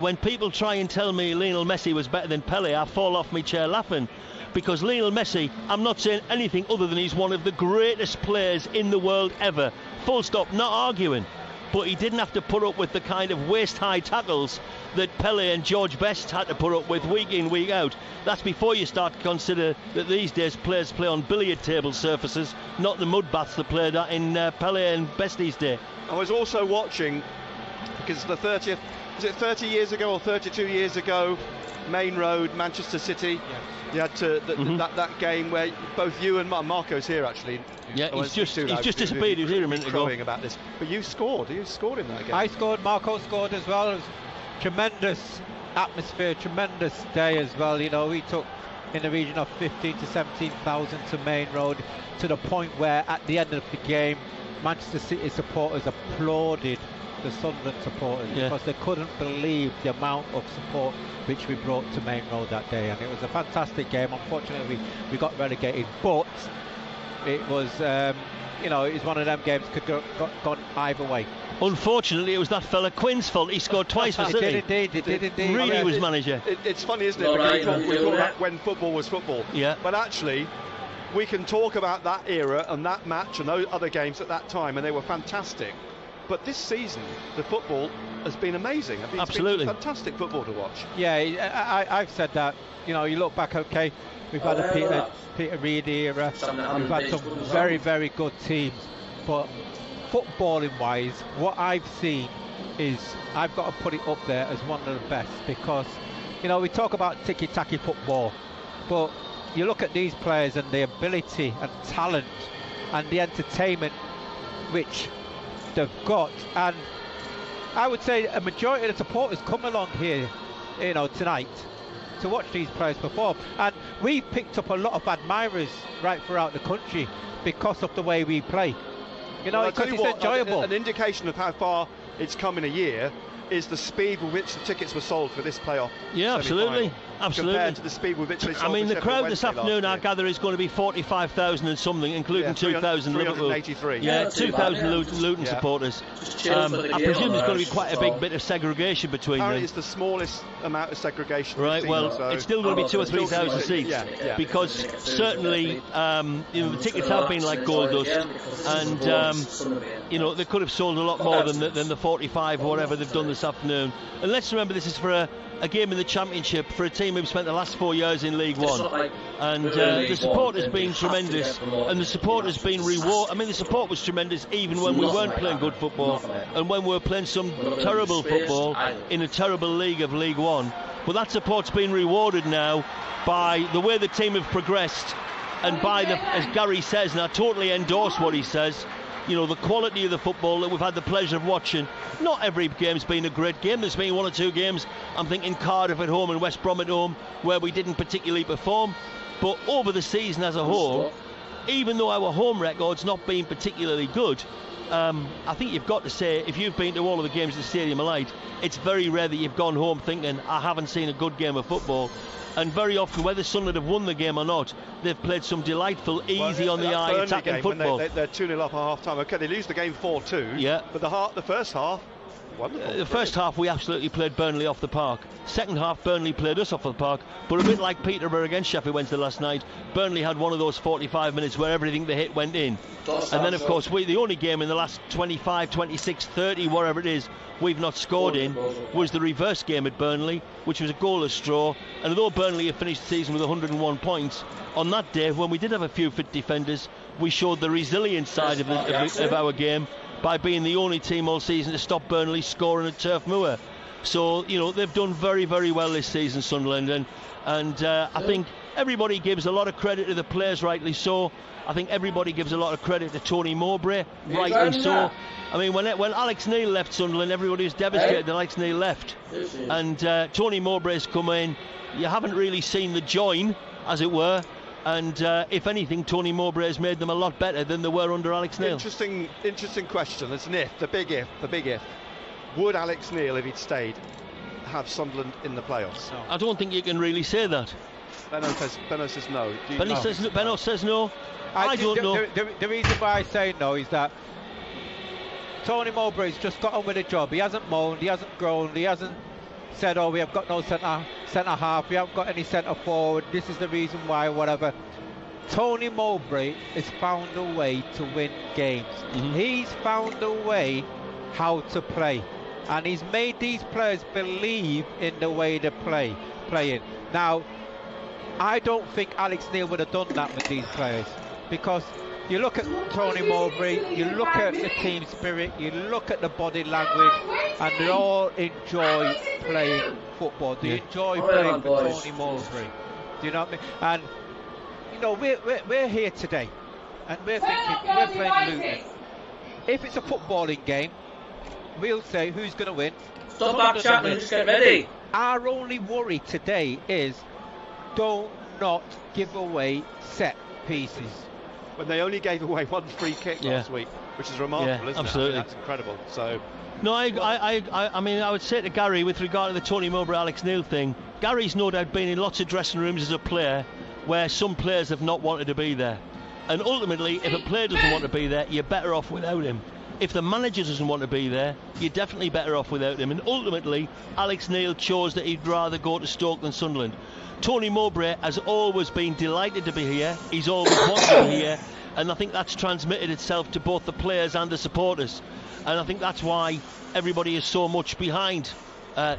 When people try and tell me Lionel Messi was better than Pele, I fall off my chair laughing. Because Lionel Messi, I'm not saying anything other than he's one of the greatest players in the world ever. Full stop, not arguing. But he didn't have to put up with the kind of waist-high tackles that Pele and George Best had to put up with week in, week out. That's before you start to consider that these days players play on billiard table surfaces, not the mud baths that played in Pele and Bestie's day. I was also watching, because the 30th, was it 30 years ago or 32 years ago, Main Road, Manchester City. Yeah. You had to that game where both you and Marco's here actually. Yeah, he's just disappeared. He was here a minute ago. About this, but you scored. You scored in that game. I scored. Marco scored as well. It was tremendous atmosphere, tremendous day as well. You know, we took in the region of 15 to 17,000 to Main Road, to the point where at the end of the game, Manchester City supporters applauded the Sunderland supporters because they couldn't believe the amount of support which we brought to Main Road that day, and it was a fantastic game. Unfortunately we got relegated, but it was you know, it was one of them games could go gone either way. Unfortunately, it was that fella Quinn's fault. He scored twice for City. He did indeed. Really was manager. It's funny, isn't it? Because we talk about when football was football. Yeah. But actually, we can talk about that era and that match and those other games at that time, and they were fantastic. But this season, the football has been amazing. Absolutely. It's been fantastic football to watch. Yeah, I've said that. You know, you look back, okay, we've had a Peter Reid era, we've had some very, very good teams, but footballing wise, what I've seen is, I've got to put it up there as one of the best, because, you know, we talk about tiki-taki football, but you look at these players and the ability and talent and the entertainment which they've got, and I would say a majority of the supporters come along here, you know, tonight to watch these players perform, and we picked up a lot of admirers right throughout the country because of the way we play. You know, because it's enjoyable. An indication of how far it's come in a year is the speed with which the tickets were sold for this playoff. Yeah, absolutely. Compared to the speed with which they sold. I mean, the crowd this afternoon, I gather, is going to be 45,000 and something, including 2,000 Liverpool. 383. Yeah, 2,000 Luton supporters. I presume there's going to be quite a big bit of segregation between them. It's the smallest amount of segregation. Right. Well, so it's still going to be 2,000 or 3,000 seats, because certainly, you know, the tickets have been like gold dust, and you know, they could have sold a lot more than the 45 or whatever they've done this afternoon. And let's remember, this is for a game in the Championship for a team who've spent the last 4 years in League One, and the support has been tremendous, and the support has been rewarded. I mean, the support was tremendous even when we weren't playing good football, and when we were playing some terrible football in a terrible league of League One. But that support's been rewarded now by the way the team have progressed, and by as Gary says, and I totally endorse what he says, you know, the quality of the football that we've had the pleasure of watching. Not every game's been a great game. There's been one or two games, I'm thinking Cardiff at home and West Brom at home, where we didn't particularly perform. But over the season as a whole, even though our home record's not been particularly good, I think you've got to say, if you've been to all of the games at the Stadium of Light, it's very rare that you've gone home thinking, I haven't seen a good game of football. And very often, whether Sunderland have won the game or not, they've played some delightful, easy on the eye attacking football. They're 2-0 up at half time. Okay, they lose the game 4-2. Yeah. But the first half, wonderful. The first half we absolutely played Burnley off the park. Second half Burnley played us off the park, but a bit like Peterborough against Sheffield Wednesday last night, Burnley had one of those 45 minutes where everything they hit went in. And then of course the only game in the last 25, 26, 30, whatever it is, we've not scored in, was the reverse game at Burnley, which was a goalless draw. And although Burnley have finished the season with 101 points, on that day when we did have a few fit defenders, we showed the resilient side of our game by being the only team all season to stop Burnley scoring at Turf Moor. So, you know, they've done very, very well this season, Sunderland, and I think everybody gives a lot of credit to the players, rightly so. I think everybody gives a lot of credit to Tony Mowbray, rightly so. I mean, when Alex Neil left Sunderland, everybody was devastated that Alex Neil left, and Tony Mowbray's come in. You haven't really seen the join, as it were, and if anything, Tony Mowbray has made them a lot better than they were under Alex Neil. Interesting question. It's an if, the big if. Would Alex Neil, if he'd stayed, have Sunderland in the playoffs? I don't think you can really say that. Benno says no. Benno says no. I don't know. The reason why I say no is that Tony Mowbray's just got on with the job. He hasn't moaned, he hasn't groaned, he hasn't said, oh, we have got no centre half, we haven't got any centre forward, this is the reason why, whatever. Tony Mowbray has found a way to win games. He's found a way how to play, and he's made these players believe in the way they playing. Now, I don't think Alex Neil would have done that with these players, because you look at Tony Mowbray, you look at the team spirit, you look at the body language, and they all enjoy playing football. They enjoy playing for Tony Mowbray. Do you know what I mean? And you know, we're here today, and we're thinking we're playing Luton. If it's a footballing game, we'll say who's going to win. Stop back, Chapman. Just get ready. Our only worry today is don't not give away set pieces. When they only gave away one free kick last week, which is remarkable, isn't absolutely. it? I mean, that's incredible. So, no, I mean, I would say to Gary, with regard to the Tony Mowbray, Alex Neil thing, Gary's no doubt been in lots of dressing rooms as a player where some players have not wanted to be there. And ultimately, if a player doesn't want to be there, you're better off without him. If the manager doesn't want to be there, you're definitely better off without him. And ultimately, Alex Neil chose that he'd rather go to Stoke than Sunderland. Tony Mowbray has always been delighted to be here. He's always wanted to be here. And I think that's transmitted itself to both the players and the supporters. And I think that's why everybody is so much behind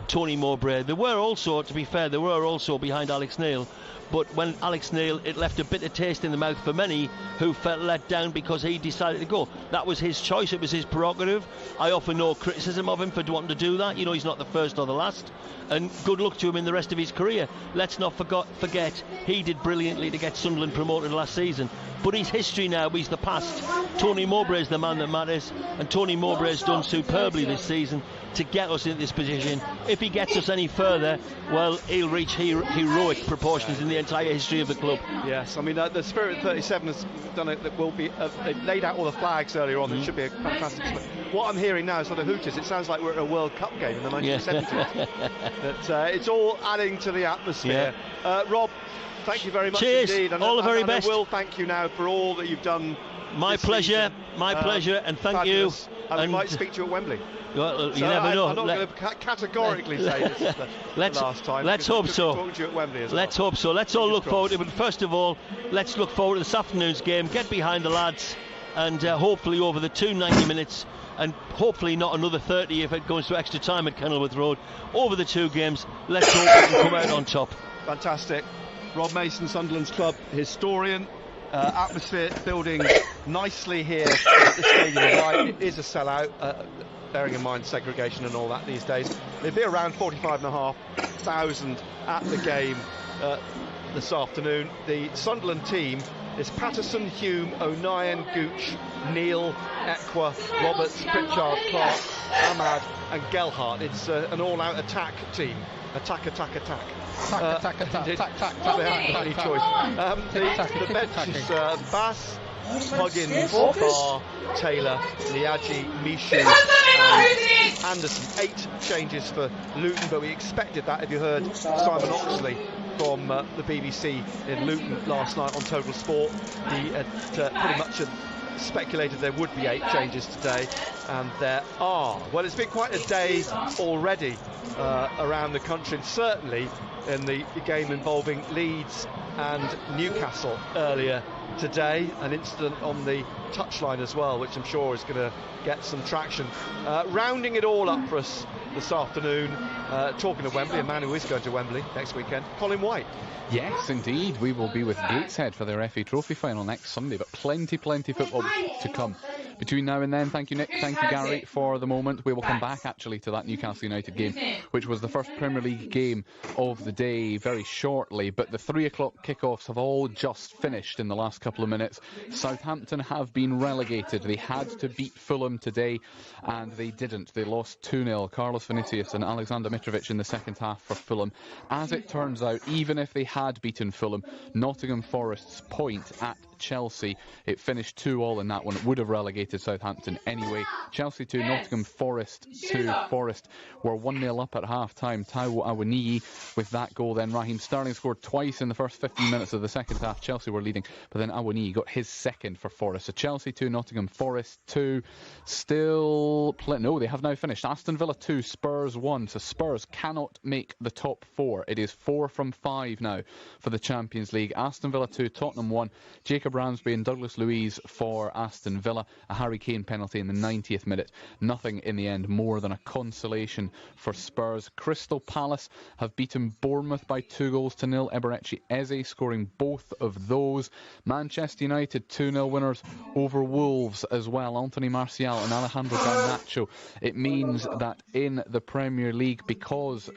Tony Mowbray. There were also, to be fair, behind Alex Neil. But when Alex Neil, it left a bitter taste in the mouth for many who felt let down because he decided to go. That was his choice, it was his prerogative. I offer no criticism of him for wanting to do that. You know, he's not the first or the last. And good luck to him in the rest of his career. Let's not forget he did brilliantly to get Sunderland promoted last season. But he's history now, he's the past. Tony Mowbray is the man that matters, and Tony Mowbray has done superbly this season to get us in this position. If he gets us any further, well, he'll reach heroic proportions in the entire history of the club. Yes, I mean, the Spirit 37 has done it. That will be. They've laid out all the flags earlier on. It should be a fantastic. What I'm hearing now is sort of hooters. It sounds like we're at a World Cup game in the 1970s. But it's all adding to the atmosphere. Rob, thank you very much indeed. All the very best. I will thank you now for all that you've done. My pleasure, and thank fabulous. you. And we might speak to you at Wembley. Well, you never know. I'm not going to categorically say this is the last time. Let's hope so. Talking to you at Wembley as let's hope so. Let's all look forward to it. But first of all, let's look forward to this afternoon's game. Get behind the lads, and hopefully over the 90 minutes, and hopefully not another 30 if it goes to extra time at Kenilworth Road. Over the two games, let's hope we can come out on top. Fantastic. Rob Mason, Sunderland's club historian. Atmosphere building nicely here at the stadium. Right, it is a sellout, bearing in mind segregation and all that these days. There'll be around 45,500 at the game this afternoon. The Sunderland team is Patterson, Hume, O'Nien, Gooch, Neal, Ekwah, Roberts, Pritchard, Clark, Ahmad and Gelhardt. It's an all-out attack team. Attack. The bench is Bass, Huggins, Barr, Taylor, Liaji, Mishu and Anderson. 8 changes for Luton, but we expected that if you heard Simon Oxley from the BBC in Luton last night on Total Sport. He had pretty much speculated there would be 8 changes today, and there are. Well, it's been quite a day already around the country, and certainly in the game involving Leeds and Newcastle earlier today. An incident on the touchline as well, which I'm sure is going to get some traction. Rounding it all up for us this afternoon, talking to Wembley, a man who is going to Wembley next weekend, Colin White. Yes, indeed. We will be with Gateshead for their FA Trophy final next Sunday, but plenty football to come. Between now and then, thank you, Nick, thank you, Gary, for the moment. We will come back, actually, to that Newcastle United game, which was the first Premier League game of the day, very shortly, but the 3 o'clock kickoffs have all just finished in the last couple of minutes. Southampton have been relegated. They had to beat Fulham today, and they didn't. They lost 2-0. Carlos Vinicius and Alexander Mitrovic in the second half for Fulham. As it turns out, even if they had beaten Fulham, Nottingham Forest's point at Chelsea. It finished 2-2 in that one. It would have relegated Southampton anyway. Chelsea 2, Nottingham Forest 2. Forest were 1-0 up at half-time. Taiwo Awoniyi with that goal. Then Raheem Sterling scored twice in the first 15 minutes of the second half. Chelsea were leading, but then Awoniyi got his second for Forest. So Chelsea 2, Nottingham Forest 2. Still no, they have now finished. Aston Villa 2, Spurs 1. So Spurs cannot make the top 4. It is 4 from 5 now for the Champions League. Aston Villa 2, Tottenham 1. Jacob Ramsby and Douglas Luiz for Aston Villa. A Harry Kane penalty in the 90th minute. Nothing in the end more than a consolation for Spurs. Crystal Palace have beaten Bournemouth by 2-0. Eberechi Eze scoring both of those. Manchester United 2-0 winners over Wolves as well. Anthony Martial and Alejandro Garnacho. It means that in the Premier League, because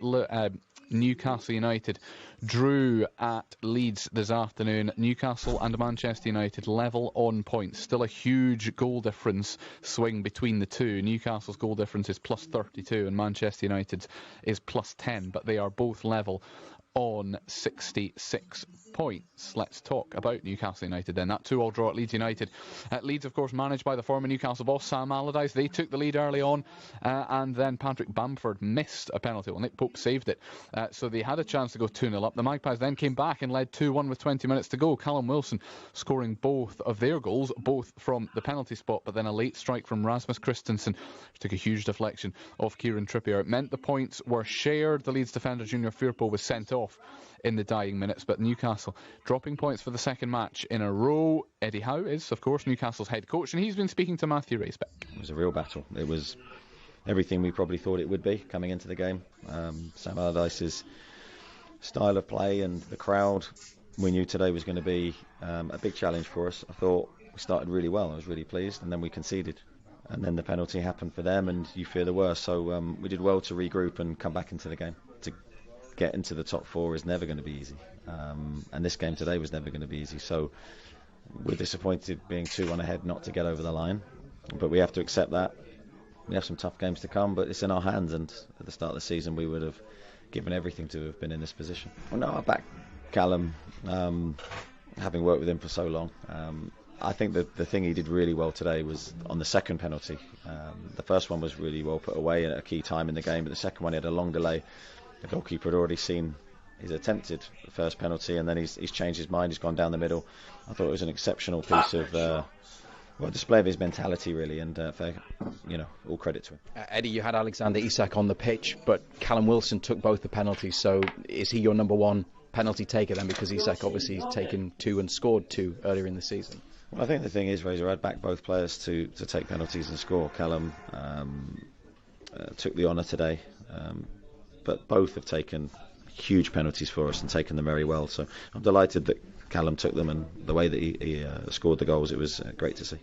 Newcastle United drew at Leeds this afternoon, Newcastle and Manchester United level on points. Still a huge goal difference swing between the two. Newcastle's goal difference is plus 32 and Manchester United's is plus 10, but they are both level on 66 points. Let's talk about Newcastle United then. That 2-2 draw at Leeds United. Leeds, of course, managed by the former Newcastle boss Sam Allardyce. They took the lead early on, and then Patrick Bamford missed a penalty. Well, Nick Pope saved it. So they had a chance to go 2-0 up. The Magpies then came back and led 2-1 with 20 minutes to go. Callum Wilson scoring both of their goals, both from the penalty spot, but then a late strike from Rasmus Christensen, which took a huge deflection off Kieran Trippier. It meant the points were shared. The Leeds defender Junior Firpo was sent off in the dying minutes, but Newcastle dropping points for the second match in a row. Eddie Howe is, of course, Newcastle's head coach, and he's been speaking to Matthew Racebeck. It was a real battle. It was everything we probably thought it would be coming into the game. Sam Allardyce's style of play and the crowd, we knew today was going to be a big challenge for us. I thought we started really well. I was really pleased, and then we conceded. And then the penalty happened for them, and you fear the worst. So we did well to regroup and come back into the game. To get into the top 4 is never going to be easy, and this game today was never going to be easy. So we're disappointed being 2-1 ahead not to get over the line, but we have to accept that. We have some tough games to come, but it's in our hands, and at the start of the season we would have given everything to have been in this position. Well, no, I back Callum, having worked with him for so long. I think that the thing he did really well today was on the second penalty. The first one was really well put away at a key time in the game, but the second one he had a long delay. The goalkeeper had already seen his attempted first penalty, and then he's changed his mind. He's gone down the middle. I thought it was an exceptional piece of display of his mentality, really, and all credit to him. Eddie, you had Alexander Isak on the pitch, but Callum Wilson took both the penalties. So is he your number one penalty taker then? Because Isak obviously has taken 2 and scored 2 earlier in the season. Well, I think the thing is, Razor, I'd back both players to take penalties and score. Callum took the honour today. But both have taken huge penalties for us and taken them very well. So I'm delighted that Callum took them, and the way that he scored the goals, it was great to see.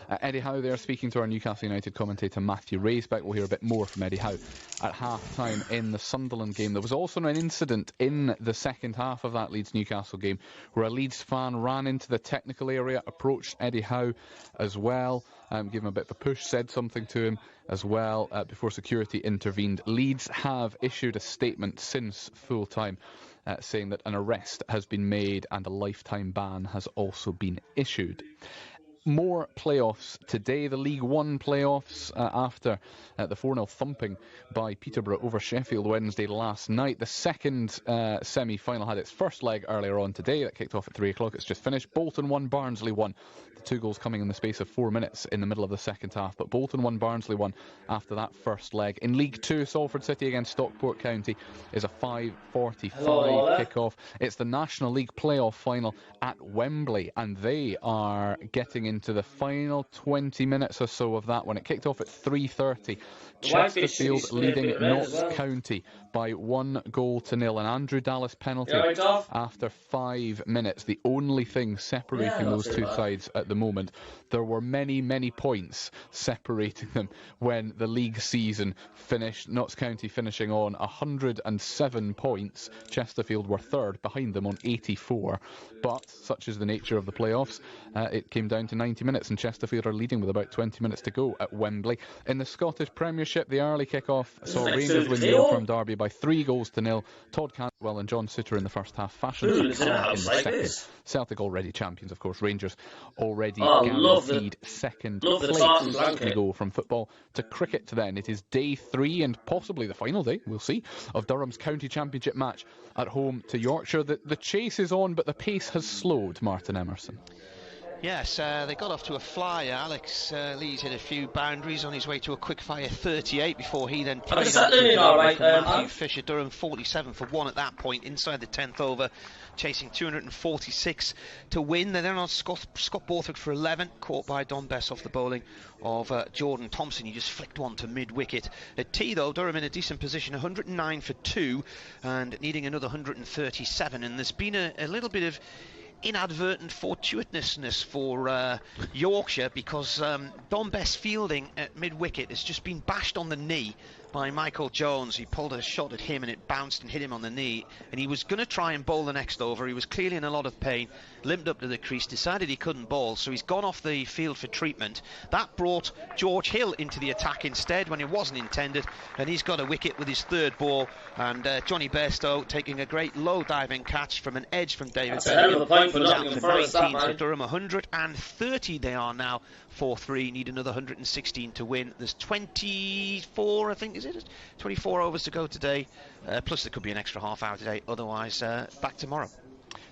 Eddie Howe there speaking to our Newcastle United commentator Matthew Racebeck. We'll hear a bit more from Eddie Howe at half-time in the Sunderland game. There was also an incident in the second half of that Leeds-Newcastle game where a Leeds fan ran into the technical area, approached Eddie Howe as well, gave him a bit of a push, said something to him as well before security intervened. Leeds have issued a statement since full-time saying that an arrest has been made and a lifetime ban has also been issued. More playoffs today. The League One playoffs after the 4-0 thumping by Peterborough over Sheffield Wednesday last night. The second semi-final had its first leg earlier on today. That kicked off at 3 o'clock. It's just finished. Bolton won, Barnsley won. The 2 goals coming in the space of 4 minutes in the middle of the second half. But Bolton won, Barnsley won after that first leg. In League 2, Salford City against Stockport County is a 5:45 kick-off. It's the National League playoff final at Wembley, and they are getting into the final 20 minutes or so of that one. It kicked off at 3:30. Chesterfield leading Notts County by 1-0. An Andrew Dallas penalty after 5 minutes. The only thing separating those two sides at the moment. There were many, many points separating them when the league season finished. Notts County finishing on 107 points. Chesterfield were third, behind them on 84. But such is the nature of the playoffs. It came down to 90 minutes, and Chesterfield are leading with about 20 minutes to go at Wembley. In the Scottish Premiership, the early kick-off saw Rangers win the Old Firm derby by 3-0. Todd Cantwell and John Suter in the first half fashioned in the second. Celtic already champions, of course. Rangers already guaranteed second place. We go from football to cricket then. It is day 3 and possibly the final day, we'll see, of Durham's County Championship match at home to Yorkshire. The chase is on, but the pace has slowed, Martin Emerson. Yes, they got off to a flyer. Alex Lees hit a few boundaries on his way to a quick-fire 38 before he then played Matthew Fisher. Durham 47 for 1 at that point, inside the 10th over, chasing 246 to win. They're then on Scott Borthwick for 11, caught by Don Bess off the bowling of Jordan Thompson. He just flicked one to mid-wicket. At tea, though, Durham in a decent position, 109 for 2 and needing another 137. And there's been a little bit of inadvertent fortuitousness for Yorkshire, because Don Bess fielding at mid-wicket has just been bashed on the knee by Michael Jones. He pulled a shot at him and it bounced and hit him on the knee, and he was going to try and bowl the next over. He was clearly in a lot of pain, limped up to the crease, decided he couldn't bowl, so he's gone off the field for treatment. That brought George Hill into the attack instead when it wasn't intended, and he's got a wicket with his 3rd ball. And Johnny Bairstow taking a great low diving catch from an edge from David Bellingham. For Nottingham Forest, 19 for Durham, 130 they are now, 4-3, need another 116 to win. There's 24, I think, is it? 24 overs to go today, plus there could be an extra half hour today, otherwise back tomorrow.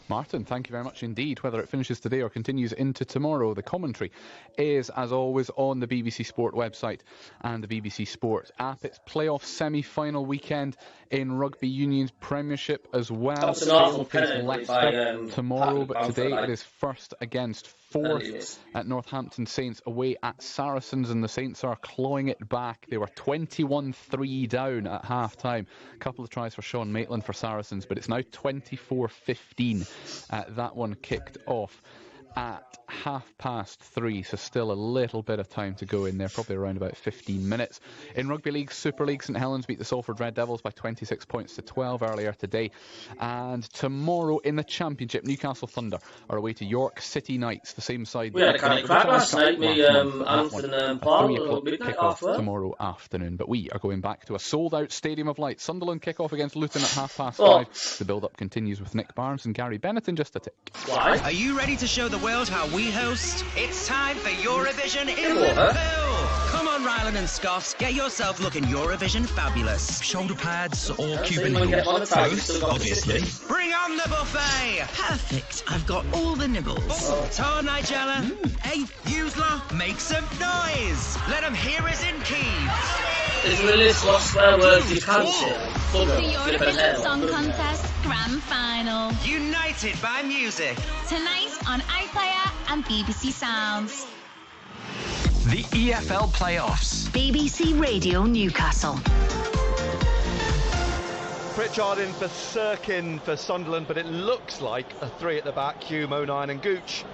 Martin, thank you very much indeed. Whether it finishes today or continues into tomorrow, the commentary is, as always, on the BBC Sport website and the BBC Sport app. It's playoff semi-final weekend in Rugby Union's Premiership as well. Sale face Leicester tomorrow, but today it is first against 4th at Northampton Saints away at Saracens, and the Saints are clawing it back. They were 21-3 down at half-time. A couple of tries for Sean Maitland for Saracens, but it's now 24-15. That one kicked off at 3:30, so still a little bit of time to go in there, probably around about 15 minutes. In Rugby League Super League, St Helens beat the Salford Red Devils by 26 points to 12 earlier today. And tomorrow in the Championship, Newcastle Thunder are away to York City Knights, the same side. We had a kind of crack last night, me, Anton and Paul, 3 o'clock kickoff tomorrow afternoon. But we are going back to a sold-out Stadium of Light. Sunderland kick-off against Luton at 5:30. The build-up continues with Nick Barnes and Gary Bennett in just a tick. Why? Are you ready to show the world how we host? It's time for Eurovision in Liverpool. Come on, Ryland and Scoffs, get yourself looking Eurovision fabulous. Shoulder pads or Cuban noodles? Both, obviously. Bring on the buffet. Perfect. I've got all the nibbles. Tar Nigella. Hey, Usla, make some noise. Let them hear us in keys. Is the list what swear words you can say? The Eurovision Song Contest Grand Final. United by music. Tonight on iPlayer and BBC Sounds. The EFL Playoffs. BBC Radio Newcastle. Pritchard in for Sirkin for Sunderland, but it looks like a 3 at the back. Hume, 09 and Gooch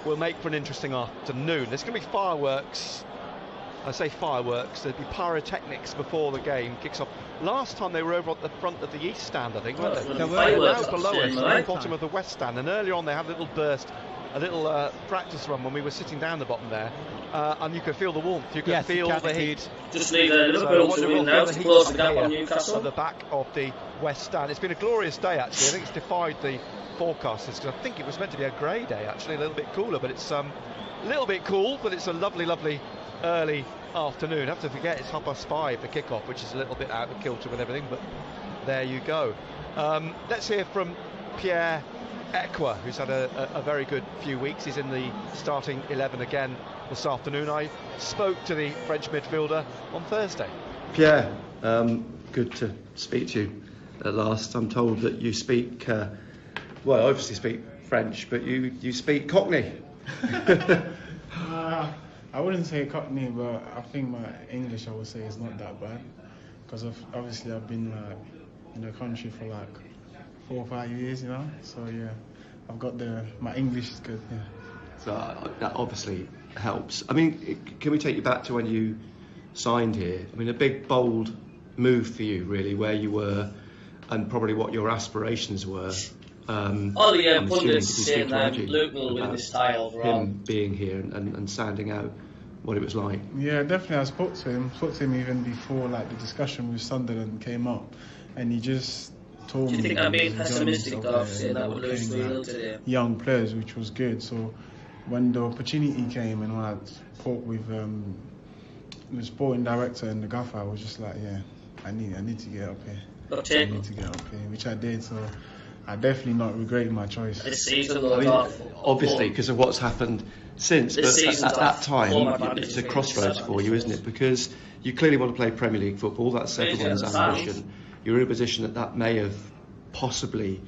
will make for an interesting afternoon. There's going to be fireworks. I say fireworks, there'd be pyrotechnics before the game kicks off. Last time they were over at the front of the East Stand, I think, weren't they? They were now below us, at the bottom of the West Stand, and earlier on they had a little burst, a little practice run when we were sitting down the bottom there, and you could feel the warmth, you could feel the heat. Just need Liverpool to win now to close the gap on Newcastle. At the back of the West Stand. It's been a glorious day, actually. I think it's defied the forecasters, because I think it was meant to be a grey day, actually, a little bit cooler, but it's a little bit cool, but it's a lovely, lovely early afternoon. I have to forget it's 5:30 the kickoff, which is a little bit out of kilter with everything, but there you go. Let's hear from Pierre Ekwah, who's had a very good few weeks. He's in the starting 11 again this afternoon. I spoke to the French midfielder on Thursday. Pierre, good to speak to you at last. I'm told that you speak, well, I obviously speak French, but you speak Cockney. I wouldn't say Cockney, but I think my English, I would say, is not that bad, because obviously I've been in the country for like 4 or 5 years, you know. So yeah, I've got my English is good. Yeah. So that obviously helps. I mean, can we take you back to when you signed here? I mean, a big, bold move for you, really, where you were and probably what your aspirations were. All the pundits saying that Luton will win this title overall. Him being here and sounding out what it was like. Yeah, definitely. I spoke to him even before like the discussion with Sunderland came up, and he just told me. Do you think I'm being pessimistic of saying that we'll lose 3-0 today? Young players, which was good. So when the opportunity came and when I spoke with the sporting director and the gaffer, I was just like, yeah, I need to get up here. I need to get up here, which I did. So I definitely not regret my choice. This season, though, obviously, because of what's happened since, but at that time, it's a crossroads for you, isn't it? Because you clearly want to play Premier League football. That's everyone's ambition. You're in a position that may have possibly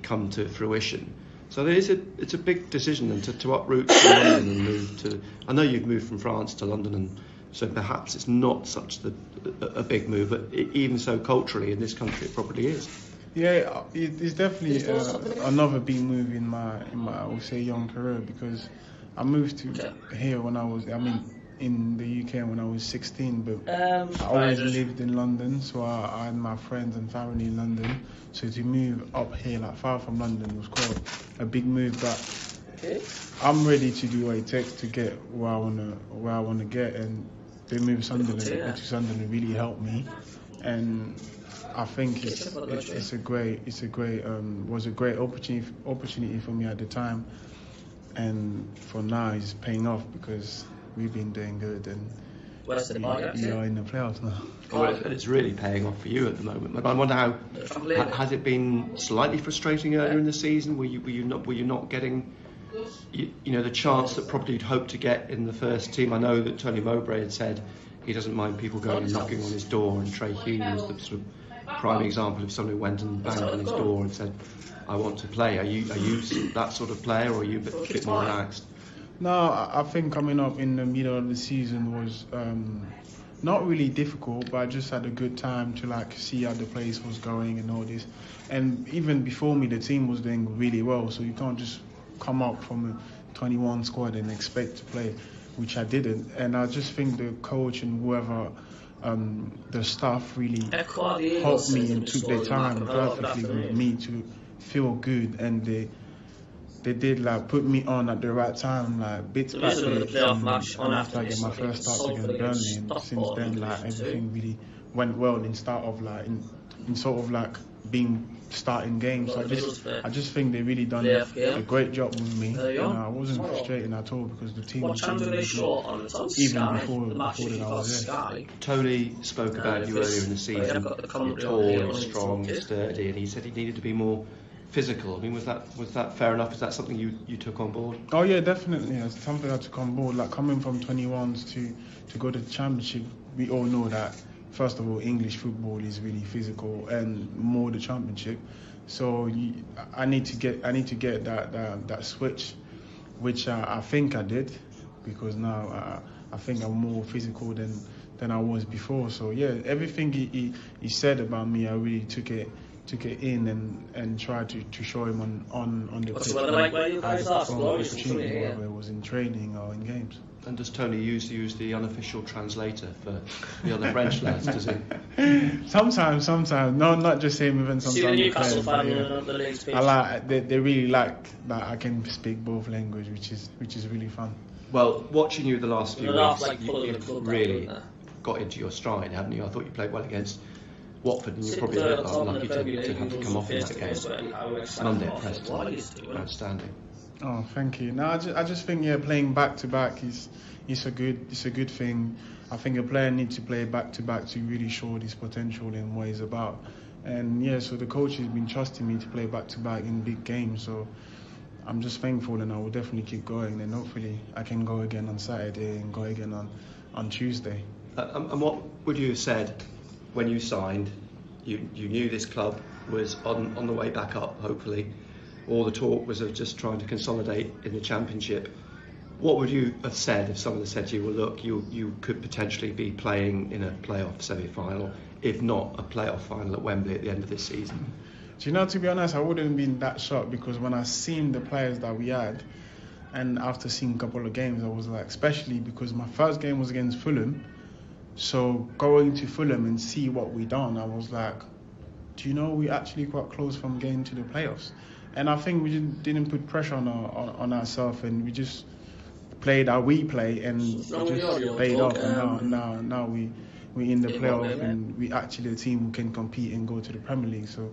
come to fruition. So it's a big decision then to uproot to London and move to. I know you've moved from France to London, and so perhaps it's not such a big move, but even so, culturally in this country, it probably is. Yeah, it's definitely another big move in my I would say young career, because I moved to here when I was in the UK when I was 16, but I always lived in London, so I had my friends and family in London. So to move up here, like far from London, was quite a big move. But I'm ready to do what it takes to get where I wanna get, and the move to Sunderland really helped me, and I think was a great opportunity for me at the time, and for now it's paying off because we've been doing good and we are in the playoffs now. And it's really paying off for you at the moment. But I wonder how has it been slightly frustrating earlier in the season? Were you not getting the chance that probably you'd hoped to get in the first team? I know that Tony Mowbray had said he doesn't mind people going and knocking on his door, and Trey Hume was the sort of prime example of someone who went and banged on his door and said, I want to play. Are you that sort of player, or are you a bit more relaxed? No, I think coming up in the middle of the season was not really difficult, but I just had a good time to see how the place was going and all this. And even before me, the team was doing really well, so you can't just come up from a 21 squad and expect to play, which I didn't. And I just think the coach and whoever, the staff really helped me and took their time perfectly with me to feel good, and they did put me on at the right time, bits back after I get my first start against Burnley, and since then everything really went well in being starting games. So I just think they really done a great job with me, and I wasn't frustrated at all because the team was really good, even before that I was there. Tony spoke about you earlier in the season. You're tall, strong, sturdy, and he said he needed to be more physical. I mean, was that fair enough? Is that something you took on board? Oh yeah, definitely. It's something I took on board. Coming from 21s to go to the Championship, we all know that. First of all, English football is really physical, and more the Championship. So I need to get that switch, which I think I did, because now I think I'm more physical than I was before. So yeah, everything he said about me, I really took it in and tried to show him on the pitch. Where you guys are, whether it was in training or in games. And does Tony use the unofficial translator for the other French lads, does he? Sometimes. No, not just him, even sometimes. See the Newcastle fan on the Leeds pitch. They really like that I can speak both languages, which is really fun. Well, watching you the last few weeks, you've really got into your stride, haven't you? I thought you played well against Watford, and you're probably a bit unlucky to have to come off in that game. Monday at Preston, outstanding. Oh, thank you. No, I just think playing back to back is a good thing. I think a player needs to play back to back to really show his potential and what he's about. And so the coach has been trusting me to play back to back in big games. So I'm just thankful, and I will definitely keep going. And hopefully I can go again on Saturday and go again on Tuesday. And what would you have said when you signed? You knew this club was on the way back up, hopefully. All the talk was of just trying to consolidate in the Championship. What would you have said if someone had said to you, well, look, you could potentially be playing in a playoff semi-final, if not a playoff final at Wembley at the end of this season? Do you know, to be honest, I wouldn't have been that shocked, because when I seen the players that we had, And after seeing a couple of games, I was like, especially because my first game was against Fulham, so going to Fulham and see what we done, I was like, do you know, we actually quite close from getting to the playoffs. And I think we just didn't put pressure on ourselves, and we just played how we play, and just paid off. And now we're in the playoff, and we actually a team who can compete and go to the Premier League. So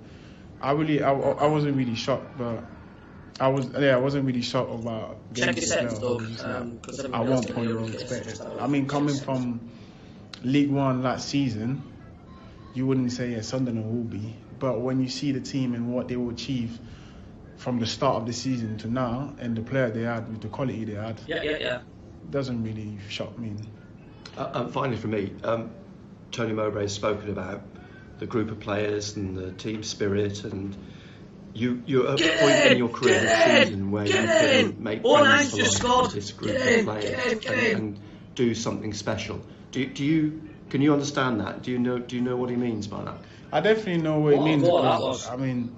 I wasn't really shocked, but I wasn't really shocked about getting to the playoff. At one point it was expected. I mean, coming from League One last season, you wouldn't say Sunderland will be, but when you see the team and what they will achieve from the start of the season to now, and the player they had with the quality they had, doesn't really shock me. And finally, for me, Tony Mowbray has spoken about the group of players and the team spirit, and you're at a point in your career this season where you can make friends with this group of players and do something special. Can you understand that? Do you know what he means by that? I definitely know what he means. Because, I mean,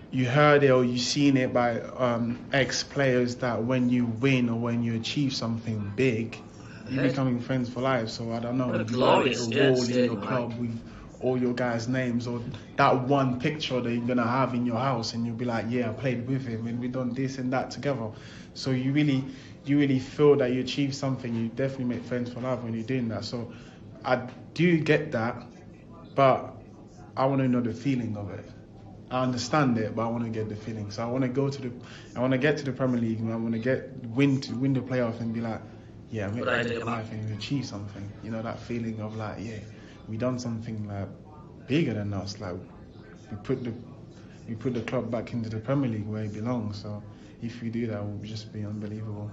you heard it or you've seen it by ex-players that when you win or when you achieve something big, you're becoming friends for life. So I don't know, you like a wall in your club with all your guys' names, or that one picture that you're gonna have in your house, and you'll be like, yeah, I played with him and we done this and that together. So you really feel that you achieved something. You definitely make friends for life when you're doing that. So I do get that, but I want to know the feeling of it. I understand it, but I want to get the feeling. So I want to get to the Premier League, and I want to win the playoff and be like, yeah, I made it life and we achieved something. You know, that feeling of like, yeah, we done something like bigger than us. Like we put the club back into the Premier League where it belongs. So if we do that, it will just be unbelievable.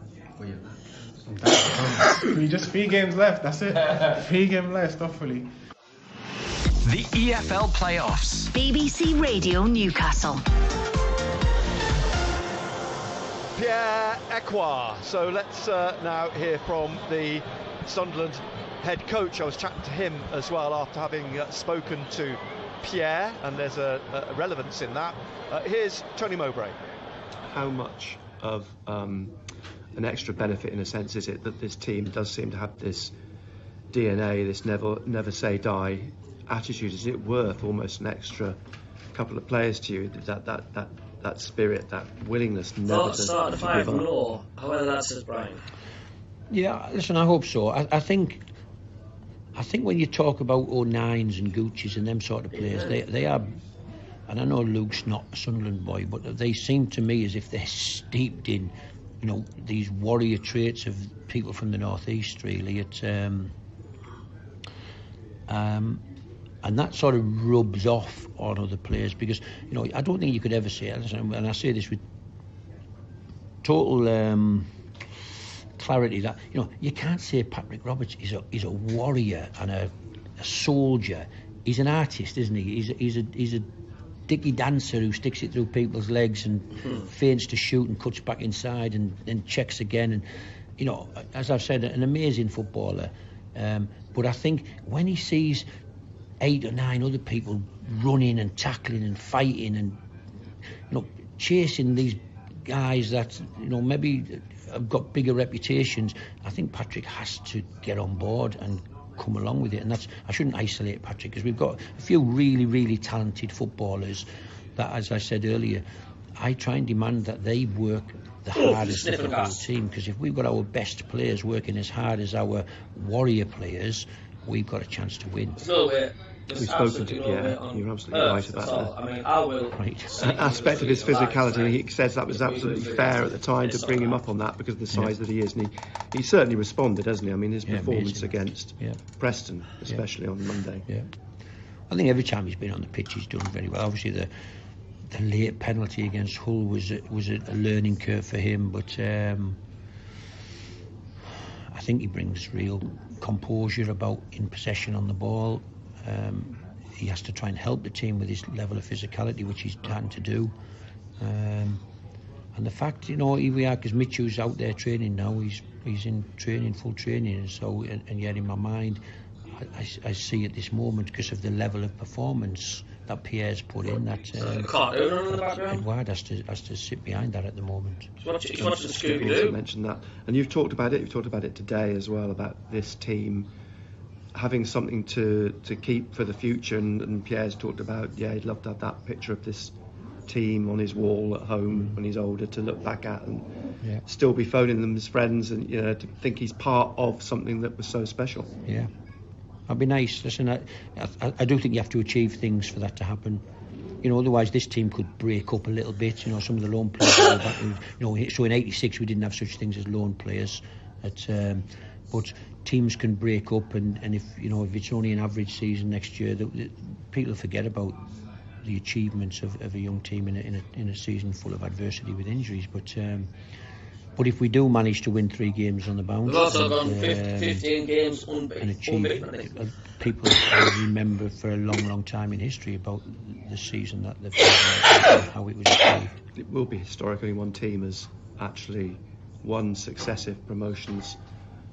Just 3 games left. That's it. 3 games left, hopefully. The EFL Playoffs. BBC Radio Newcastle. Pierre Ekwah. So let's now hear from the Sunderland head coach. I was chatting to him as well after having spoken to Pierre, and there's a relevance in that. Here's Tony Mowbray. How much of an extra benefit, in a sense, is it that this team does seem to have this DNA, this never say die attitude? Is it worth almost an extra couple of players to you? That spirit, that willingness never to start the fire from give up? law, however that says Brian. Yeah, listen, I hope so. I think when you talk about 09s and Gucci's and them sort of players, they are, and I know Luke's not a Sunderland boy, but they seem to me as if they're steeped in, you know, these warrior traits of people from the northeast. Really, it's and that sort of rubs off on other players, because, you know, I don't think you could ever say, and I say this with total clarity, that, you know, you can't say Patrick Roberts is a warrior and a soldier. He's an artist, isn't he? He's a dicky dancer who sticks it through people's legs and feints to shoot and cuts back inside and then checks again. And, you know, as I've said, an amazing footballer. But I think when he sees 8 or 9 other people running and tackling and fighting and, you know, chasing these guys that, you know, maybe have got bigger reputations, I think Patrick has to get on board and come along with it. And I shouldn't isolate Patrick, because we've got a few really, really talented footballers that, as I said earlier, I try and demand that they work the hardest of the whole team, because if we've got our best players working as hard as our warrior players, we've got a chance to win. We've spoken to Pierre. You're absolutely right about that. I mean, I will. An aspect of his physicality, he says that was absolutely fair at the time to bring him up on that because of the size that he is, and he certainly responded, hasn't he? I mean, his performance against Preston, especially on Monday. Yeah, I think every time he's been on the pitch, he's done very well. Obviously, the late penalty against Hull was a learning curve for him, but I think he brings real composure about in possession on the ball. He has to try and help the team with his level of physicality, which he's trying to do. And the fact, you know, here we are, because Mitchell's out there training now. He's in training, full training, and so, and yet in my mind, I see at this moment, because of the level of performance that Pierre's put in. That Ekwah has to sit behind that at the moment. He wants to Scooby-Doo. Mention that, and you've talked about it. You've talked about it today as well, about this team having something to keep for the future. And Pierre's talked about, he'd love to have that picture of this team on his wall at home when he's older to look back at and still be phoning them as friends, and to think he's part of something that was so special. Yeah. That'd be nice. Listen, I do think you have to achieve things for that to happen. Otherwise this team could break up a little bit. Some of the loan players. So in '86 we didn't have such things as loan players. But teams can break up, and if it's only an average season next year, people forget about the achievements of a young team in a season full of adversity with injuries. But if we do manage to win 3 games on the bounce, we've also gone 15 games unbeaten. People will remember for a long time in history about the season that they've played, how it was achieved. It will be historic. Only one team has actually won successive promotions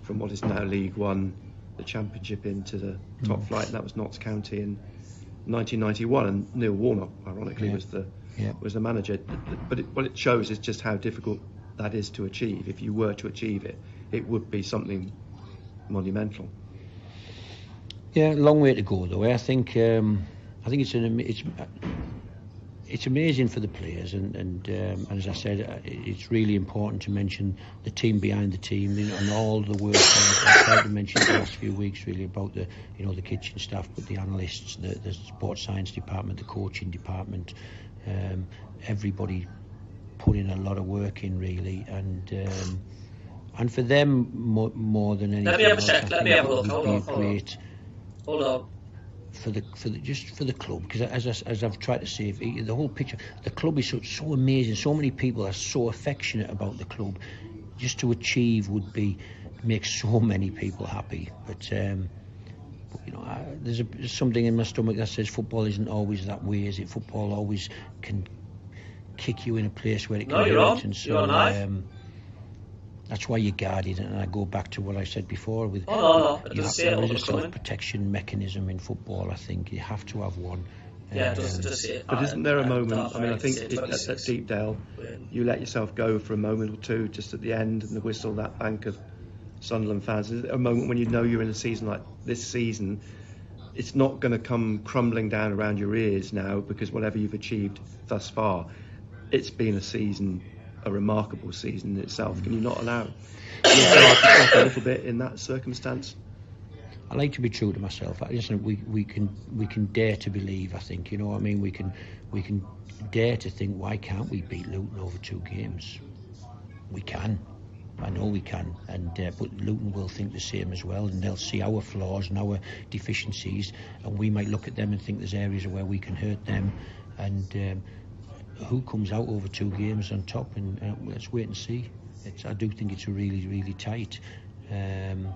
from what is now League One, the Championship, into the top flight, and that was Notts County in 1991. And Neil Warnock, ironically, was the manager. But what it shows is just how difficult that is to achieve. If you were to achieve it, it would be something monumental. Yeah, long way to go though. I think it's amazing for the players, and as I said, it's really important to mention the team behind the team, and all the work. I've tried to mention the last few weeks really about the the kitchen staff, but the analysts, the sports science department, the coaching department, everybody put in a lot of work in really, and for them more than anything. Let me have a check. Let me have a look. Hold on. For the club, because as I've tried to say, the whole picture, the club is so amazing. So many people are so affectionate about the club. Just to achieve would make so many people happy. But there's something in my stomach that says football isn't always that way, is it? Football always can kick you in a place where it can hurt, and so that's why you guard it. And I go back to what I said before with there is a self-protection mechanism in football. I think you have to have one. But isn't there a moment? I mean, I think at Deepdale, you let yourself go for a moment or two just at the end, and the whistle, that bank of Sunderland fans. Is there a moment when you know you're in a season like this season? It's not going to come crumbling down around your ears now, because whatever you've achieved thus far, it's been a remarkable season in itself. Can you not allow yourself a little bit in that circumstance? I like to be true to myself. Listen, we can dare to believe. I think what I mean. We can dare to think. Why can't we beat Luton over 2 games? We can. I know we can. And but Luton will think the same as well, and they'll see our flaws and our deficiencies, and we might look at them and think there's areas where we can hurt them. And who comes out over 2 games on top, and let's wait and see. I do think it's really, really tight. And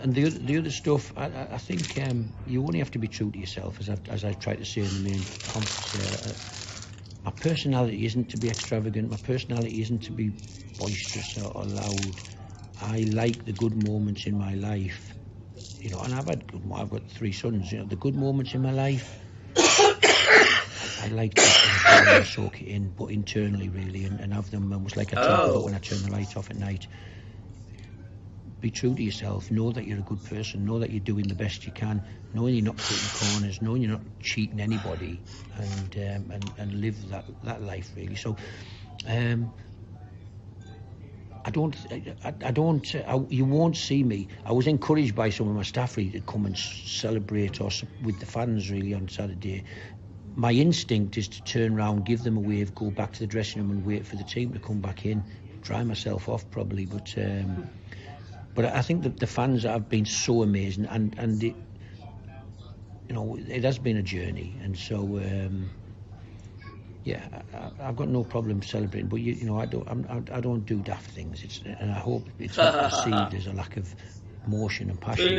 the other stuff, I think you only have to be true to yourself, as I've tried to say in the main conference. My personality isn't to be extravagant. My personality isn't to be boisterous or loud. I like the good moments in my life, and I've got 3 sons. The good moments in my life, I like to soak it in, but internally really, and have them almost like I talk about when I turn the light off at night. Be true to yourself. Know that you're a good person. Know that you're doing the best you can. Knowing you're not cutting corners. Knowing you're not cheating anybody, and live that life really. So, you won't see me. I was encouraged by some of my staff really to come and celebrate with the fans really on Saturday. My instinct is to turn around, give them a wave, go back to the dressing room and wait for the team to come back in. Dry myself off probably, but I think that the fans have been so amazing, and it, it has been a journey, and so I've got no problem celebrating. But I don't do daft things. And I hope it's not perceived as a lack of motion and passion.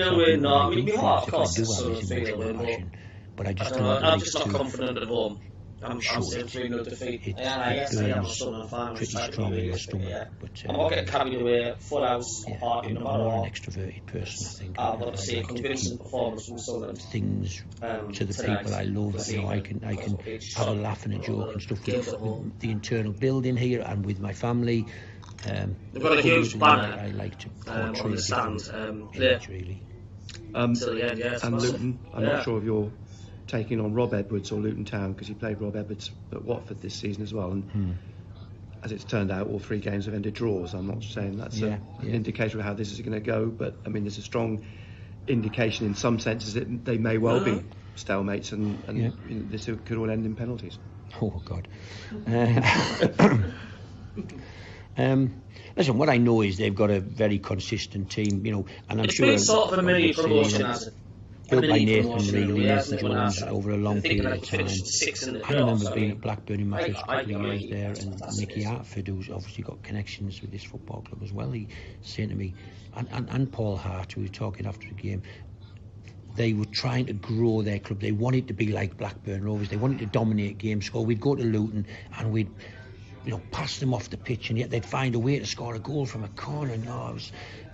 But I just don't. I'm just not confident at home. I'm saying 3-0 defeat. It burns pretty strong in your stomach. But I'm not getting carried away. Full house. I'm more an extroverted person, I think. I've got to see a convincing performance from Sunderland. Things to the people I love. You know, I can have a laugh and a joke and stuff with the internal building here and with my family. They've got a huge banner. I like to on the stand. Really. Until the end, and Luton. I'm not sure if you're taking on Rob Edwards or Luton Town, because he played Rob Edwards at Watford this season as well, and as it's turned out, all 3 games have ended draws. I'm not saying that's an indicator of how this is going to go, but I mean, there's a strong indication in some senses that they may well be stalemates, and you know, this could all end in penalties. Oh God. Listen, what I know is they've got a very consistent team, you know, and I'm sure it's been sort of a mini promotion, has it? Built by Nathan Jones over a long period of time. I remember being at Blackburn in my first couple of years there, and Nicky Hartford, who's obviously got connections with this football club as well, he saying to me, and Paul Hart, who was talking after the game, they were trying to grow their club. They wanted to be like Blackburn Rovers. They wanted to dominate games. So we'd go to Luton and we'd, you know, pass them off the pitch, and yet they'd find a way to score a goal from a corner.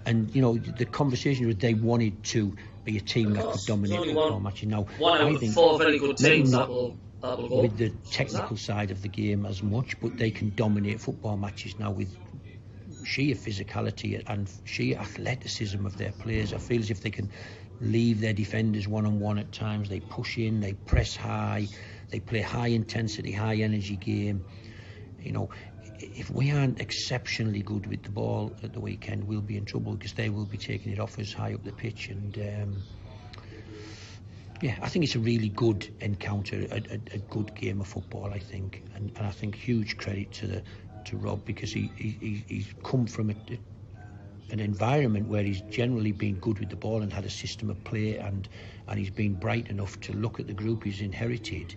And you know, the conversation was they wanted to be a team that could dominate football matches. Now, I think 4 very good teams that will go with the technical side of the game as much, but they can dominate football matches now with sheer physicality and sheer athleticism of their players. I feel as if they can leave their defenders one-on-one at times. They push in, they press high, they play high intensity, high energy game. You know, if we aren't exceptionally good with the ball at the weekend, we'll be in trouble, because they will be taking it off us high up the pitch. And I think it's a really good encounter, a good game of football, I think, and I think huge credit to Rob, because he's come from an environment where he's generally been good with the ball and had a system of play, and he's been bright enough to look at the group he's inherited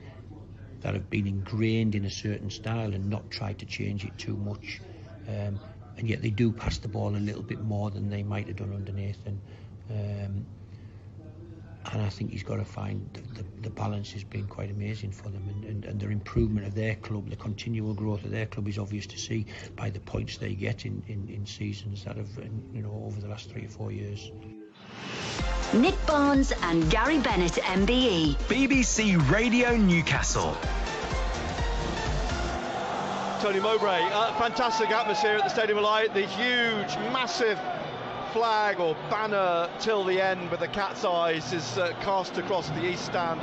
that have been ingrained in a certain style and not tried to change it too much, and yet they do pass the ball a little bit more than they might have done under Nathan, and I think he's got to find the balance has been quite amazing for them, and their improvement of their club, the continual growth of their club is obvious to see by the points they get in seasons that have, you know, over the last 3 or 4 years. Nick Barnes and Gary Bennett, MBE. BBC Radio Newcastle. Tony Mowbray, fantastic atmosphere at the Stadium of Light. The huge, massive flag or banner till the end with the cat's eyes is cast across the east stand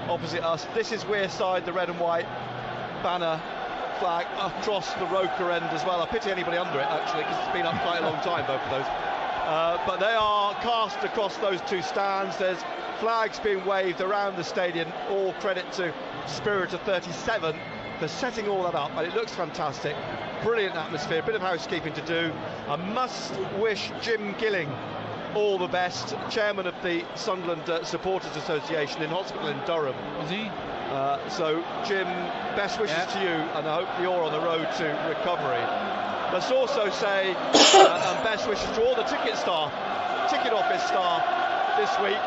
opposite us. This is Wearside, the red and white banner flag across the Roker end as well. I pity anybody under it, actually, because it's been up quite a long time, both of those. But they are cast across those 2 stands. There's flags being waved around the stadium. All credit to Spirit of 37 for setting all that up, and it looks fantastic. Brilliant atmosphere, bit of housekeeping to do. I must wish Jim Gilling all the best, chairman of the Sunderland Supporters Association, in hospital in Durham. Is he? So Jim, best wishes to you, and I hope you're on the road to recovery. Let's also say and best wishes to all the ticket office staff this week,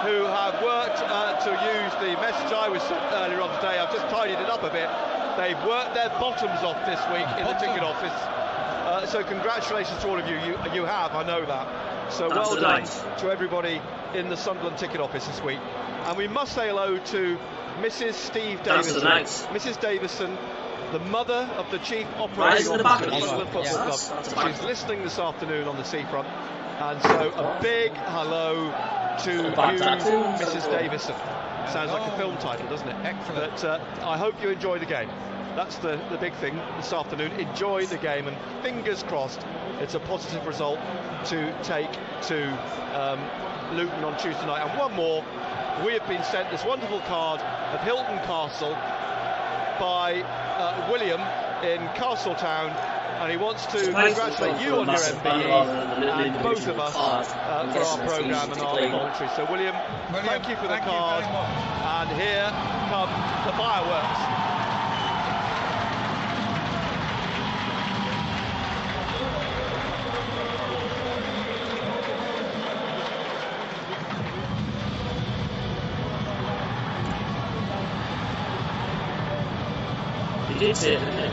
who have worked to use the message I was sent earlier on today. I've just tidied it up a bit. They've worked their bottoms off this week in the ticket office. So congratulations to all of you. You have, I know that. So well done to everybody in the Sunderland ticket office this week. And we must say hello to Mrs. Steve Davison. Mrs. Davison, the mother of the chief operating officer of the Sunderland Football Club. She's listening this afternoon on the seafront. And so a big hello to you, Mrs. Davison. Sounds like a film title, doesn't it? Excellent. But I hope you enjoy the game. That's the big thing this afternoon. Enjoy the game, and fingers crossed it's a positive result to take to Luton on Tuesday night. And one more, we have been sent this wonderful card of Hilton Castle by William in Castletown, and he wants to congratulate you on your MBE and both of us for our programme and our commentary. So William, thank you for the card, and here come the fireworks. did say it, didn't you?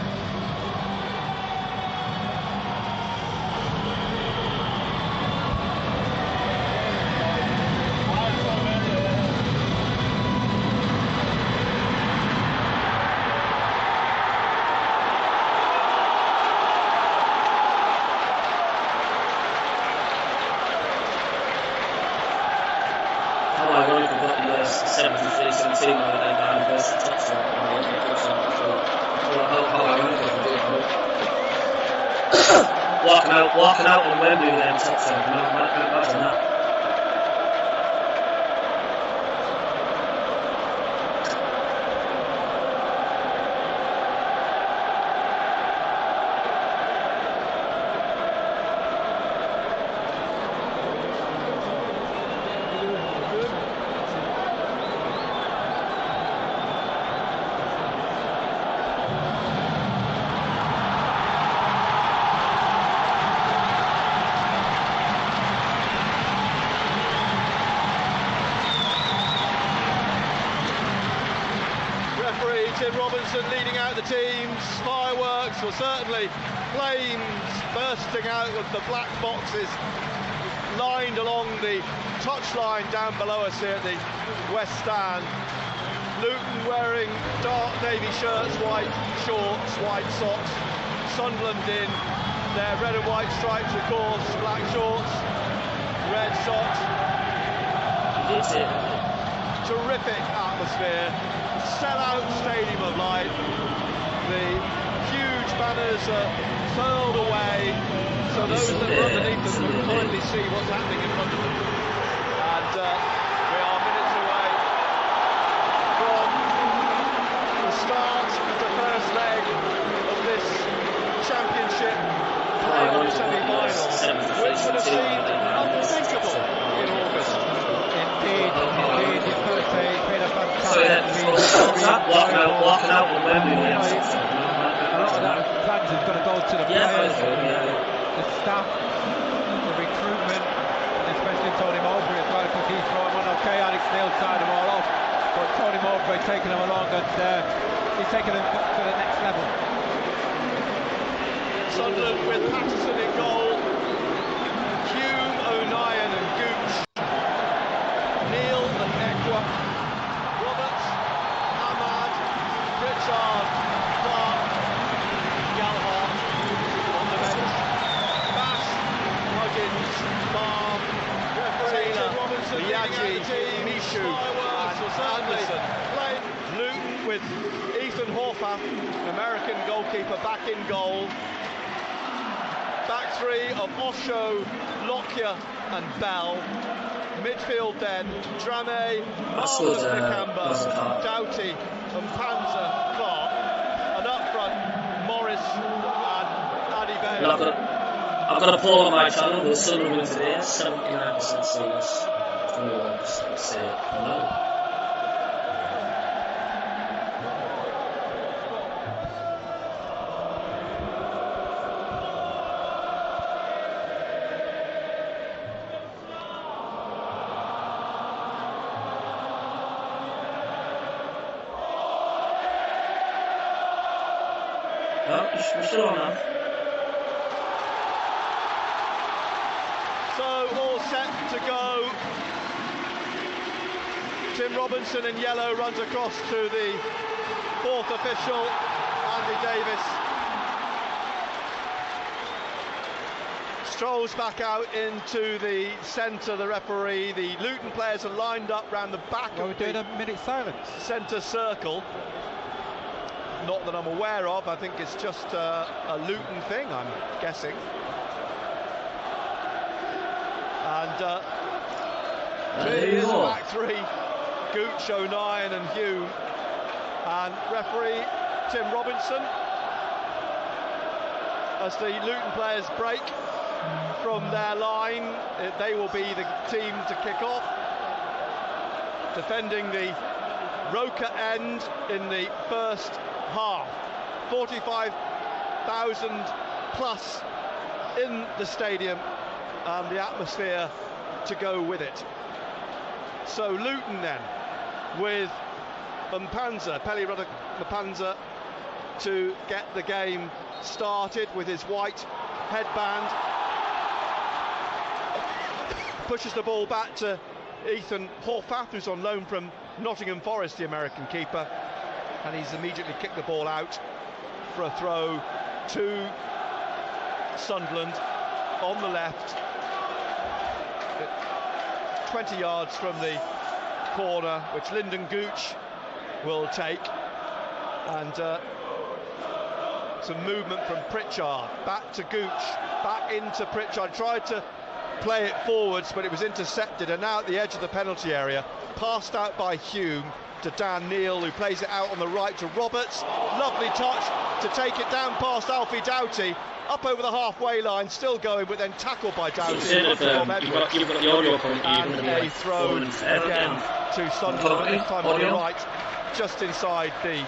Walking out on Wembley with them touchdowns, I can't imagine that. Leading out the teams, fireworks, or certainly flames bursting out of the black boxes lined along the touchline down below us here at the West Stand. Luton wearing dark navy shirts, white shorts, white socks. Sunderland in their red and white stripes, of course, black shorts, red socks. Terrific atmosphere. Sell-out Stadium of Light. The huge banners are furled away, so those that are underneath them can kindly see what's happening in front of them. And we are minutes away from the start of the first leg of this championship playoff semi-final, which would have seemed unthinkable in August. Indeed, you've got to say it's been a walking out on Wembley. A lot of that plans is going to go to the players, the staff, the recruitment, and especially Tony Mowbray as well, because he's brought them on. Okay, Alex Neil signed them all off, but Tony Mowbray taking them along, and he's taking them to the next level. Sunderland with Patterson in goal, Hume, O'Nien and Gooch, Neil and Ekwah, Roberts, Ahmad, Richard, Clark, Gallagher on the bench, Bass, Huggins, Barr, Taylor, Yaji, Mishu and Anderson. Luton with Ethan Horvath, American goalkeeper, back in goal. Back three of Osho, Lockyer and Bell. Midfield then, Drame, Marvin, Nakamba, Doughty and Panzer, Clark. And up front, Morris and Addy Bale. I've got a poll on my channel, will Sunderland win today? 79% says 21% say no. We're still on now. So all set to go. Tim Robinson in yellow runs across to the fourth official, Andy Davis. Strolls back out into the centre, the referee. The Luton players are lined up round the back of we're doing a minute silence. Centre circle. Not that I'm aware of, I think it's just a Luton thing, I'm guessing. And here's the back three, Gooch, O'Nien and Hume. And referee Tim Robinson, as the Luton players break from their line, they will be the team to kick off. Defending the Roker end in the first half. 45,000 plus in the stadium and the atmosphere to go with it. So Luton then with Mpanza, Peli Mpanza to get the game started with his white headband. Pushes the ball back to Ethan Horvath, who's on loan from Nottingham Forest, the American keeper, and he's immediately kicked the ball out for a throw to Sunderland on the left, 20 yards from the corner, which Lyndon Gooch will take, and some movement from Pritchard, back to Gooch, back into Pritchard, tried to play it forwards, but it was intercepted, and now at the edge of the penalty area, passed out by Hume to Dan Neil, who plays it out on the right to Roberts. Lovely touch to take it down past Alfie Doughty, up over the halfway line, still going, but then tackled by Doughty. You've got the audio from and a throw again to Sunderland, this time on the right, just inside the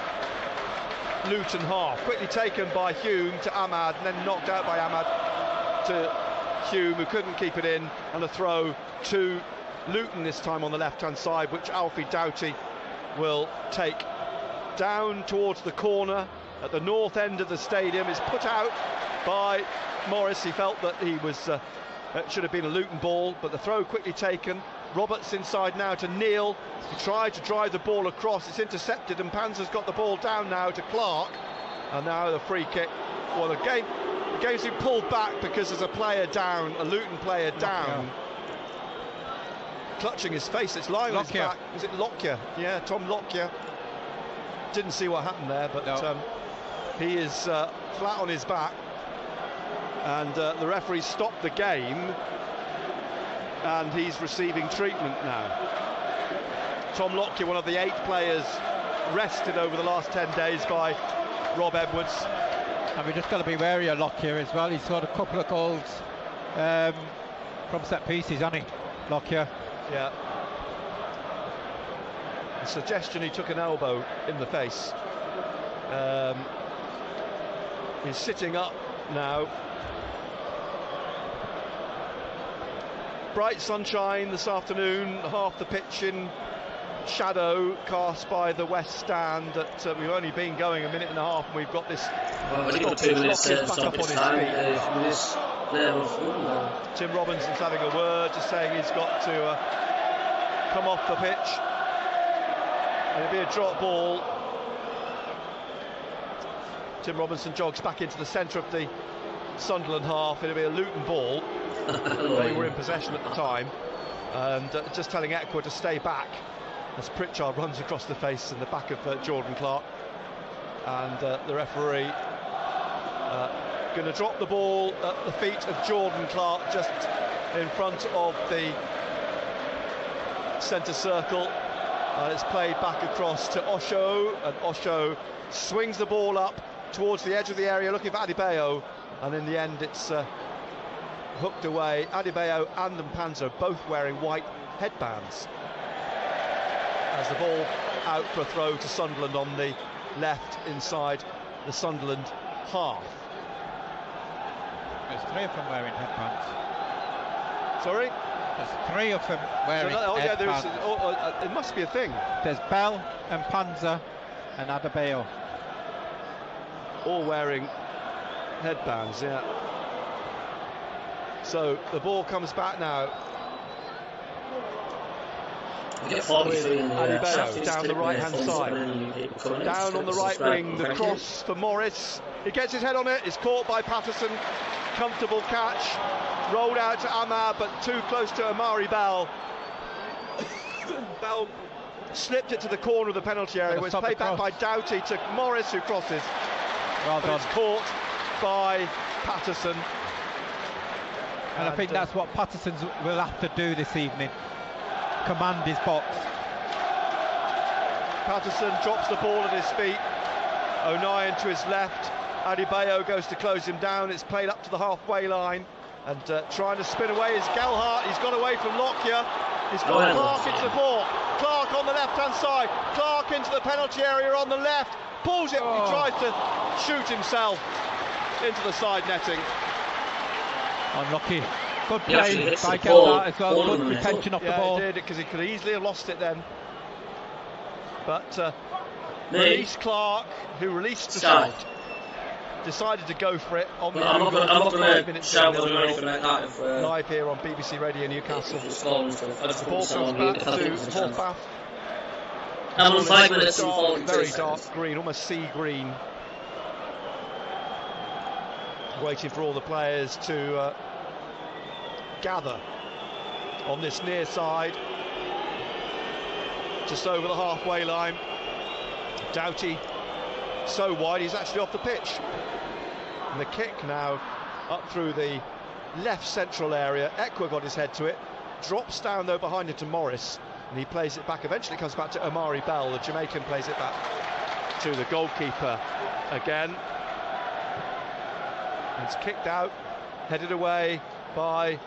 Luton half. Quickly taken by Hume to Ahmad, and then knocked out by Ahmad to Hume, who couldn't keep it in, and a throw to Luton, this time on the left-hand side, which Alfie Doughty will take down towards the corner at the north end of the stadium. Is put out by Morris. He felt that he was it should have been a Luton ball, but the throw quickly taken. Roberts inside now to Neil. He tried to drive the ball across. It's intercepted, and Panzer's got the ball down now to Clark, and now the free kick. Well, the game's been pulled back because there's a player down, a Luton player down, clutching his face. It's lying on his back. Is it Lockyer? Yeah, Tom Lockyer. Didn't see what happened there, but he is flat on his back, and the referee stopped the game, and he's receiving treatment now. Tom Lockyer, one of the 8 players rested over the last 10 days by Rob Edwards. And we've just got to be wary of Lockyer as well. He's scored a couple of goals from set pieces, hasn't he, Lockyer? Yeah. A suggestion he took an elbow in the face. He's sitting up now. Bright sunshine this afternoon, half the pitch in shadow cast by the west stand. That we've only been going a minute and a half, and we've got this. Well, we've got 2 minutes to stop its time. Tim Robinson's having a word, just saying he's got to come off the pitch. It'll be a drop ball. Tim Robinson jogs back into the centre of the Sunderland half. It'll be a Luton ball. They were in possession at the time, and just telling Ekwah to stay back as Pritchard runs across the face and the back of Jordan Clark, and the referee going to drop the ball at the feet of Jordan Clark, just in front of the centre circle. It's played back across to Osho, and Osho swings the ball up towards the edge of the area looking for Adebayo, and in the end it's hooked away. Adebayo and Mpanza both wearing white headbands, as the ball out for a throw to Sunderland on the left inside the Sunderland half. There's 3 of them wearing headbands. Sorry? There's 3 of them wearing headbands. It must be a thing. There's Bell and Panzer and Adebayo. All wearing headbands, yeah. So the ball comes back now. Adebayo down the right hand side, down on the right wing, the cross for Morris. He gets his head on it, it's caught by Patterson. Comfortable catch, rolled out to Ahmad, but too close to Amari Bell. Bell slipped it to the corner of the penalty area, was played back by Doughty to Morris, who crosses. Well done. It's caught by Patterson. And I think that's what Patterson will have to do this evening. Command his box. Patterson drops the ball at his feet. O'Nien to his left. Adebayo goes to close him down. It's played up to the halfway line, and trying to spin away is Gelhardt. He's got away from Lockyer. He's got Clark into the ball. Clark on the left-hand side. Clark into the penalty area on the left. Pulls it. He tries to shoot himself into the side netting. Unlucky. Good play by Gelhardt as well. Good retention off the ball. He did, because he could easily have lost it then. But released Clark, who released the shot. Decided to go for it on the I'm not going to shout or do anything like that if, live here on BBC Radio Newcastle. The ball comes back to Horvath. I'm on 5 minutes and 42 very seconds. Dark green, almost sea green. Waiting for all the players to gather on this near side, just over the halfway line. Doughty so wide he's actually off the pitch, and the kick now up through the left central area. Ekwah got his head to it, drops down though behind it to Morris, and he plays it back. Eventually it comes back to Omari Bell. The Jamaican plays it back to the goalkeeper again. It's kicked out, headed away by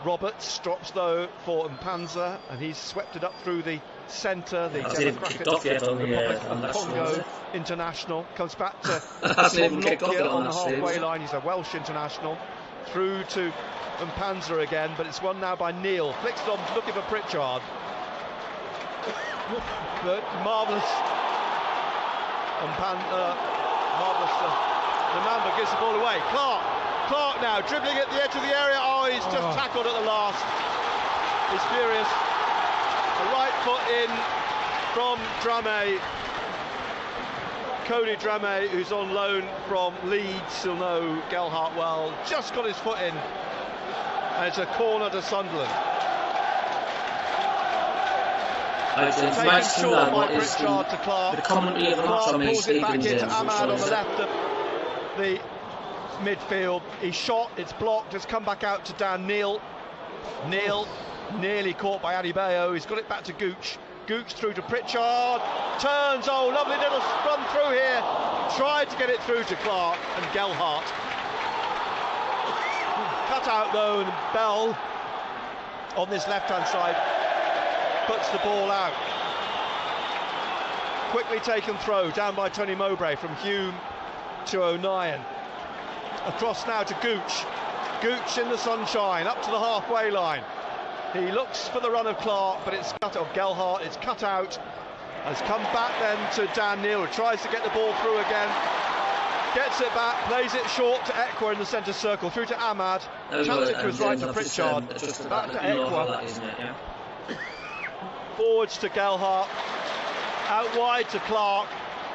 Roberts, drops though for Mpanza, and he's swept it up through the centre. The Democratic Republic of Congo international comes back to Lockyer on the halfway line. He's a Welsh international. Through to Mpanza again, but it's won now by Neil. Flicks it on, looking for Pritchard. But marvellous. Marvellous. The number gives the ball away. Clark now dribbling at the edge of the area. Oh, he's just tackled at the last. He's furious. A right foot in from Dramé. Cody Dramé, who's on loan from Leeds, he'll know Gelhardt well. Just got his foot in, and it's a corner to Sunderland. Taken short by Pritchard to Clark. Clark pulls it back into Ahmad on the left of the midfield. He's shot, it's blocked, it's come back out to Dan Neil. Neil nearly caught by Adebayo. He's got it back to Gooch. Gooch through to Pritchard. Turns, oh, lovely little run through here. Tried to get it through to Clark and Gelhardt. Cut out though, and Bell on this left-hand side puts the ball out. Quickly taken throw down by Tony Mowbray from Hume to O'Nien. Across now to Gooch. Gooch in the sunshine, up to the halfway line. He looks for the run of Clark, but it's cut off. Gelhardt, it's cut out. Has come back then to Dan Neil, who tries to get the ball through again. Gets it back, plays it short to Ekwah in the centre circle, through to Ahmad. Chants it to his right to Pritchard. Back to Ekwah. Forwards to Gelhardt. Out wide to Clark.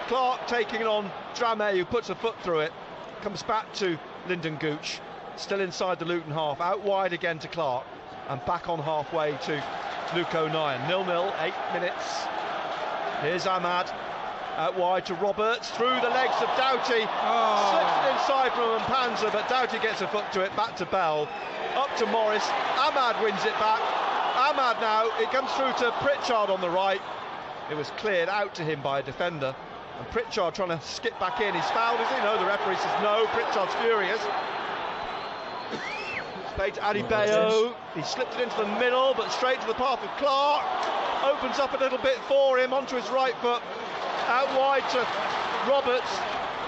Clark taking it on Dramé, who puts a foot through it. Comes back to Lyndon Gooch. Still inside the Luton half. Out wide again to Clark. And back on halfway to Luke O'Nien. 0-0, 8 minutes. Here's Ahmad. Out wide to Roberts. Through the legs of Doughty. Slips it inside from Mpanza, but Doughty gets a foot to it. Back to Bell. Up to Morris. Ahmad wins it back. Ahmad now, it comes through to Pritchard on the right. It was cleared out to him by a defender. And Pritchard trying to skip back in. He's fouled, is he? No, the referee says no. Pritchard's furious. Played to Adebayo. He slipped it into the middle, but straight to the path of Clark. Opens up a little bit for him onto his right foot. Out wide to Roberts.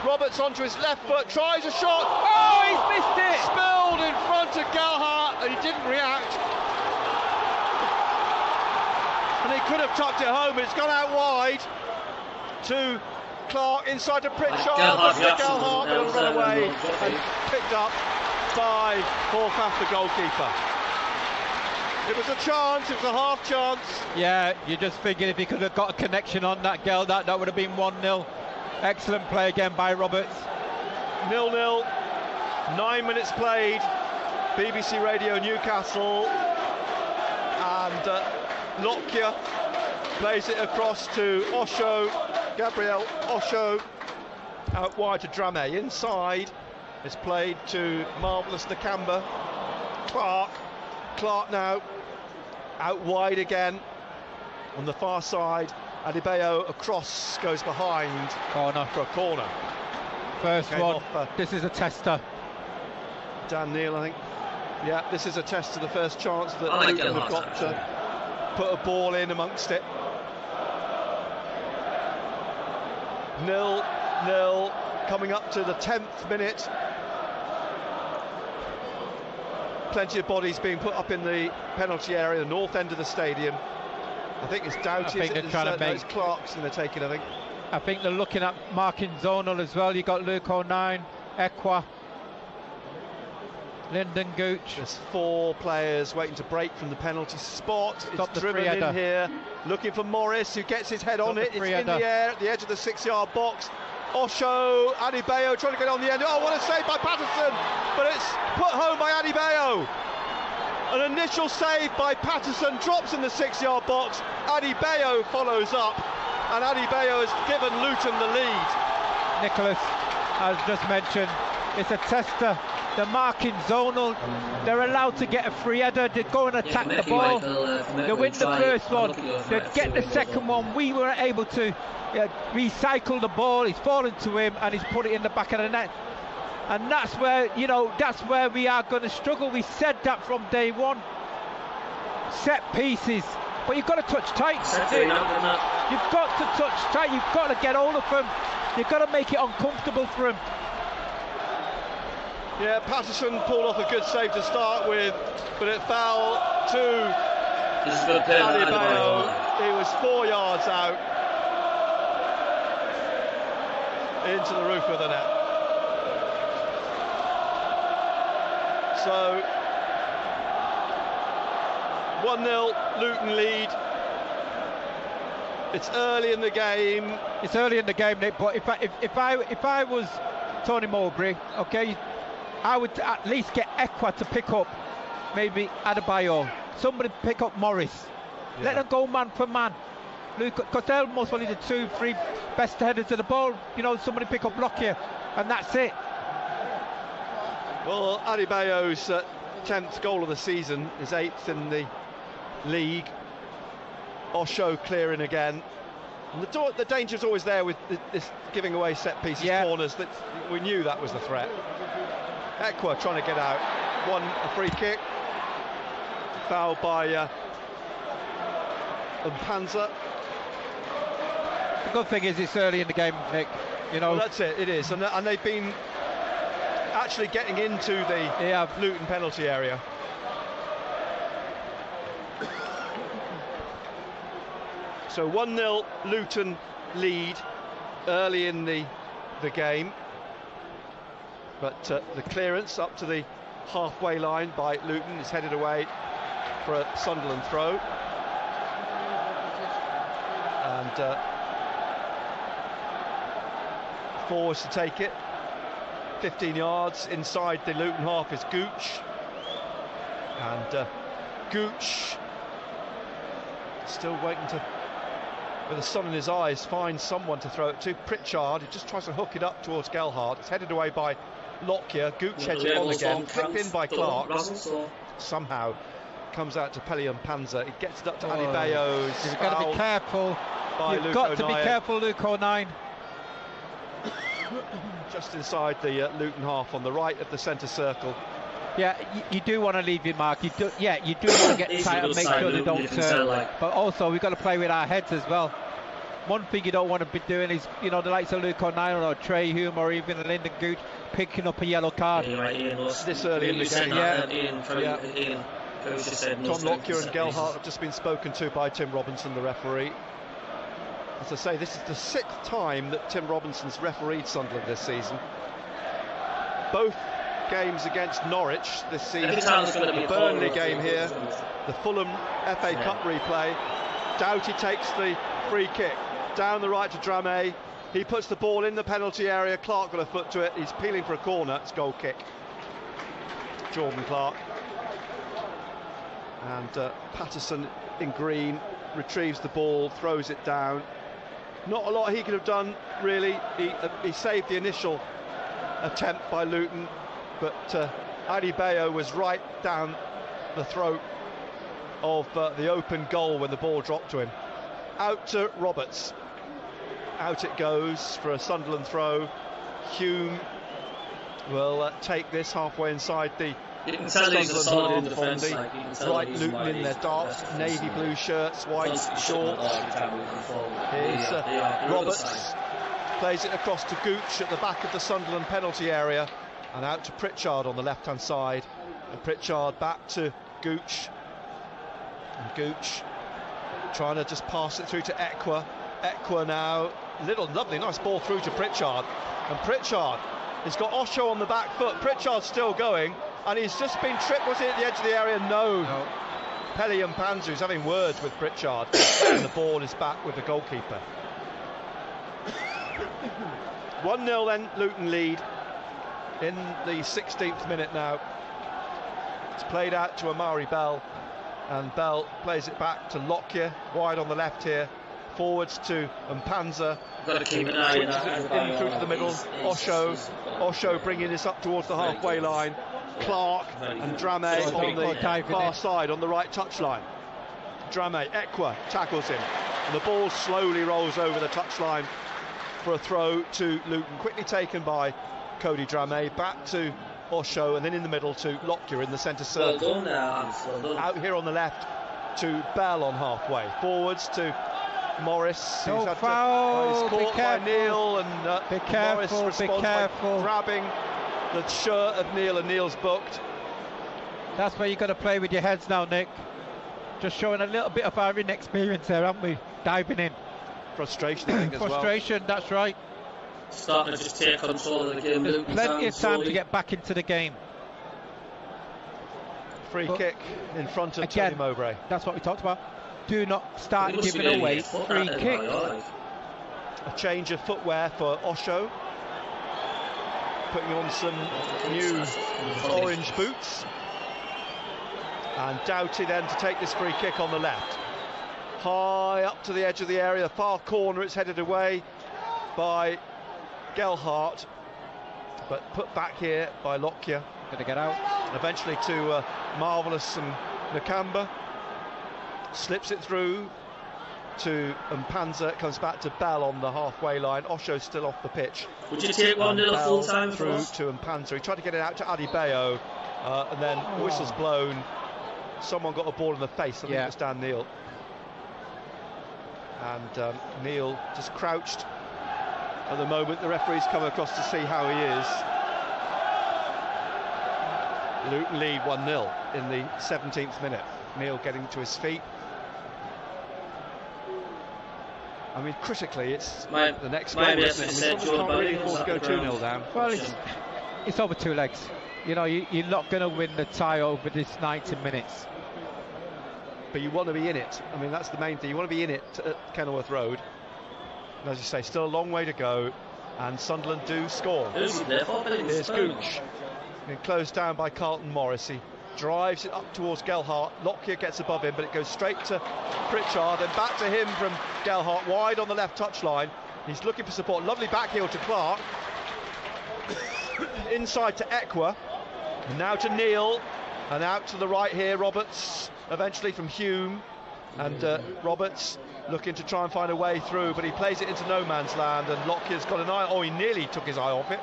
Roberts onto his left foot. Tries a shot. Oh, he's missed it! Spilled in front of Gelhardt, and he didn't react. And he could have tucked it home, but it's gone out wide to Clark, inside to Pritchard. Gelhardt will run away and picked up by Horvath, the goalkeeper. It was a chance, it was a half chance. Yeah, you just figured if he could have got a connection on that Gelhardt, that would have been 1-0. Excellent play again by Roberts. 0-0, 9 minutes played. BBC Radio Newcastle, and Lockyer plays it across to Osho, Gabriel Osho, out wide to Dramé. Inside, it's played to marvellous Nakamba. Clark now out wide again on the far side. Adebayo across, goes behind. Corner for a corner. First one. This is a tester. Dan Neil, I think. Yeah, this is a test of the first chance that Luton have got to put a ball in amongst it. 0-0, coming up to the 10th minute. Plenty of bodies being put up in the penalty area, the north end of the stadium. I think it's Doughty. I think they're trying to make... it's Clarkson they're taking, I think. I think they're looking at marking zonal as well. You got Luke 09, Ekwah, Lyndon Gooch. There's 4 players waiting to break from the penalty spot. It's driven in here, looking for Morris, who gets his head on it. It's in the air at the edge of the 6-yard box. Osho, Adebayo trying to get on the end. Oh, what a save by Patterson! But it's put home by Adebayo. An initial save by Patterson, drops in the 6-yard box. Adebayo follows up, and Adebayo has given Luton the lead. Nicholas, as just mentioned, it's a tester. They're marking zonal. They're allowed to get a free header. They go and attack the ball. They win the first one. They get the second one. We were able to recycle the ball. It's fallen to him, and he's put it in the back of the net. And that's where, you know, that's where we are going to struggle. We said that from day one. Set pieces, but you've got to touch tight. You've got to touch tight. You've got to get hold of him. You've got to make it uncomfortable for him. Yeah, Patterson pulled off a good save to start with, but it fell to Adebayo. He was 4 yards out into the roof of the net. So 1-0 Luton lead. It's early in the game. It's early in the game, Nick. But if I was Tony Mowbray, okay, I would at least get Ekwah to pick up maybe Adebayo. Somebody pick up Morris. Yeah. Let them go man for man. Because they're most probably the 2-3 best headers of the ball. You know, somebody pick up Lockyer, and that's it. Well, Adebayo's 10th goal of the season, his 8th in the league. Osho clearing again. And the danger's always there with this giving away set pieces, corners. That we knew that was the threat. Ekwah trying to get out. A free kick. Foul by Mpanza. The good thing is it's early in the game, Nick. You know, well, that's it. It is, and they've been actually getting into the Luton penalty area. So 1-0 Luton lead early in the game, but the clearance up to the halfway line by Luton is headed away for a Sunderland throw, and forwards to take it. 15 yards inside the Luton half is Gooch, and Gooch still waiting to, with the sun in his eyes, find someone to throw it to. Pritchard, he just tries to hook it up towards Gelhardt. It's headed away by Lockyer. Gooch heads it on again, flipped in by Clark. Somehow comes out to Pelly and Panzer. He gets it up to Adebayo. You've got to be careful. You've got to be careful, Luke 09. Just inside the Luton half on the right of the centre circle. Yeah, you do want to leave your mark. You do want to get tight and make sure they don't turn. But also, we've got to play with our heads as well. One thing you don't want to be doing is, you know, the likes of Luke 09 or Trey Hume or even Lyndon Gooch picking up a yellow card. This early in the game. Tom Lockyer and Gelhardt have just been spoken to by Tim Robinson, the referee. As I say, this is the 6th time that Tim Robinson's refereed Sunderland this season. Both games against Norwich this season. The Burnley game here, the Fulham FA Cup replay. Doughty takes the free kick down the right to Dramé. He puts the ball in the penalty area. Clark got a foot to it. He's peeling for a corner. It's goal kick. Jordan Clark. And Patterson in green retrieves the ball, throws it down. Not a lot he could have done, really. He saved the initial attempt by Luton, but Adebayo was right down the throat of the open goal when the ball dropped to him. Out to Roberts. Out it goes for a Sunderland throw. Hume will take this halfway inside the Sunderland half. Right, Luton in their dark navy blue shirts, white shorts. Here's Roberts, plays it across to Gooch at the back of the Sunderland penalty area, and out to Pritchard on the left hand side, and Pritchard back to Gooch, and Gooch trying to just pass it through to Ekwah. Ekwah now lovely, nice ball through to Pritchard, and Pritchard has got Osho on the back foot. Pritchard's still going, and he's just been tripped. Was he at the edge of the area? No. Pelly and Panzu's having words with Pritchard, and the ball is back with the goalkeeper. 1-0 then, Luton lead in the 16th minute now. It's played out to Amari Bell, and Bell plays it back to Lockyer, wide on the left here, forwards to Mpanza, switches it in through to the middle. Osho bringing this up towards the halfway line. Clark and Drame on the far side, on the right touchline. Drame, Ekwah tackles him, and the ball slowly rolls over the touchline for a throw to Luton, quickly taken by Cody Drame, back to Osho, and then in the middle to Lockyer in the centre circle. Out here on the left to Bell on halfway, forwards to Morris, who's had he's caught by Neil, and Morris responds by grabbing the shirt of Neil, and Neil's booked. That's where you've got to play with your heads now, Nick. Just showing a little bit of our inexperience there, haven't we? Diving in. Frustration, I think, as well. Frustration, that's right. Starting to just take control of the game. There's plenty of time to get back into the game. Free kick in front of Tony Mowbray. That's what we talked about. Do not start giving away free kicks. A change of footwear for Osho, putting on some new orange boots, and Doughty then to take this free kick on the left, high up to the edge of the area, far corner. It's headed away by Gelhardt, but put back here by Lockyer. Going to get out. Eventually to Marvellous and Nakamba. Slips it through to Mpanza. It comes back to Bell on the halfway line. Osho's still off the pitch. Would you take 1-0 full time through to Mpanza? He tried to get it out to Adebayo, and then whistle's blown. Someone got a ball in the face. I think it was Dan Neil. And Neil just crouched at the moment. The referee's come across to see how he is. Luton lead 1-0 in the 17th minute. Neil getting to his feet. I mean, critically, it's the next goal, isn't it? I mean, can't really afford to go 2-0 down. Well, it's over two legs. You know, you're not going to win the tie over this 90 minutes. But you want to be in it. I mean, that's the main thing. You want to be in it at Kenilworth Road. And as you say, still a long way to go. And Sunderland do score. Here's Gooch. Being closed down by Carlton Morris. He drives it up towards Gelhardt. Lockyer gets above him, but it goes straight to Pritchard, then back to him from Gelhardt, wide on the left touchline. He's looking for support. Lovely backheel to Clark. Inside to Ekwah. And now to Neil. And out to the right here, Roberts. Eventually from Hume. And Roberts looking to try and find a way through, but he plays it into no man's land, and Lockyer's got an eye. Oh, he nearly took his eye off it.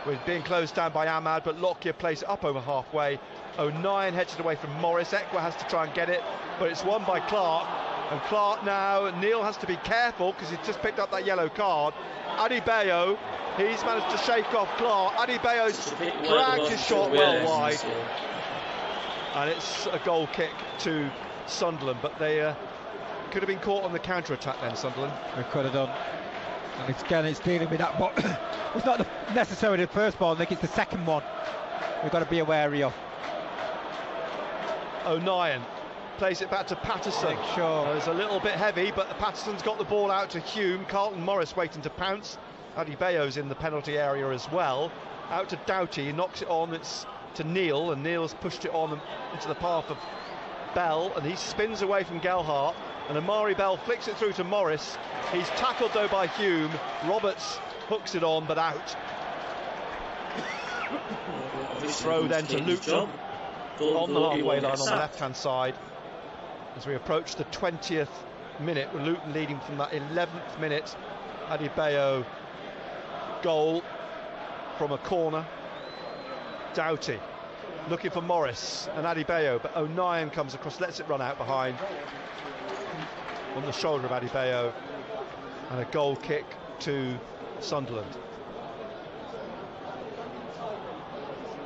We're being closed down by Ahmad, but Lockyer plays it up over halfway. O'Nien heads it away from Morris. Ekwah has to try and get it, but it's won by Clark. And Clark now, Neil has to be careful because he's just picked up that yellow card. Adebayo, he's managed to shake off Clark. Adebayo's dragged his shot well wide. And it's a goal kick to Sunderland, but they could have been caught on the counter-attack then, Sunderland. They could have done. And it's dealing with that, but it's not necessarily the first ball, Nick, it's the second one we've got to be wary of. O'Nien plays it back to Patterson. Sure. It's a little bit heavy, but Patterson's got the ball out to Hume. Carlton Morris waiting to pounce. Adebayo's in the penalty area as well. Out to Doughty, he knocks it on. It's to Neil, and Neil's pushed it on into the path of Bell, and he spins away from Gelhardt, and Amari Bell flicks it through to Morris. He's tackled though by Hume. Roberts hooks it on, but out. Throw then to Luton on the halfway line on the left-hand side as we approach the 20th minute. Luton leading from that 11th minute. Adebayo goal from a corner. Doughty looking for Morris and Adebayo, but O'Nien comes across, lets it run out behind on the shoulder of Adebayo, and a goal kick to Sunderland.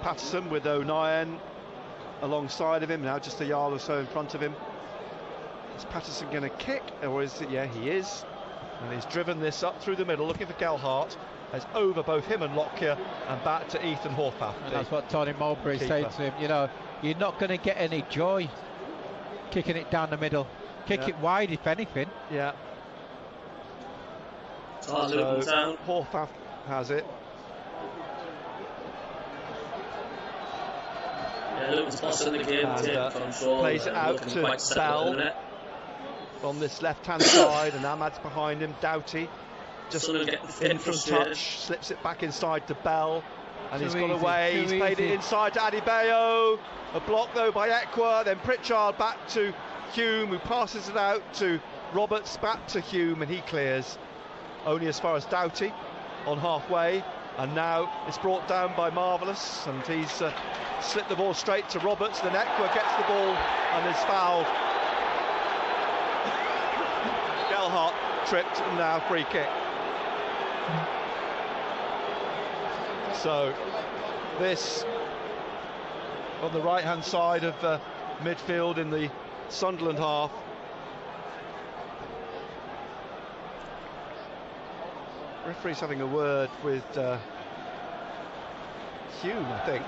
Patterson with O'Nien alongside of him, now just a yard or so in front of him. Is Patterson going to kick, or is it? Yeah, he is. And he's driven this up through the middle, looking for Gelhardt. It's over both him and Lockyer and back to Ethan Horvath. And that's what Tony Mowbray said to him. You know, you're not going to get any joy kicking it down the middle. Kick it wide, if anything. Yeah. So Horvath has it. Yeah, Luton's bossing the game. And, plays it out to Bell on this left-hand side, and Ahmad's behind him. Doughty just in from touch, slips it back inside to Bell, and he's gone away. He's played it inside to Adebayo. A block though by Ekwah, then Pritchard back to Hume, who passes it out to Roberts, back to Hume, and he clears only as far as Doughty on halfway. And now it's brought down by Marvellous, and he's slipped the ball straight to Roberts. Then Ekwah gets the ball and is fouled. Gelhardt tripped, and now free kick. So this on the right hand side of midfield in the Sunderland half. Referee's having a word with Hume, I think,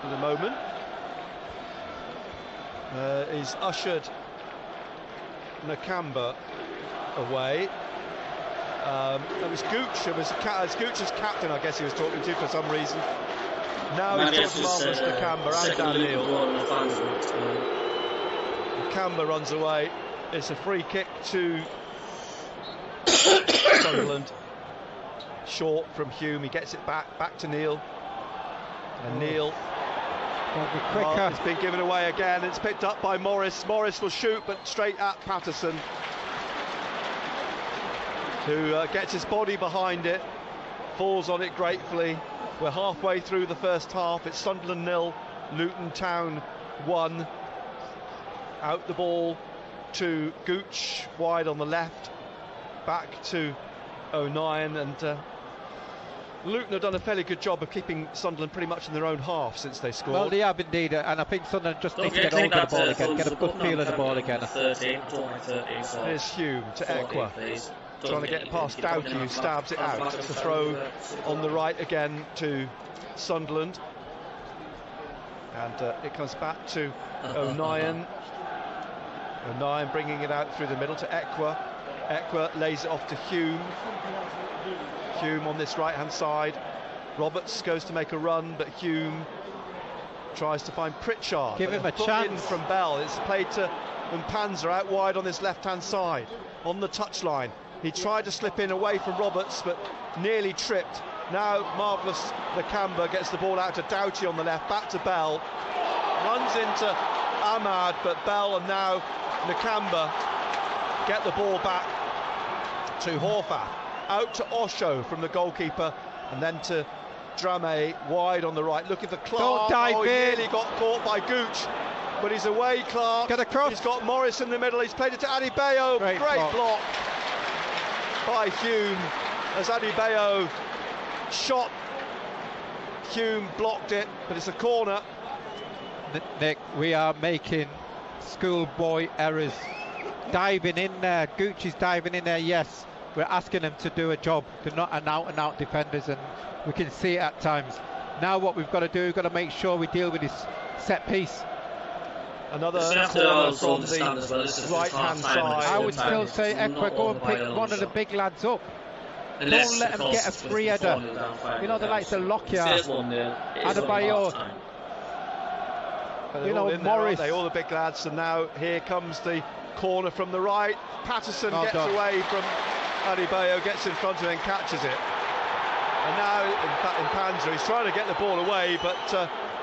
in a moment. He's ushered Nakamba away. It was Gooch. It was Gooch's captain, I guess he was talking to for some reason. Now he's talking to Marvellous Nakamba and Dan Neal. Nakamba runs away. It's a free kick to Sunderland. Short from Hume. He gets it back to Neal. And Neal. It's been given away again. It's picked up by Morris. Morris will shoot, but straight at Patterson, who gets his body behind it, falls on it gratefully. We're halfway through the first half. It's Sunderland 0, Luton Town 1. Out the ball to Gooch, wide on the left, back to O'Nien, and Luton have done a fairly good job of keeping Sunderland pretty much in their own half since they scored. Well, they have indeed, and I think Sunderland just need to get hold of the ball again, get a good feel of the ball again. 13, There's Hume to Ekwah, trying to get past Doughty, who stabs it out. It's a throw on the right again to Sunderland, and it comes back to O'Nien. O'Nien bringing it out through the middle to Ekwah. Ekwah lays it off to Hume. Hume on this right-hand side. Roberts goes to make a run, but Hume tries to find Pritchard. Give him a chance. In from Bell. It's played to Mpanza out wide on this left-hand side, on the touchline. He tried to slip in away from Roberts, but nearly tripped. Now Marvellous Nakamba gets the ball out to Doughty on the left, back to Bell. Runs into Ahmad, but Bell and now Nakamba get the ball back to Horvath. Out to Osho from the goalkeeper, and then to Drame wide on the right, looking for Clark. Don't dive in. He nearly got caught by Gooch, but he's away, Clark. Get across. He's got Morris in the middle. He's played it to Adebayo. Great block by Hume as Adebayo shot. Hume blocked it, but it's a corner. Nick, we are making schoolboy errors. Diving in there, Gooch is diving in there, yes. We're asking them to do a job. They're not an out-and-out defenders, and we can see it at times. Now what we've got to do, we've got to make sure we deal with this set piece. Another corner from the right-hand side. I would still say, Ekwah, go and pick one of the big lads up. Don't let them get a free header. You know, the likes of Lockyer, Adebayo, you know, Morris. All the big lads, and now here comes the corner from the right. Patterson gets away from Adebayo, gets in front of him and catches it. And now, in fact, Mpanza, he's trying to get the ball away, but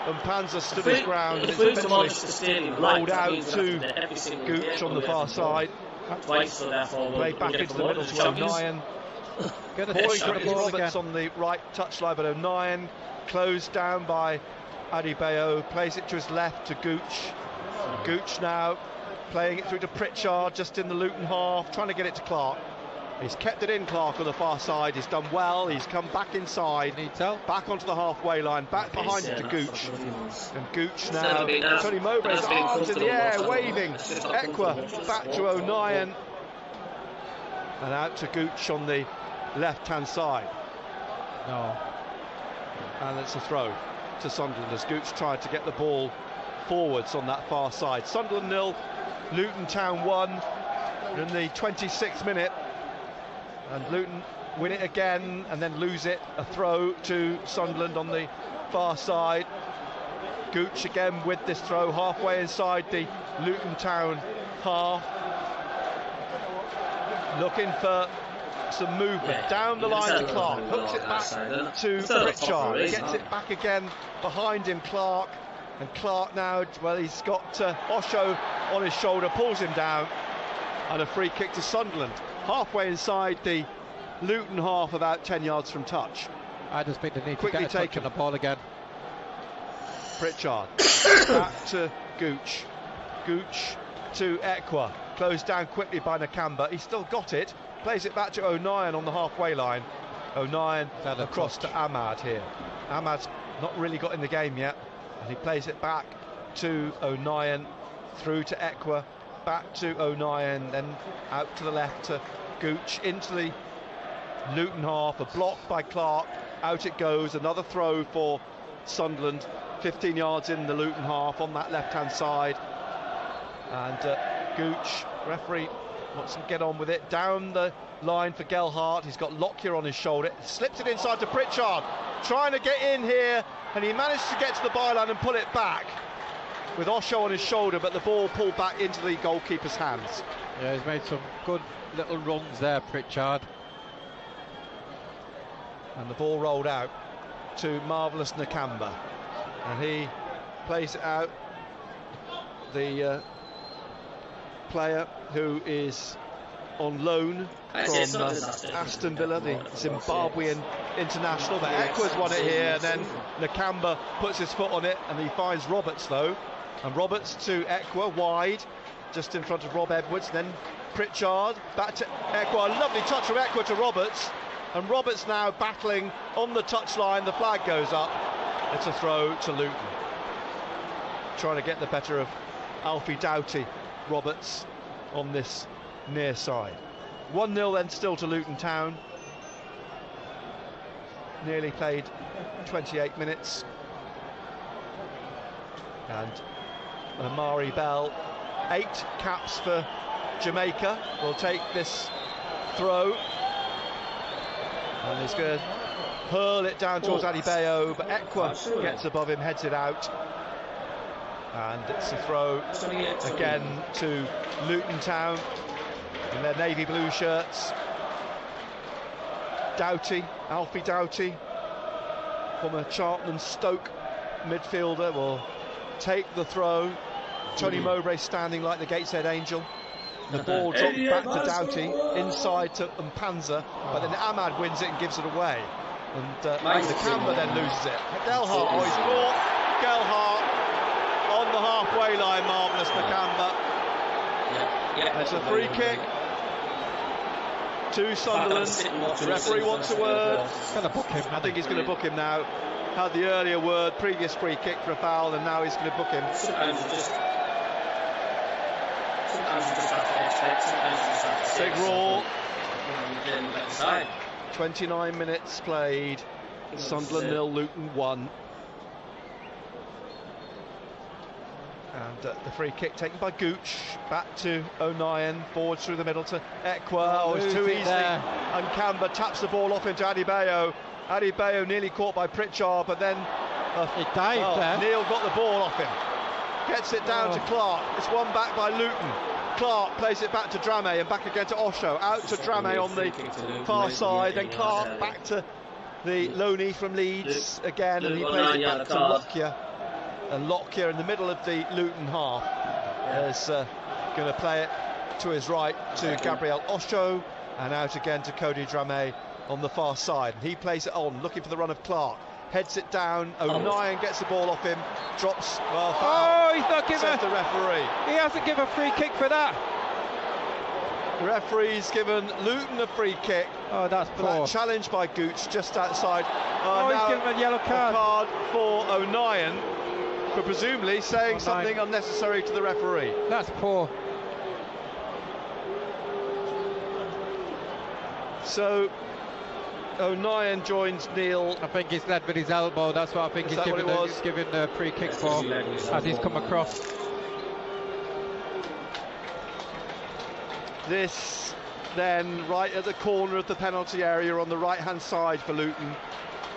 Mpanza stood his ground, and it's eventually rolled out to Gooch on the far side. Played back into the middle to O'Nien. Roberts on the right touchline, but O'Nien closed down by Adebayo, plays it to his left to Gooch. Gooch now playing it through to Pritchard, just in the Luton half, trying to get it to Clark. He's kept it in, Clark, on the far side. He's done well. He's come back inside, back onto the halfway line, back behind it to Gooch. And Gooch now, Tony Mowbray's arms in the air, waving. Ekwah back to O'Nien. and out to Gooch on the left-hand side. No. And it's a throw to Sunderland as Gooch tried to get the ball forwards on that far side. Sunderland 0, Luton Town 1 in the 26th minute, and Luton win it again and then lose it. A throw to Sunderland on the far side. Gooch again with this throw halfway inside the Luton Town half, looking for some movement down the line to Clark, hooks it back to Pritchard, gets it back again behind him, Clark, and Clark now, well, he's got Osho on his shoulder, pulls him down, and a free kick to Sunderland halfway inside the Luton half, about 10 yards from touch. I just think they need Quickly to get a touch on the ball again. Pritchard back to Gooch, Gooch to Ekwah, closed down quickly by Nakamba. He's still got it, plays it back to O'Nien on the halfway line. O'Nien across to Ahmad here. Ahmad's not really got in the game yet, and he plays it back to O'Nien, through to Ekwah, back to O'Nien, then out to the left to Gooch, into the Luton half, a block by Clark, out it goes, another throw for Sunderland, 15 yards in the Luton half on that left-hand side, and Gooch, referee wants to get on with it, down the line for Gelhardt. He's got Lockyer on his shoulder, slips it inside to Pritchard, trying to get in here, and he managed to get to the byline and pull it back with Osho on his shoulder, but the ball pulled back into the goalkeeper's hands. Yeah, he's made some good little runs there, Pritchard. And the ball rolled out to Marvellous Nakamba, and he plays it out. The player who is on loan from Aston Villa, the Zimbabwean international, but Ekwah's won it here, and then Nakamba puts his foot on it, and he finds Roberts though, and Roberts to Ekwah, wide, just in front of Rob Edwards, then Pritchard, back to Ekwah, a lovely touch from Ekwah to Roberts, and Roberts now battling on the touchline, the flag goes up, it's a throw to Luton. Trying to get the better of Alfie Doughty, Roberts on this near side. 1-0 then still to Luton Town. Nearly played 28 minutes. And Amari Bell, 8 caps for Jamaica, will take this throw. And he's going to hurl it down towards Adebayo, but Ekwah gets above him, heads it out. And it's a throw again to Luton Town in their navy blue shirts. Doughty, Alfie Doughty, former Charlton Stoke midfielder, will take the throw. Tony Mowbray standing like the Gateshead Angel. The ball dropped back to Doughty, inside to Mpanza, but then Ahmad wins it and gives it away. And Nakamba then loses it. Gelhardt, oh, he's caught. Gelhardt on the halfway line, Marvellous Nakamba. It's a free kick to Sunderland. The referee wants a word. I think he's going to book him now. Had the earlier word, previous free kick for a foul, and now he's going to book him. Sometimes you just have to expect, sometimes you just have to say. Big Raw. You can let decide. 29 minutes played. Sunderland 0, Luton 1. And the free kick taken by Gooch, back to O'Nien, forwards through the middle to Ekwah. Oh, it's too easy. And Kamba taps the ball off into Adebayo. Adebayo nearly caught by Pritchard, but then he dived there. Neil got the ball off him. Gets it down to Clark. It's won back by Luton. Clark plays it back to Drame and back again to Osho. Out to Drame on the far side. Then Clark back to the loanee from Leeds again, and he plays it back to Lockyer. And Lockyer in the middle of the Luton half is going to play it to his right to Gabriel Osho, and out again to Cody Drame on the far side. And he plays it on, looking for the run of Clark. Heads it down. O'Nien gets the ball off him. Drops. Well, foul. Oh, he's not giving the referee. He hasn't given a free kick for that. The referee's given Luton a free kick. Oh, that's poor. That challenge by Gooch just outside. He's given him a yellow card. A card for O'Nien for presumably saying something unnecessary to the referee. That's poor. So O'Nien joins Neil. I think he's led with his elbow. That's what I think he's giving the free kick for as he's come across. This then right at the corner of the penalty area on the right-hand side for Luton.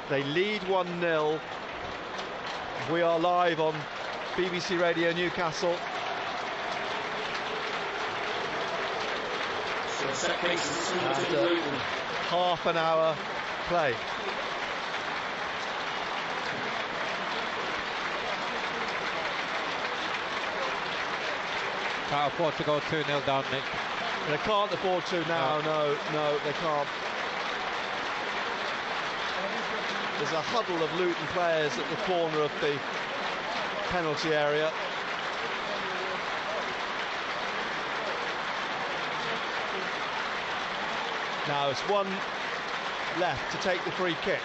They lead 1-0. We are live on BBC Radio Newcastle. Half an hour play. Can't afford to go 2-0 down, Nick. They can't afford to now, no, they can't. There's a huddle of Luton players at the corner of the penalty area. Now it's one left to take the free kick.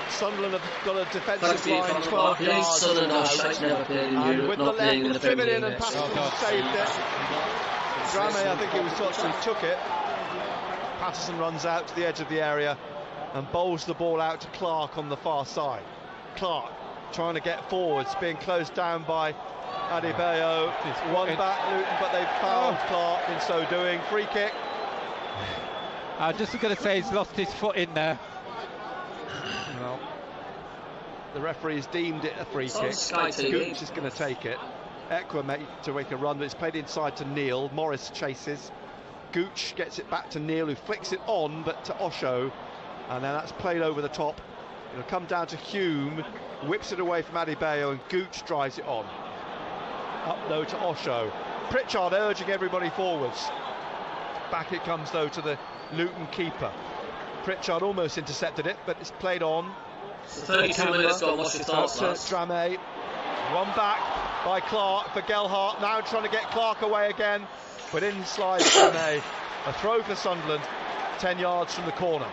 Sunderland have got a defensive line 12 yards and with the left, driven in and Patterson saved it. Drame, I think he was touched, he took it. Patterson runs out to the edge of the area and bowls the ball out to Clark on the far side. Clark trying to get forwards, being closed down by Adebayo. One back Luton, but they've fouled Clark in so doing. Free kick. I'm just going to say he's lost his foot in there. Well, the referee's deemed it a free kick. Gooch is going to take it. Ekwah to make a run, but it's played inside to Neil. Morris chases. Gooch gets it back to Neil, who flicks it on, but to Osho. And then that's played over the top. It'll come down to Hume, whips it away from Adebayo, and Gooch drives it on. Up though to Osho. Pritchard urging everybody forwards. Back it comes though to the Luton keeper. Pritchard almost intercepted it, but it's played on. 32 minutes gone, what's your thoughts, lads? Drame. One back by Clark for Gelhardt, now trying to get Clark away again, but in slides Drame. A throw for Sunderland, 10 yards from the corner,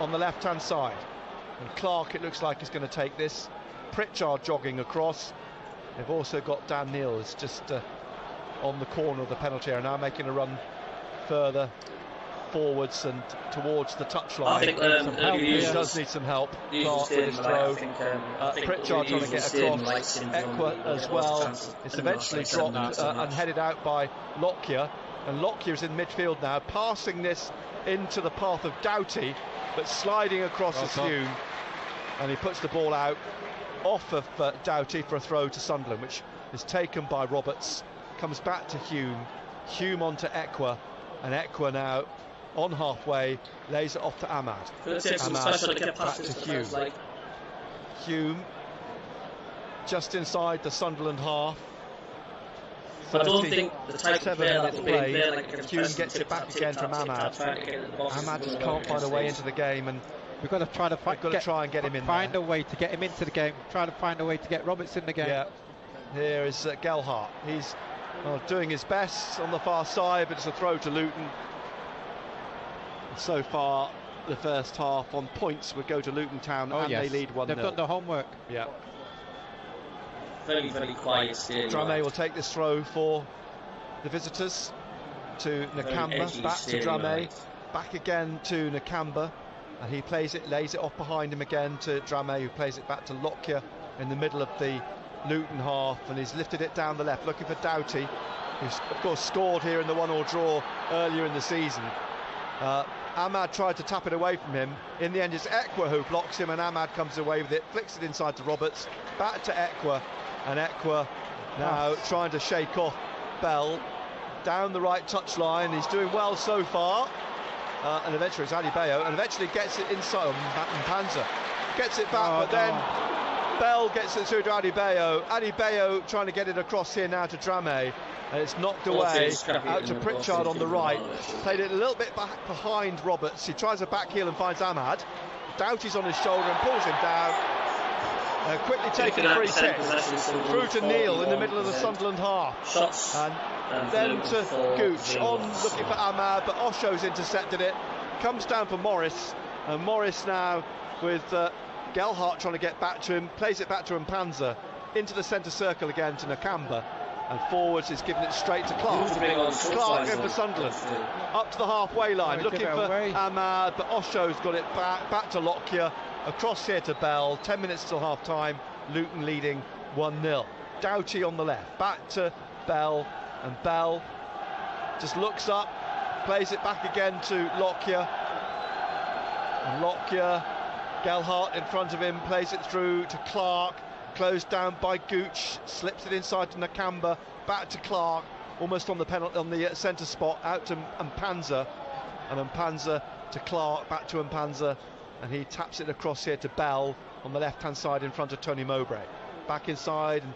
on the left-hand side. And Clark, it looks like, is going to take this. Pritchard jogging across. They've also got Dan Neils just on the corner of the penalty area, now making a run further forwards and towards the touchline. I think he does need some help. Clark with his throw. Pritchard trying to get across. Ekwah as well. It's eventually dropped and headed out by Lockyer. And Lockyer is in midfield now, passing this into the path of Doughty, but sliding across as Hume. And he puts the ball out off of Doughty for a throw to Sunderland, which is taken by Roberts. Comes back to Hume. Hume on to Ekwah. And Ekwah now on halfway, lays it off to Ahmad. Ahmad back to Hume. Hume just inside the Sunderland half. I don't think the type of player that will be Hume gets it back again from Ahmad. Ahmad just can't find a way into the game, and we've got to try and get him in. Find a way to get him into the game. Try to find a way to get Roberts in the game. Yeah. Here is Gelhardt. He's doing his best on the far side, but it's a throw to Luton. So far, the first half on points would go to Luton Town, they lead 1-0. They've done the homework. Yeah. Very, very quiet stadium. Drame will take this throw for the visitors to Nakamba, back to Drame, back again to Nakamba, and he plays it, lays it off behind him again to Drame, who plays it back to Lockyer in the middle of the Luton half, and he's lifted it down the left, looking for Doughty, who's of course scored here in the 1-1 draw earlier in the season. Ahmad tried to tap it away from him. In the end, it's Ekwah who blocks him, and Ahmad comes away with it, flicks it inside to Roberts, back to Ekwah, and Ekwah now trying to shake off Bell down the right touchline. He's doing well so far, and eventually it's Adebayo, and eventually gets it inside. Panzer gets it back, but then Bell gets it through to Adebayo. Adebayo trying to get it across here now to Drame, and it's knocked away out to Pritchard on the right. Played it a little bit back behind Roberts. He tries a back heel and finds Ahmad. Doughty's on his shoulder and pulls him down. Quickly taking a free kick through to Neil in the middle of the Sunderland half. And then to Gooch on looking for Ahmad, but Osho's intercepted it. Comes down for Morris, and Morris now with Gelhardt trying to get back to him, plays it back to Mpanza into the centre circle again to Nakamba, and forwards is giving it straight to Clark. Clark going for Sunderland, up to the halfway line, looking for Ahmad, but Osho's got it back to Lockyer, across here to Bell. 10 minutes till half time, Luton leading 1-0. Doughty on the left, back to Bell, and Bell just looks up, plays it back again to Lockyer, and Lockyer, Gelhardt in front of him, plays it through to Clark, closed down by Gooch, slips it inside to Nakamba, back to Clark, almost on the penalty, on the centre spot, out to Mpanza, and Mpanza to Clark, back to Mpanza, and he taps it across here to Bell on the left-hand side in front of Tony Mowbray. Back inside, and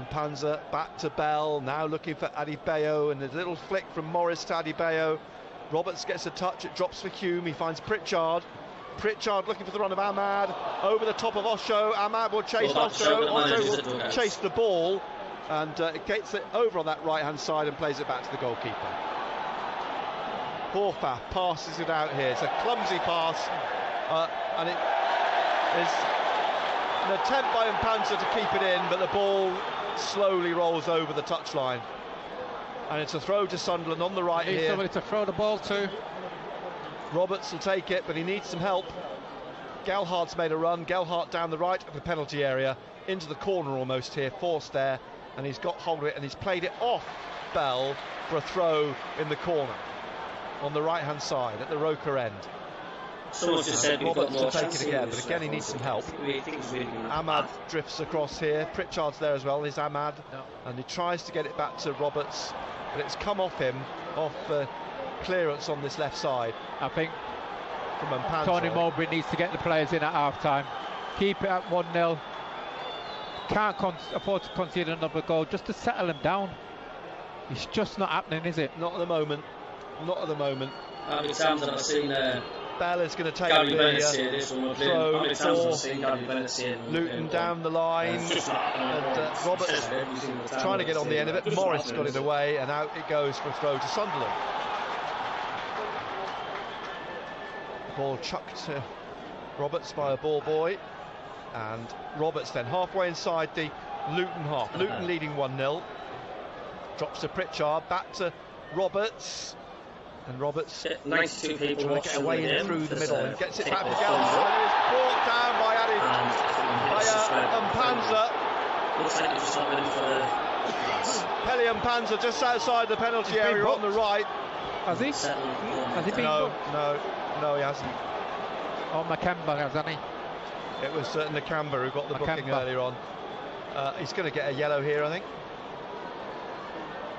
Mpanza back to Bell, now looking for Adebayo, and there's a little flick from Morris to Adebayo. Roberts gets a touch, it drops for Hume, he finds Pritchard. Pritchard looking for the run of Ahmad, over the top of Osho. Ahmad will chase Osho, Osho will chase the ball, and it gets it over on that right-hand side and plays it back to the goalkeeper. Horfaf passes it out here, it's a clumsy pass, and it is an attempt by Mpanza to keep it in, but the ball slowly rolls over the touchline. And it's a throw to Sunderland on the right here. Somebody to throw the ball to. Roberts will take it, but he needs some help. Gelhardt's made a run. Gelhardt down the right of the penalty area, into the corner almost here, forced there, and he's got hold of it, and he's played it off Bell for a throw in the corner on the right-hand side at the Roker end. Someone just said we've got Roberts more to take chance it again, but again he needs some help. Ahmad drifts across here. Pritchard's there as well. Here's Ahmad, and he tries to get it back to Roberts, but it's come off him, off clearance on this left side. I think from Mpanza. Tony Mowbray needs to get the players in at half-time. Keep it at 1-0. Can't afford to concede another goal, just to settle them down. It's just not happening, is it? Not at the moment. Not at the moment. How many times have I seen Bell is going to take Gary the Bennett here, this one, throw. How many times have I seen Gary Bennett here? Luton down the line, and Roberts trying to get on the end of it. Morris got it away, and out it goes for a throw to Sunderland. The ball chucked to Roberts by a ball boy, and Roberts then halfway inside the Luton half. Luton leading 1-0. Drops to Pritchard, back to Roberts. And Roberts 92 people trying to get away in through the middle and gets it back to Gelhardt. and it's brought down by Mpanza. Looks like he's just not ready for the Peli Mpanza just outside the penalty area on the right. Has he? Has he been booked? No, he hasn't. Oh, Nakamba, hasn't he? It was Nakamba who got the booking earlier on. He's going to get a yellow here, I think.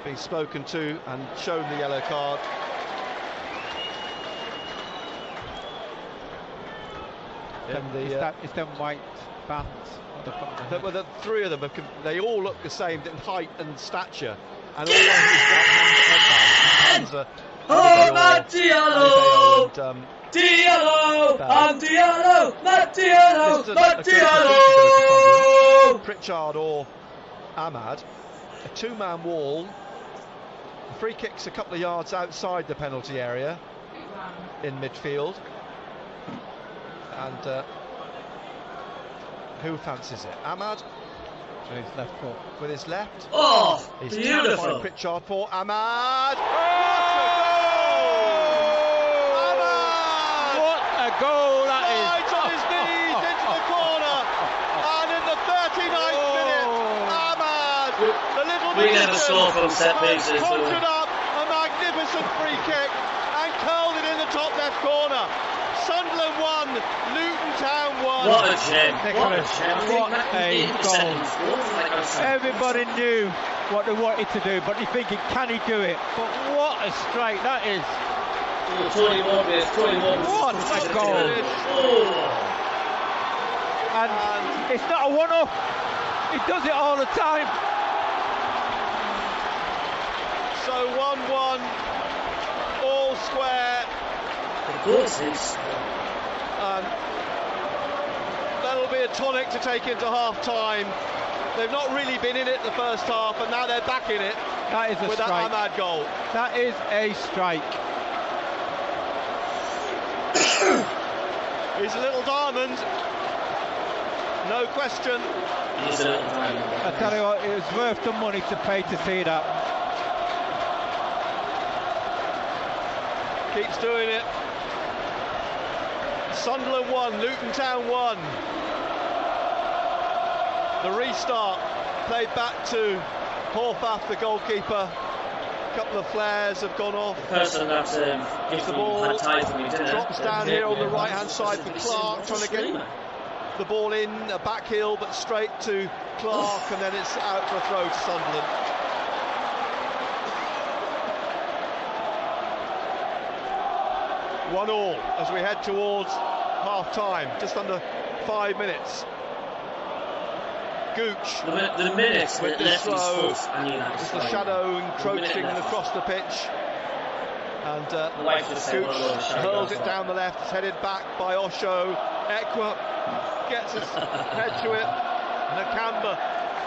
Being spoken to and shown the yellow card. It's them white bands. Well, the three of them, they all look the same in height and stature, and all Mpanza. Oh, Mattiello! Diallo! And Diallo! Mattiello! Pritchard or Ahmad. A two-man wall. The free kick's a couple of yards outside the penalty area in midfield. And who fancies it? Ahmad? With his left foot. With his left. Oh, he's beautiful. By Pritchard for Ahmad. What a goal that is! Right on his knees into the corner. And in the 39th minute, Ahmad, the little we never score from set pieces. Conjured up a magnificent free kick and curled it in the top left corner. Sunderland 1, Luton Town 1. What a gem. What a goal. Everybody knew what they wanted to do, but they're thinking, can he do it? But what a strike that is. Tony Mowbray. What a goal. And it's not a one-off. He does it all the time. So 1-1, all square. And that'll be a tonic to take into half-time. They've not really been in it the first half, and now they're back in it. That is a with strike. That Ahmad goal. That is a strike. He's a little diamond, no question. I tell you what, it was worth the money to pay to see that. Keeps doing it. Sunderland 1, Luton Town 1. The restart played back to Horvath, the goalkeeper. A couple of flares have gone off. The person that gives the ball drops down here on the right hand side for Clark, trying to get the ball in, a back heel, but straight to Clark, and then it's out for a throw to Sunderland. One all as we head towards half time, just under 5 minutes. Gooch the minutes with this throw, it's the shadow encroaching across the pitch, and Gooch hurls it down the left. It's headed back by Osho. Ekwah gets his head to it. Nakamba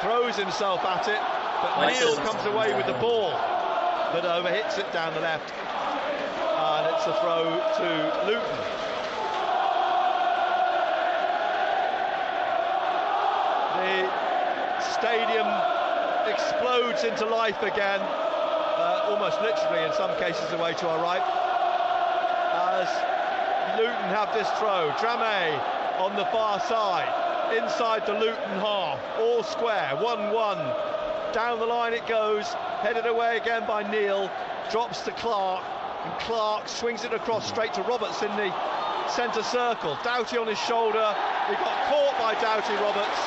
throws himself at it, but Neil comes away with the ball that overhits it down the left, and it's a throw to Luton. The stadium explodes into life again, almost literally in some cases away to our right, as Luton have this throw. Dramé on the far side, inside the Luton half, all square, 1-1. Down the line it goes, headed away again by Neil, drops to Clark, and Clark swings it across straight to Roberts in the centre circle. Doughty on his shoulder, he got caught by Doughty, Roberts,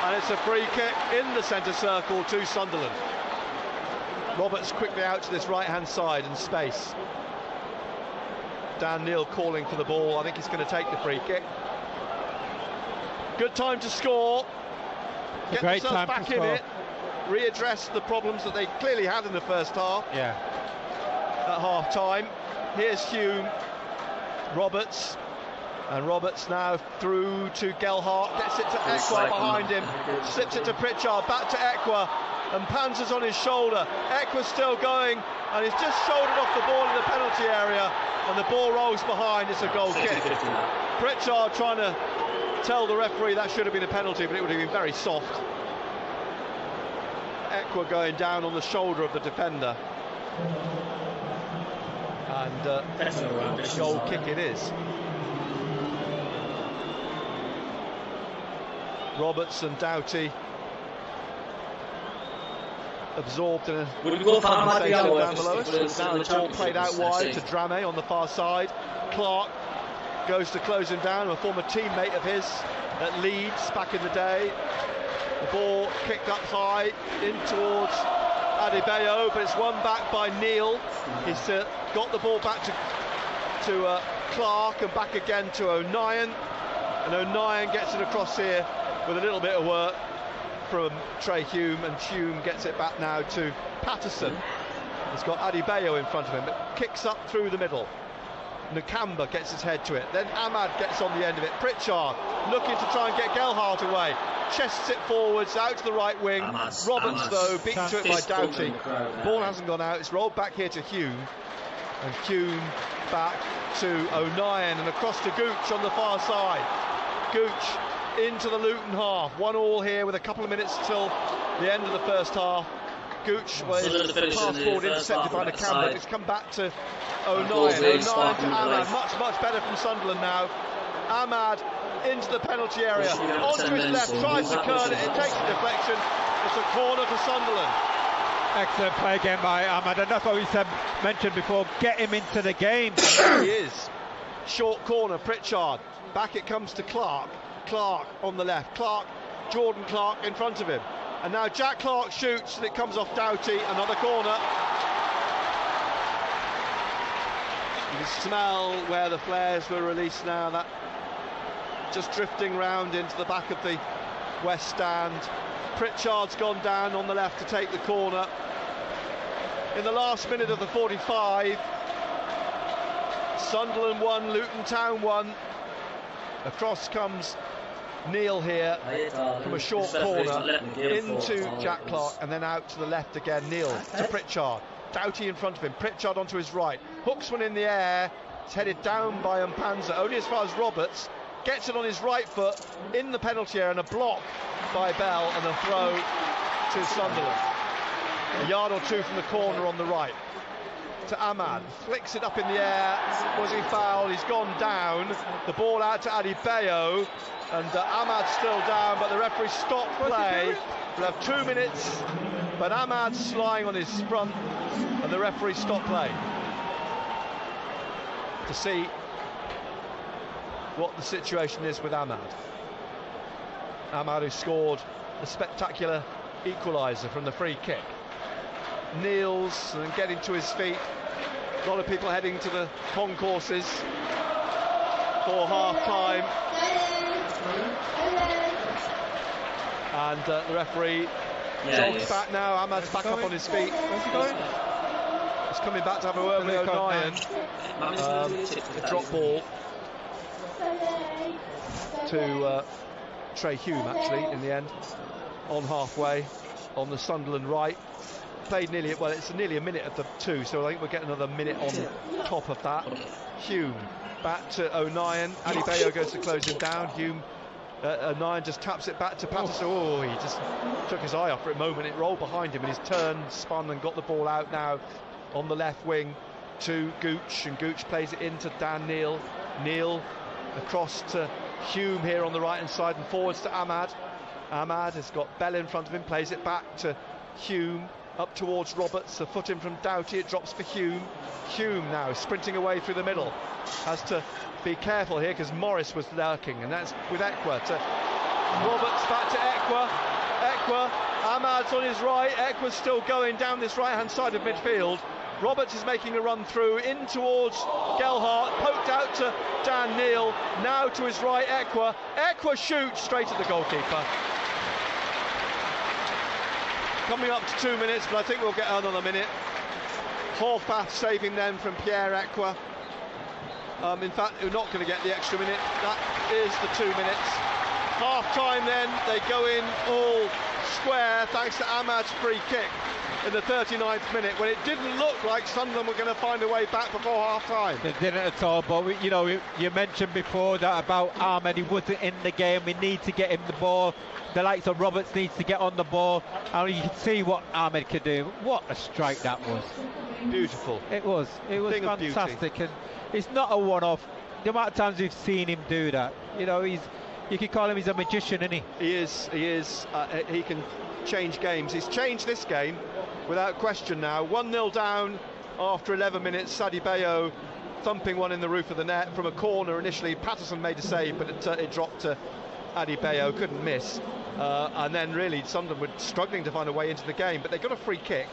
and it's a free kick in the centre circle to Sunderland. Roberts quickly out to this right hand side in space. Dan Neil calling for the ball. I think he's going to take the free kick. Good time to score. Get themselves back in it. Readdress the problems that they clearly had in the first half. Yeah. At half time. Here's Hume. Roberts. And Roberts now through to Gelhardt. Gets it to Ekwah behind him. Slips it to Pritchard. Back to Ekwah. And Panzer's on his shoulder. Ekwah's still going, and he's just shouldered off the ball in the penalty area, and the ball rolls behind. It's a goal kick. Pritchard trying to tell the referee that should have been a penalty, but it would have been very soft. Ekwah going down on the shoulder of the defender, and a goal kick it is. Roberts and Doughty absorbed in a conversation down below us. Now the ball played out wide to Dramé on the far side. Clark goes to close him down, a former teammate of his at Leeds back in the day. The ball kicked up high in towards Adebayo, but it's won back by Neil. He's got the ball back to Clark, and back again to O'Nien, and O'Nien gets it across here with a little bit of work from Trey Hume, and Hume gets it back now to Patterson. He's got Adebayo in front of him, but kicks up through the middle. Nakamba gets his head to it, then Ahmad gets on the end of it. Pritchard looking to try and get Gelhardt away, chests it forwards out to the right wing. Roberts though beaten to it by Doughty. Ball hasn't gone out, it's rolled back here to Hume, and Hume back to O'Nien, and across to Gooch on the far side. Gooch into the Luton half, 1-1 here with a couple of minutes till the end of the first half. Gooch was pass forward, intercepted by Nakamba. It's come back to O'Nien. O'Nien to Ahmad, much better from Sunderland now. Ahmad into the penalty area, onto his left, tries to curl it, it takes a deflection. It's a corner for Sunderland. Excellent play again by Ahmad, and that's what we mentioned before, get him into the game. There he is. Short corner, Pritchard. Back it comes to Clark. Clark on the left. Jordan Clark in front of him. And now Jack Clark shoots, and it comes off Doughty. Another corner. You can smell where the flares were released now. That just drifting round into the back of the west stand. Pritchard's gone down on the left to take the corner. In the last minute of the 45, Sunderland 1, Luton Town 1. Across comes Neil here from a short corner into Jack Clark, and then out to the left again. Neil to Pritchard. Doughty in front of him. Pritchard onto his right. Hooks one in the air. It's headed down by Mpanza, only as far as Roberts. gets it on his right foot in the penalty area, and a block by Bell, and a throw to Sunderland. A yard or two from the corner on the right. To Ahmad, flicks it up in the air. Was he fouled? He's gone down. The ball out to Adebayo, and Ahmad's still down, but the referee stopped play. We'll have 2 minutes, but Ahmad's lying on his front, and the referee stopped play to see what the situation is with Ahmad. Ahmad, who scored a spectacular equaliser from the free kick, kneels and getting to his feet. A lot of people heading to the concourses for half-time. And the referee jogs back now. Ahmad's back up on his feet. Where's he going? He's coming back to have a word with O'Nien. A drop ball to Trey Hume, actually, in the end, on halfway, on the Sunderland right. Played nearly, well, it's nearly a minute of the 2, so I think we'll get another minute on top of that. Hume back to O'Nien. Adebayo goes to close him down. Hume, O'Nien just taps it back to Patterson. Oh, he just took his eye off for a moment. It rolled behind him, and he's turned, spun, and got the ball out now on the left wing to Gooch, and Gooch plays it into Dan Neal. Neal across to Hume here on the right hand side, and forwards to Ahmad. Ahmad has got Bell in front of him, plays it back to Hume, up towards Roberts, a foot in from Doughty, it drops for Hume. Hume now sprinting away through the middle, has to be careful here because Morris was lurking, and that's with Ekwah to Roberts, back to Ekwah. Ekwah, Ahmad's on his right, Ekwah's still going down this right hand side of midfield. Roberts is making a run through in towards Gelhardt, poked out to Dan Neal, now to his right Ekwah. Ekwah shoots straight at the goalkeeper. Coming up to 2 minutes, but I think we'll get another minute. Horvath saving them from Pierre Ekwah. In fact, we're not going to get the extra minute. That is the 2 minutes. Half time then, they go in all square thanks to Ahmad's free kick in the 39th minute, when it didn't look like Sunderland were going to find a way back before half time. They didn't at all, but you mentioned before that about Ahmad. He wasn't in the game. We need to get him the ball. The likes of Roberts needs to get on the ball, and you can see what Ahmad could do. What a strike that was. Beautiful. It was fantastic, and it's not a one-off. The amount of times we've seen him do that, you could call him, he's a magician, isn't he? He is. He can change games. He's changed this game without question now. 1-0 down after 11 minutes. Adebayo thumping one in the roof of the net from a corner initially. Patterson made a save, but it dropped to Adebayo, couldn't miss. And then really Sunderland were struggling to find a way into the game, but they got a free kick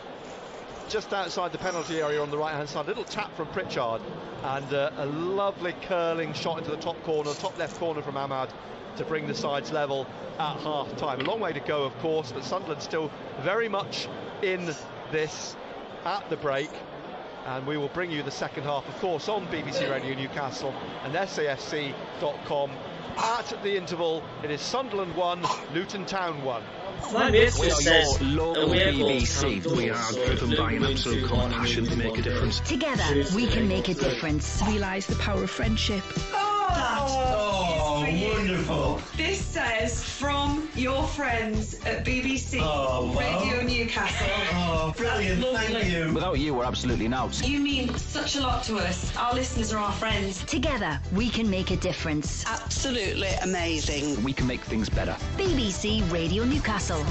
just outside the penalty area on the right hand side. A little tap from Pritchard, and a lovely curling shot into the top left corner from Ahmad to bring the sides level at half time. A long way to go, of course, but Sunderland still very much in this at the break, and we will bring you the second half, of course, on BBC Radio Newcastle and SAFC.com. At the interval, it is Sunderland 1, Luton Town 1. My mate says local BBC. We are driven by an absolute compassion to make a difference. Together, we can make a difference. Realise the power of friendship. Oh, wonderful. This says from your friends at BBC Radio Newcastle. Oh, brilliant, thank you. Without you, we're absolutely out. You mean such a lot to us. Our listeners are our friends. Together, we can make a difference. Absolutely amazing. We can make things better. BBC Radio Newcastle.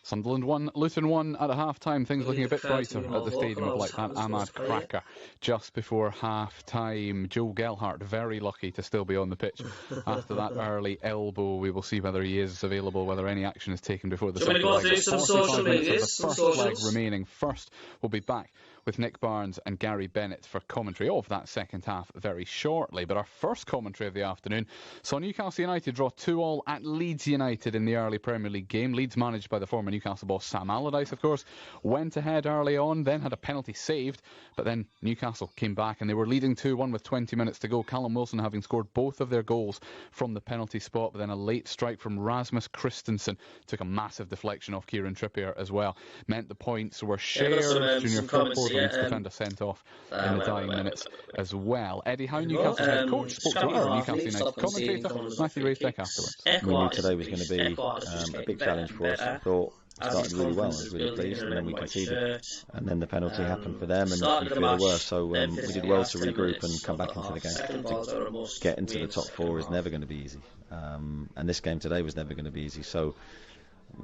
Sunderland 1, Luton 1 at a half-time. Things looking a bit brighter at the Stadium of Light. That Ahmad cracker just before half-time. Joe Gelhardt very lucky to still be on the pitch after that early elbow. We will see whether he is available, whether any action is taken before the second leg. 45 minutes of the first leg remaining. First, we'll be back with Nick Barnes and Gary Bennett for commentary of that second half very shortly. But our first commentary of the afternoon saw Newcastle United draw 2-2 at Leeds United in the early Premier League game. Leeds, managed by the former Newcastle boss Sam Allardyce, of course, went ahead early on, then had a penalty saved, but then Newcastle came back and they were leading 2-1 with 20 minutes to go. Callum Wilson having scored both of their goals from the penalty spot, but then a late strike from Rasmus Christensen took a massive deflection off Kieran Trippier as well. Meant the points were shared. Junior Firpo the Leeds defender sent off in the dying minutes as well. Eddie Howe, Newcastle's head coach, spoke to our Newcastle United commentator Matthew Racebeck afterwards. We knew today was going to be a big challenge for us. I thought started really well. I was really pleased, and then we conceded, and then the penalty happened for them, and we feel the worst. So we did well to regroup and come back into the game. To get into the top four is never going to be easy, and this game today was never going to be easy. So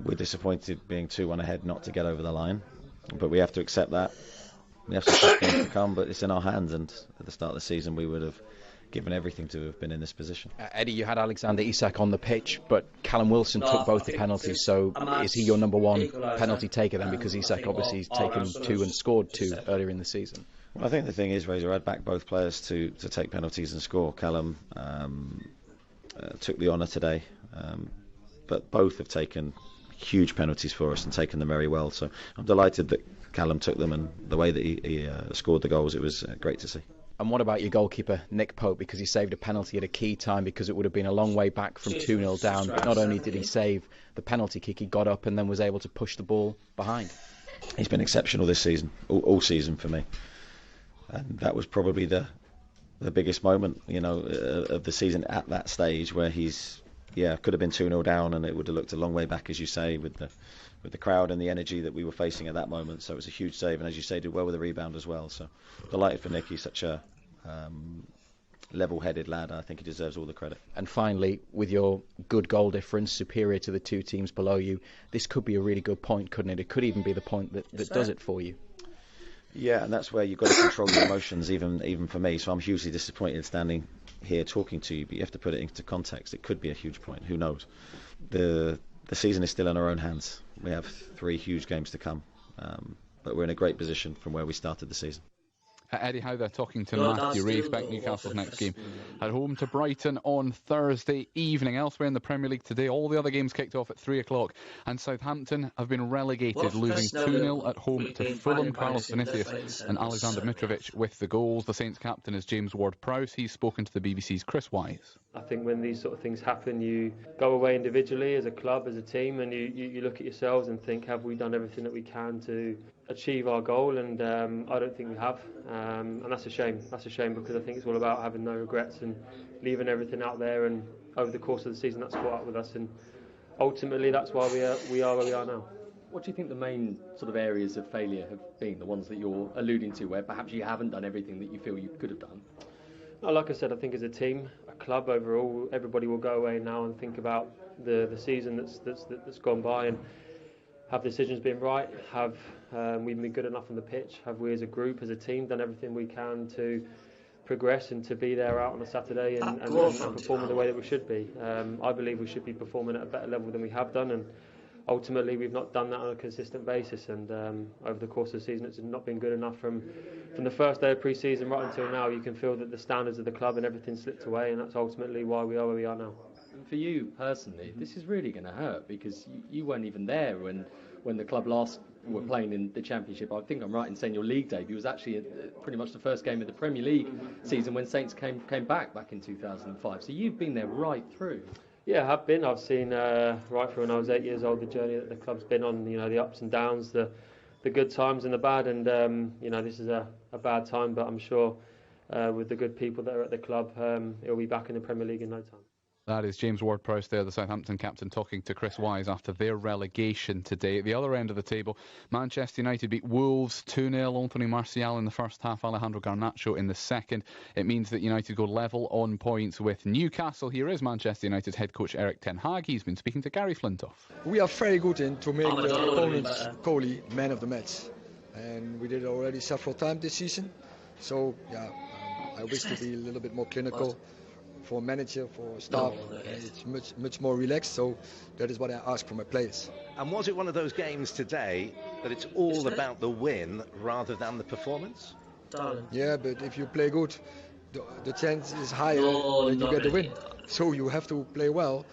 we're disappointed being 2-1 ahead not to get over the line, but we have to accept that. We have some games to come, but it's in our hands, and at the start of the season we would have given everything to have been in this position. Eddie, you had Alexander Isak on the pitch, but Callum Wilson took both the penalties, so is he your number one penalty taker then, because Isak obviously has taken 2 and scored 2 earlier in the season? Well, I think the thing is, Razor, I'd back both players to take penalties and score. Callum took the honour today, but both have taken huge penalties for us and taken them very well, so I'm delighted that Callum took them, and the way that he scored the goals, it was great to see. And what about your goalkeeper, Nick Pope, because he saved a penalty at a key time, because it would have been a long way back from 2-0 down. But not only did he save the penalty kick, he got up and then was able to push the ball behind. He's been exceptional this season, all season for me. And that was probably the biggest moment, of the season at that stage, where he's, could have been 2-0 down, and it would have looked a long way back, as you say, with the crowd and the energy that we were facing at that moment. So it was a huge save, and as you say, did well with the rebound as well. So delighted for Nick. He's such a level-headed lad. I think he deserves all the credit. And finally, with your good goal difference, superior to the 2 teams below you, this could be a really good point, couldn't it? It could even be the point that does it for you. Yeah, and that's where you've got to control your emotions, even for me. So I'm hugely disappointed standing here talking to you, but you have to put it into context. It could be a huge point. Who knows? The season is still in our own hands. We have 3 huge games to come, but we're in a great position from where we started the season. Eddie Howe there talking to Matthew Racebeck. Newcastle's next game at home to Brighton on Thursday evening. Elsewhere in the Premier League today, all the other games kicked off at 3 o'clock, and Southampton have been relegated, losing 2-0 at home to Fulham. Carlos Vinicius and Alexander Mitrovic with the goals. The Saints captain is James Ward-Prowse. He's spoken to the BBC's Chris Wise. I think when these sort of things happen, you go away individually as a club, as a team, and you look at yourselves and think, have we done everything that we can to achieve our goal? And I don't think we have, and that's a shame. That's a shame, because I think it's all about having no regrets and leaving everything out there, and over the course of the season that's caught up with us, and ultimately that's why we are where we are now. What do you think the main sort of areas of failure have been, the ones that you're alluding to, where perhaps you haven't done everything that you feel you could have done? No, like I said, I think as a team, a club overall, everybody will go away now and think about the season that's gone by, and have decisions been right? Have we been good enough on the pitch? Have we as a group, as a team, done everything we can to progress and to be there out on a Saturday and perform in the way that we should be? I believe we should be performing at a better level than we have done, and ultimately we've not done that on a consistent basis, and over the course of the season it's not been good enough. From the first day of pre-season right until now, you can feel that the standards of the club and everything slipped away, and that's ultimately why we are where we are now. And for you personally, this is really going to hurt, because you weren't even there when the club last were playing in the Championship. I think I'm right in saying your league debut was actually pretty much the first game of the Premier League season when Saints came back in 2005. So you've been there right through. Yeah, I have been. I've seen right through when I was 8 years old the journey that the club's been on. The ups and downs, the good times and the bad. And this is a bad time, but I'm sure with the good people that are at the club, it'll be back in the Premier League in no time. That is James Ward-Prowse there, the Southampton captain, talking to Chris Wise after their relegation today. At the other end of the table, Manchester United beat Wolves 2-0. Anthony Martial in the first half, Alejandro Garnacho in the second. It means that United go level on points with Newcastle. Here is Manchester United's head coach Erik ten Hag. He's been speaking to Gary Flintoff. We are very good in to make the opponent's goalie man of the match. And we did it already several times this season. So, I wish to be a little bit more clinical. For manager, for staff, it's much more relaxed, so that is what I ask from my players. And was it one of those games today that it's all about the win rather than the performance? Yeah, but if you play good, the chance is higher that you get the win. So you have to play well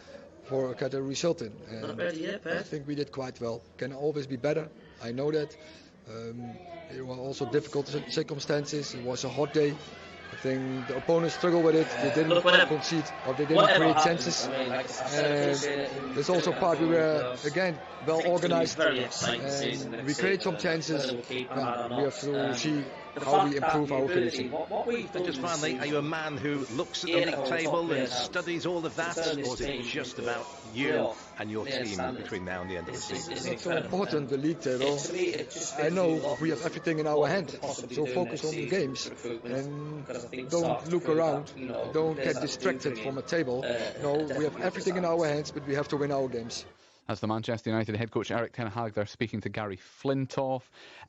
for get a result in. And I think we did quite well. Can always be better, I know that. It were also difficult circumstances. It was a hot day. I think the opponents struggle with it. They didn't concede, or they didn't create chances. And there's also a part where we were, again, well organized. And we create some chances. Yeah, we have to see how we improve our finishing. And just finally, are you a man who looks at the league table and studies all of that, or is it just about you and your team between now and the end of the season? It's not so important, the league table. I know we have everything in our hand, so focus on the games and don't look around, don't get distracted from a table. No, we have everything in our hands, but we have to win our games. As the Manchester United head coach Erik ten Hag there speaking to Gary Flintoff.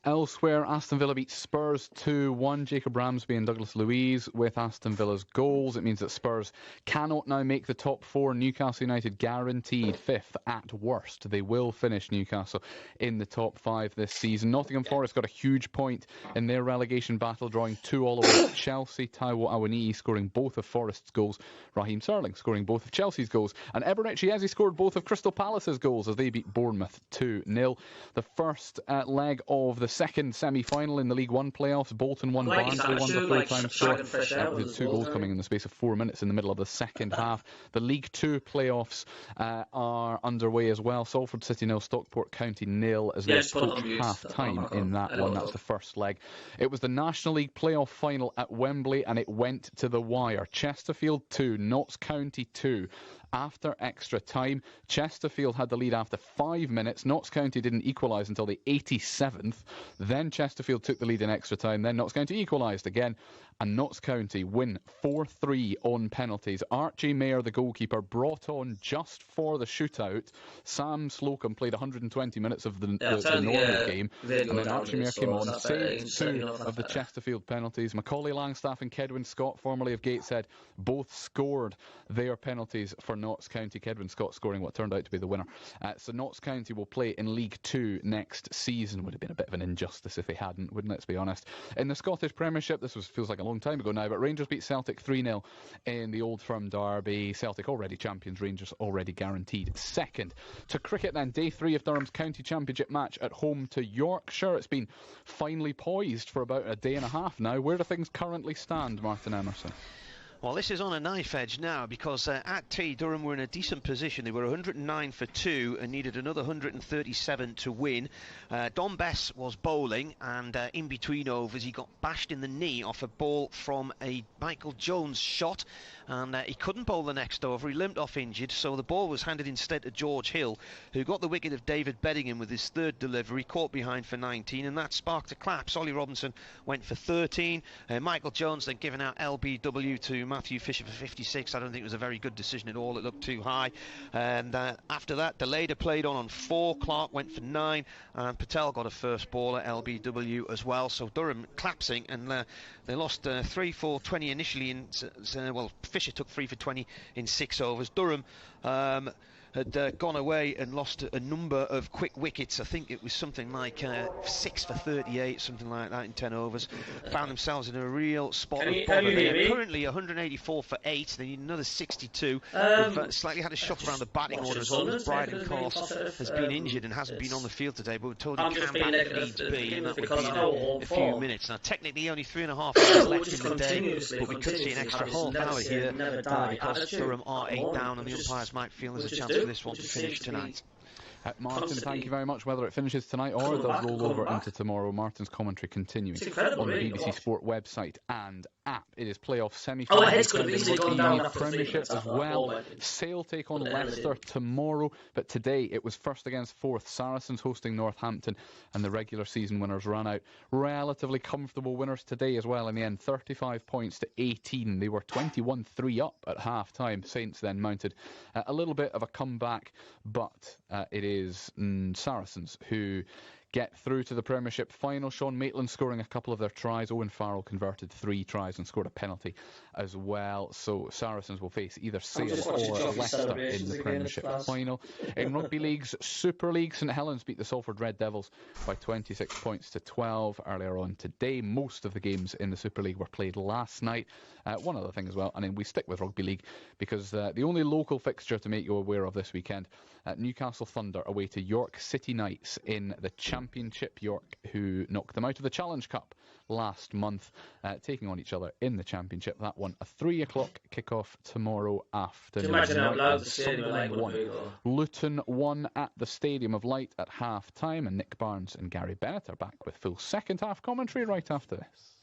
Elsewhere, Aston Villa beat Spurs 2-1. Jacob Ramsby and Douglas Luiz with Aston Villa's goals. It means that Spurs cannot now make the top four. Newcastle United guaranteed fifth at worst. They will finish Newcastle in the top five this season. Nottingham Forest got a huge point in their relegation battle, drawing 2-2 with Chelsea. Taiwo Awoniyi scoring both of Forest's goals. Raheem Sterling scoring both of Chelsea's goals. And Eberechi Eze scored both of Crystal Palace's goals as they beat Bournemouth 2-0. The first leg of the second semi-final in the League One playoffs. Bolton won, Barnsley won the full-time score. With 2 goals coming in the space of 4 minutes in the middle of the second half. The League Two playoffs are underway as well. Salford City 0, Stockport County 0 as they approach half-time in that one. That's the first leg. It was the National League playoff final at Wembley and it went to the wire. Chesterfield 2, Notts County 2. After extra time, Chesterfield had the lead after 5 minutes. Notts County didn't equalise until the 87th. Then Chesterfield took the lead in extra time. Then Notts County equalised again. And Notts County win 4-3 on penalties. Archie Mayer, the goalkeeper, brought on just for the shootout. Sam Slocum played 120 minutes of the normal game. And then Archie Mayer came on, saved 2 of the Chesterfield penalties. Macaulay Langstaff and Kedwin Scott, formerly of Gateshead, both scored their penalties for Notts County. Kedwin Scott scoring what turned out to be the winner. So Notts County will play in League Two next season. Would have been a bit of an injustice if they hadn't, wouldn't it? Let's be honest. In the Scottish Premiership, this feels like a long time ago now, but Rangers beat Celtic 3-0 in the Old Firm derby. Celtic already champions, Rangers already guaranteed second. To cricket then, day 3 of Durham's County Championship match at home to Yorkshire. It's been finally poised for about a day and a half now. Where do things currently stand, Martin Emerson? Well, this is on a knife edge now because at tea, Durham were in a decent position. They were 109 for 2 and needed another 137 to win. Don Bess was bowling and in between overs he got bashed in the knee off a ball from a Michael Jones shot, and he couldn't bowl the next over. He limped off injured, so the ball was handed instead to George Hill, who got the wicket of David Beddingham with his third delivery, caught behind for 19, and that sparked a clap. Solly Robinson went for 13. Michael Jones then giving out LBW to Matthew Fisher for 56. I don't think it was a very good decision at all. It looked too high. And after that, Deleda played on 4. Clark went for 9. And Patel got a first ball at LBW as well. So Durham collapsing, and they lost 3 for 20 initially. Well, Fisher took 3 for 20 in 6 overs. Durham had gone away and lost a number of quick wickets. I think it was something like 6 for 38, something like that in 10 overs. Found themselves in a real spot of bother. They are currently 184 for 8. They need another 62. They've slightly had a shock around the batting order as well. Bryden Course has been injured and hasn't been on the field today, but we're told he can bat if needs be, and that would be in a few minutes. Now, technically only 3.5 hours left in the day, but we could see an extra half hour here because Durham are 8 down and the umpires might feel there's a chance for this one to finish tonight. Martin, thank you very much. Whether it finishes tonight or does roll over into tomorrow, Martin's commentary continuing on the BBC Sport website and app. It is playoff semi-finals in the Premiership as well. Sale take on Leicester tomorrow, but today it was first against fourth. Saracens hosting Northampton, and the regular season winners ran out. Relatively comfortable winners today as well in the end, 35 points to 18. They were 21-3 up at half-time. Saints then mounted a little bit of a comeback, but it is Saracens who get through to the Premiership final. Sean Maitland scoring a couple of their tries. Owen Farrell converted 3 tries and scored a penalty as well. So Saracens will face either Sale or Leicester in the Premiership final. In Rugby League's Super League, St Helens beat the Salford Red Devils by 26 points to 12 earlier on today. Most of the games in the Super League were played last night. One other thing as well, and then we stick with Rugby League because the only local fixture to make you aware of this weekend, Newcastle Thunder away to York City Knights in the Championship Championship. York, who knocked them out of the Challenge Cup last month, taking on each other in the Championship. That one, a 3 o'clock kickoff tomorrow afternoon. Can you imagine how loud the stadium of Light would be, though? Luton won at the Stadium of Light at half time, and Nick Barnes and Gary Bennett are back with full second half commentary right after this.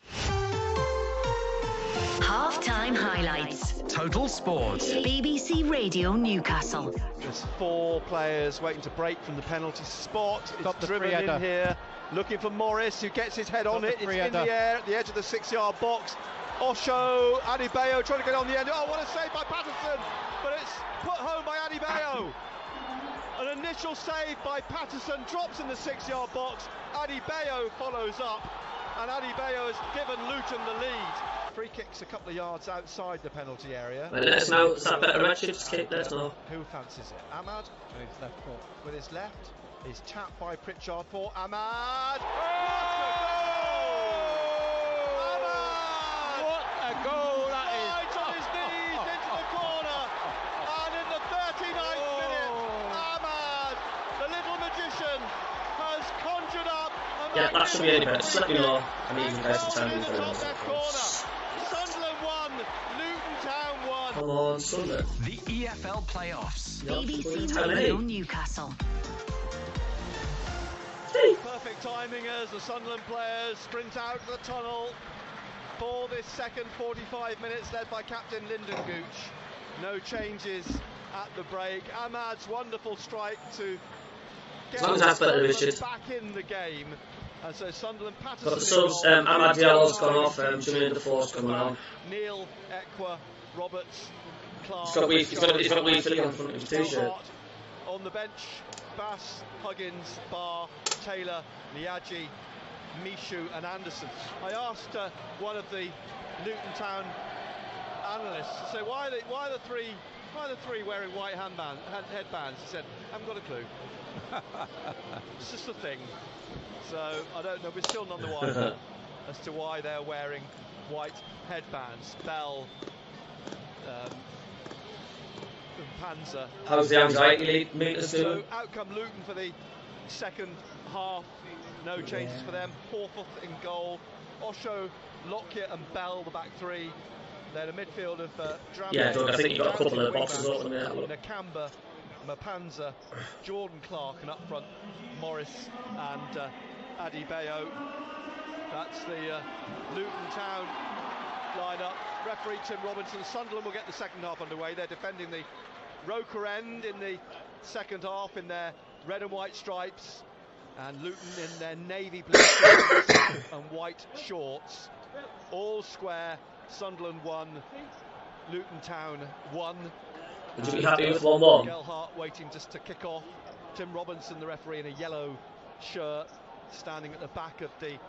Half-time highlights. Total Sport. BBC Radio Newcastle. There's 4 players waiting to break from the penalty spot. It's driven in here, looking for Morris, who gets his head on it. It's in the air at the edge of the 6-yard box. Osho, Adebayo trying to get on the end. Oh, what a save by Patterson! But it's put home by Adebayo. An initial save by Patterson, drops in the 6-yard box. Adebayo follows up, and Adebayo has given Luton the lead. Free kicks a couple of yards outside the penalty area. Well, let us know, is that better Redshifts kick? Let us know. Who fancies it? Ahmad with his left foot. With his left, is tapped by Pritchard for Ahmad. What a goal that is! Right on his knees into the corner, and in the 39th minute, Ahmad, the little magician, has conjured up. Yeah, that should be any better. Just let me know. I'm even guys to time for Sunderland won, Luton Town won. Come on, Sunderland. The EFL playoffs. BBC Radio Newcastle. Perfect timing as the Sunderland players sprint out of the tunnel for this second 45 minutes, led by captain Lyndon Gooch. No changes at the break. Ahmad's wonderful strike to get Sunderland back in the game. And so Sunderland, Patterson. Got the subs, Ahmad Diallo's gone off, Jermaine Defoe's coming on. Neil, Ekwah, Roberts, Clark. He's got a wee filly on front of his t-shirt. On the bench, Bass, Huggins, Barr, Taylor, Niaji, Mishu and Anderson. I asked one of the Luton Town analysts to say why are the three wearing white headbands? He said, I haven't got a clue. It's just a thing. So I don't know, we're still none the wiser as to why they're wearing white headbands. Bell, Panzer. How's the anxiety meters doing? So outcome Luton for the second half. No changes for them. Porforth in goal. Osho, Lockyer and Bell, the back three. Then a midfield of Dramé. Yeah, I think you've got a couple of boxes open there. Nakamba, Mapanza, Jordan Clark, and up front Morris and Adebayo. That's the Luton Town line-up. Referee Tim Robinson. Sunderland will get the second half underway. They're defending the Roker end in the second half in their red and white stripes, and Luton in their navy blue shorts and white shorts. All square. Sunderland 1, Luton Town 1. Would you be happy with 1-1? Gelhardt waiting just to kick off. Tim Robinson, the referee, in a yellow shirt, standing at the back of the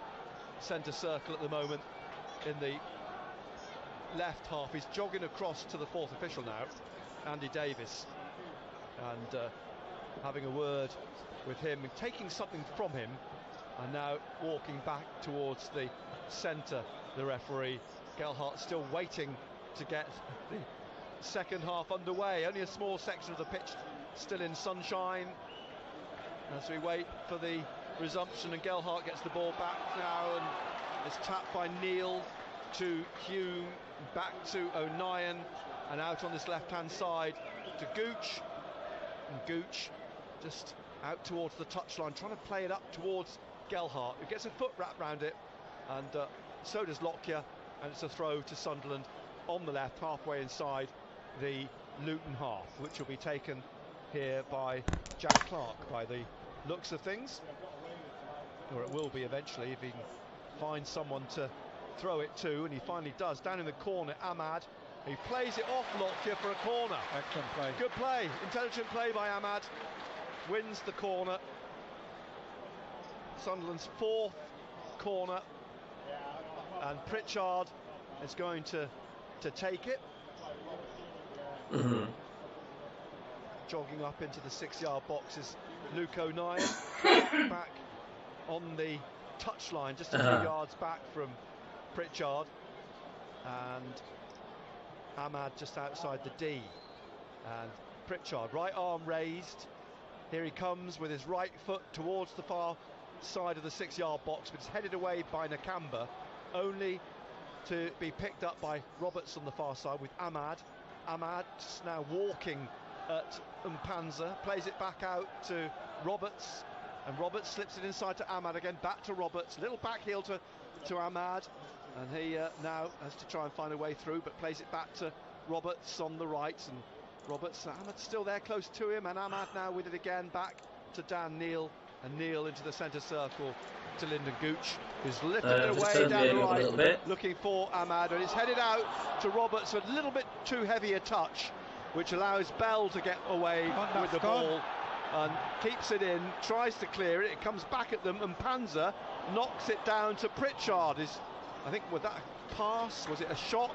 centre circle at the moment in the left half. He's jogging across to the fourth official now, Andy Davis, and having a word with him, taking something from him, and now walking back towards the centre, the referee. Gelhardt still waiting to get the second half underway. Only a small section of the pitch still in sunshine as we wait for the resumption, and Gelhardt gets the ball back now and is tapped by Neil to Hume, back to O'Nien, and out on this left-hand side to Gooch. And Gooch just out towards the touchline, trying to play it up towards Gelhardt, who gets a foot wrapped around it, and so does Lockyer. And it's a throw to Sunderland on the left, halfway inside the Luton half, which will be taken here by Jack Clark by the looks of things, or it will be eventually if he can find someone to throw it to, and he finally does. Down in the corner, Ahmad, he plays it off Lockyer for a corner. Excellent play. Good play, intelligent play by Ahmad, wins the corner. Sunderland's fourth corner, and Pritchard is going to take it. Jogging up into the 6-yard box is Luke O'Nien, back on the touchline, just a few yards back from Pritchard, and Ahmad just outside the D. And Pritchard, right arm raised. Here he comes with his right foot towards the far outside of the 6-yard box, but it's headed away by Nakamba, only to be picked up by Roberts on the far side with Ahmad. Ahmad now walking at Mpanza, plays it back out to Roberts, and Roberts slips it inside to Ahmad again, back to Roberts, little back heel to Ahmad, and he now has to try and find a way through, but plays it back to Roberts on the right, and Roberts, Ahmad's still there close to him, and Ahmad now with it again, back to Dan Neil, and Neil into the centre circle to Lyndon Gooch, who's lifted it away down the right, looking for Ahmad, and it's headed out to Roberts, a little bit too heavy a touch, which allows Bell to get away with the ball, and keeps it in, tries to clear it, it comes back at them, and Panzer knocks it down to Pritchard. I think, was that a pass? Was it a shot?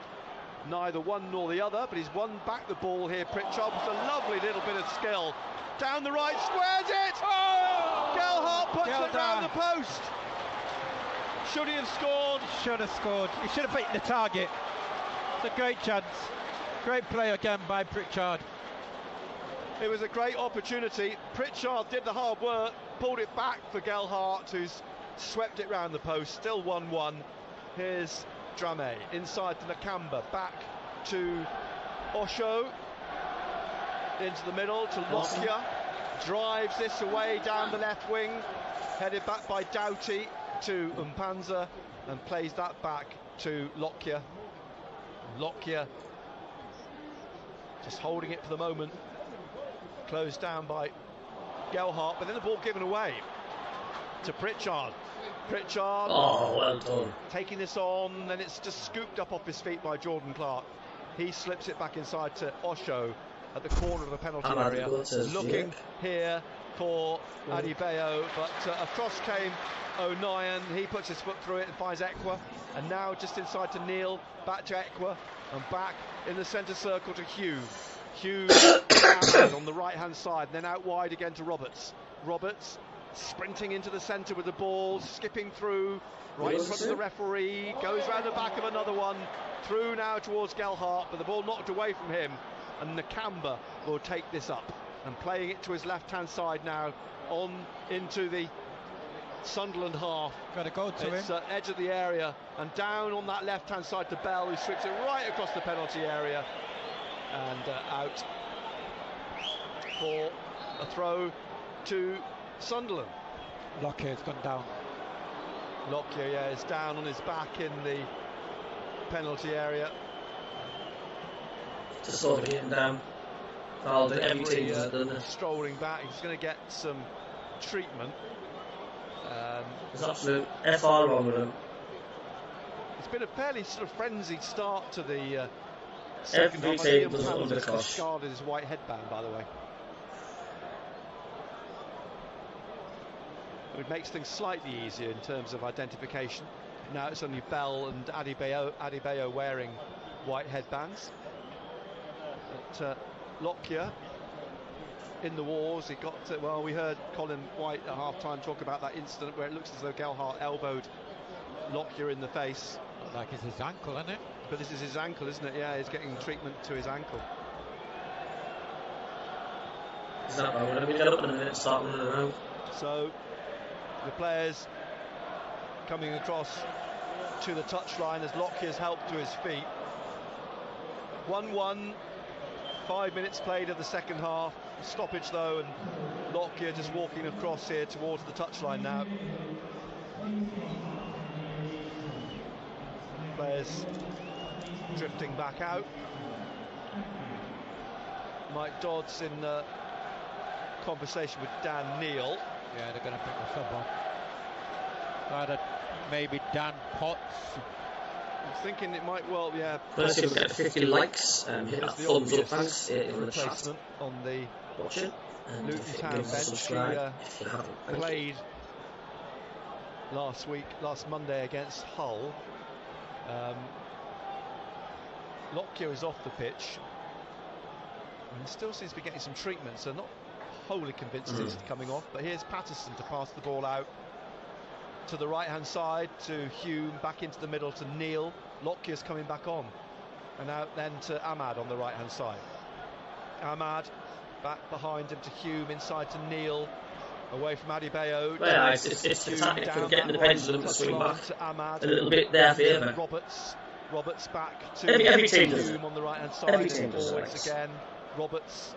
Neither one nor the other, but he's won back the ball here. Pritchard with a lovely little bit of skill. Down the right, squares it! Oh! Gelhardt puts it round the post. Should he have scored? Should have scored. He should have beaten the target. It's a great chance. Great play again by Pritchard. It was a great opportunity. Pritchard did the hard work, pulled it back for Gelhardt, who's swept it round the post. Still 1-1. Here's Drame inside to Nakamba, back to Osho, into the middle to Lockyer, drives this away down the left wing, headed back by Doughty to Mpanza, and plays that back to Lockyer. Lockyer just holding it for the moment, closed down by Gelhardt, but then the ball given away to Pritchard. Pritchard, well done, taking this on, and it's just scooped up off his feet by Jordan Clark. He slips it back inside to Osho at the corner of the penalty area, looking here for Adebayo, but across came O'Nien. He puts his foot through it and finds Ekwah, and now just inside to Neil, back to Ekwah, and back in the centre circle to Hume. Hume on the right hand side, and then out wide again to Roberts. Roberts sprinting into the centre with the ball, skipping through right in front of the referee, goes round the back of another one, through now towards Gelhardt, but the ball knocked away from him, and Nakamba will take this up, and playing it to his left hand side now, on into the Sunderland half. Got to go to it's him. Edge of the area, and down on that left hand side to Bell, who sweeps it right across the penalty area, and out for a throw to Sunderland. Lockyer's gone down. Lockyer, yeah, is down on his back in the penalty area. Just sort of getting down. Fouled it every team has done this. Strolling back, he's going to get some treatment. There's absolute FR wrong with him. It's been a fairly sort of frenzied start to the second half. Every team was undercut. Discarded his white headband, by the way. It makes things slightly easier in terms of identification. Now it's only Bell and Adebayo wearing white headbands. But Lockyer in the wars, he got to, well, we heard Colin White at half-time talk about that incident where it looks as though Gelhardt elbowed Lockyer in the face. Like it's his ankle, isn't it? But this is his ankle, isn't it? Yeah, he's getting treatment to his ankle. Is that right? We're going to get up in a minute and start running around. So the players coming across to the touchline as Lockyer's helped to his feet. 1-1, 5 minutes played of the second half. Stoppage though, and Lockyer just walking across here towards the touchline now. Players drifting back out. Mike Dodds in conversation with Dan Neil. Yeah, they're going to pick the sub on. Either maybe Dan Potts. I'm thinking it might well, yeah. First, you'll get 50 likes. Hit that thumbs up, thanks. In the chat. On the watching. Luton Town bench, who played last Monday against Hull. Lockyer is off the pitch and still seems to be getting some treatment, so not wholly convinced it's coming off. But here's Patterson to pass the ball out to the right hand side to Hume, back into the middle to Neil. Lockyer's coming back on, and out then to Ahmad on the right hand side. Ahmad back behind him to Hume, inside to Neil. Away from Adebayo. Well, it's the tactic of getting the pendulum to swing back Ahmad, a little bit their favour. Roberts back to every team does Hume on the right hand side. Every team does forwards again. Roberts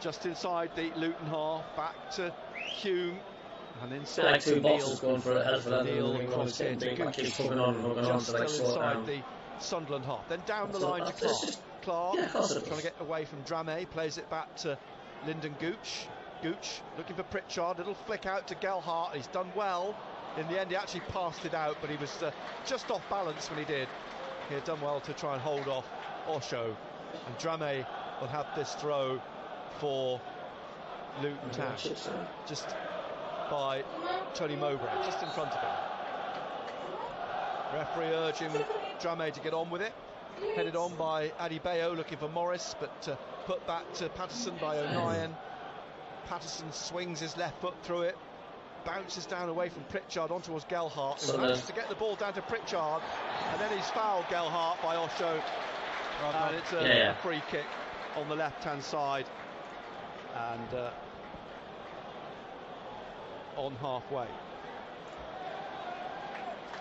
just inside the Luton half, back to Hume. And inside like two to boxes Neil. going for a hell of a Neil across here to Gooch. Keeps hugging on and hugging on, so Still inside the Sunderland half. Then down the line to Clark. Trying to get away from Drame, plays it back to Lyndon Gooch. Gooch looking for Pritchard, little flick out to Gelhardt. He's done well. In the end, he actually passed it out, but he was just off balance when he did. He had done well to try and hold off Osho. And Drame will have this throw for Luton Town. Just by Tony Mowbray, just in front of him. Referee urging Drame to get on with it. Headed on by Adebayo, looking for Morris, but put back to Patterson by O'Nien. Patterson swings his left foot through it, bounces down away from Pritchard on towards Gelhardt, who manages to get the ball down to Pritchard, and then he's fouled Gelhardt by Osho, and it's a free kick on the left-hand side, and on halfway.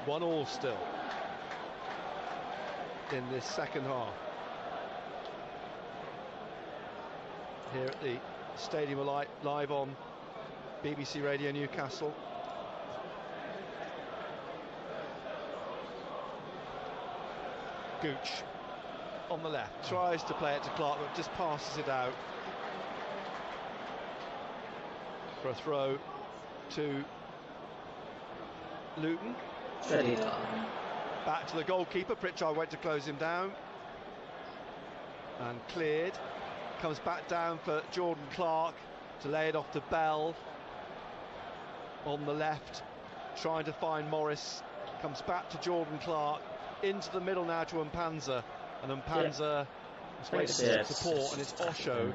1-1 still in this second half. Here at the Stadium live on BBC Radio Newcastle. Gooch on the left, tries to play it to Clark, but just passes it out for a throw to Luton. Back to the goalkeeper. Pritchard went to close him down and cleared. Comes back down for Jordan Clark to lay it off to Bell on the left, trying to find Morris. Comes back to Jordan Clark, into the middle now to Mpanza, and Mpanza is waiting for support, and it's Osho,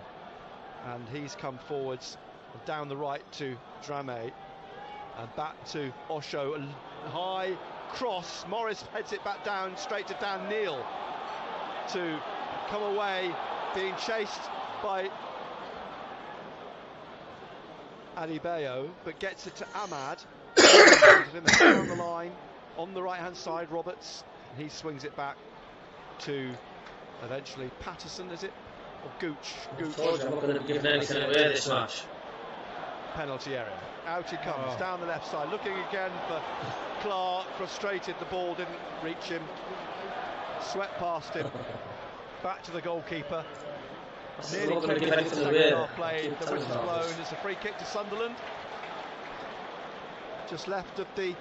and he's come forwards down the right to Drame, and back to Osho. A high cross, Morris heads it back down straight to Dan Neil to come away, being chased by Adebayo, but gets it to Ahmad. Down the line on the right hand side, Roberts, and he swings it back to eventually Patterson, is it? Or Gooch? I'm not going to be giving anything away this match. Penalty area. Out he comes, down the left side, looking again for Clark, frustrated, the ball didn't reach him, swept past him, back to the goalkeeper. Nearly 10 minutes of second half played, the whistle's blown, it's a free kick to Sunderland. Just left of the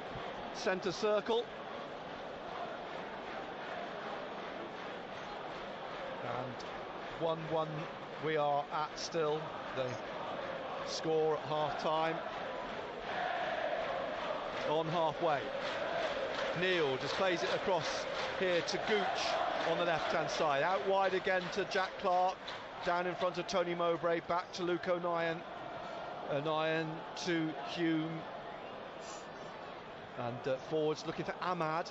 centre circle. And 1-1 we are at still, the score at half-time. On halfway. Neil just plays it across here to Gooch on the left-hand side. Out wide again to Jack Clark. Down in front of Tony Mowbray, back to Luke O'Nien. O'Nien to Hume. And forwards looking for Ahmad.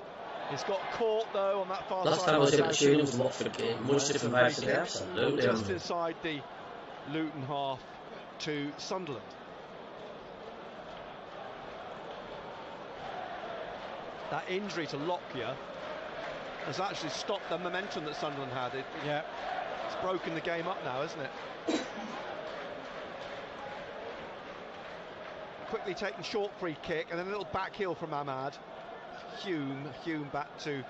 He's got caught though on that far side. Last time I was able to tune into Watford game, much different vibes today, absolutely. Just inside the Luton half to Sunderland. That injury to Lockyer has actually stopped the momentum that Sunderland had. It's broken the game up now, isn't it? Quickly taken short free kick and then a little back heel from Ahmad. Hume back to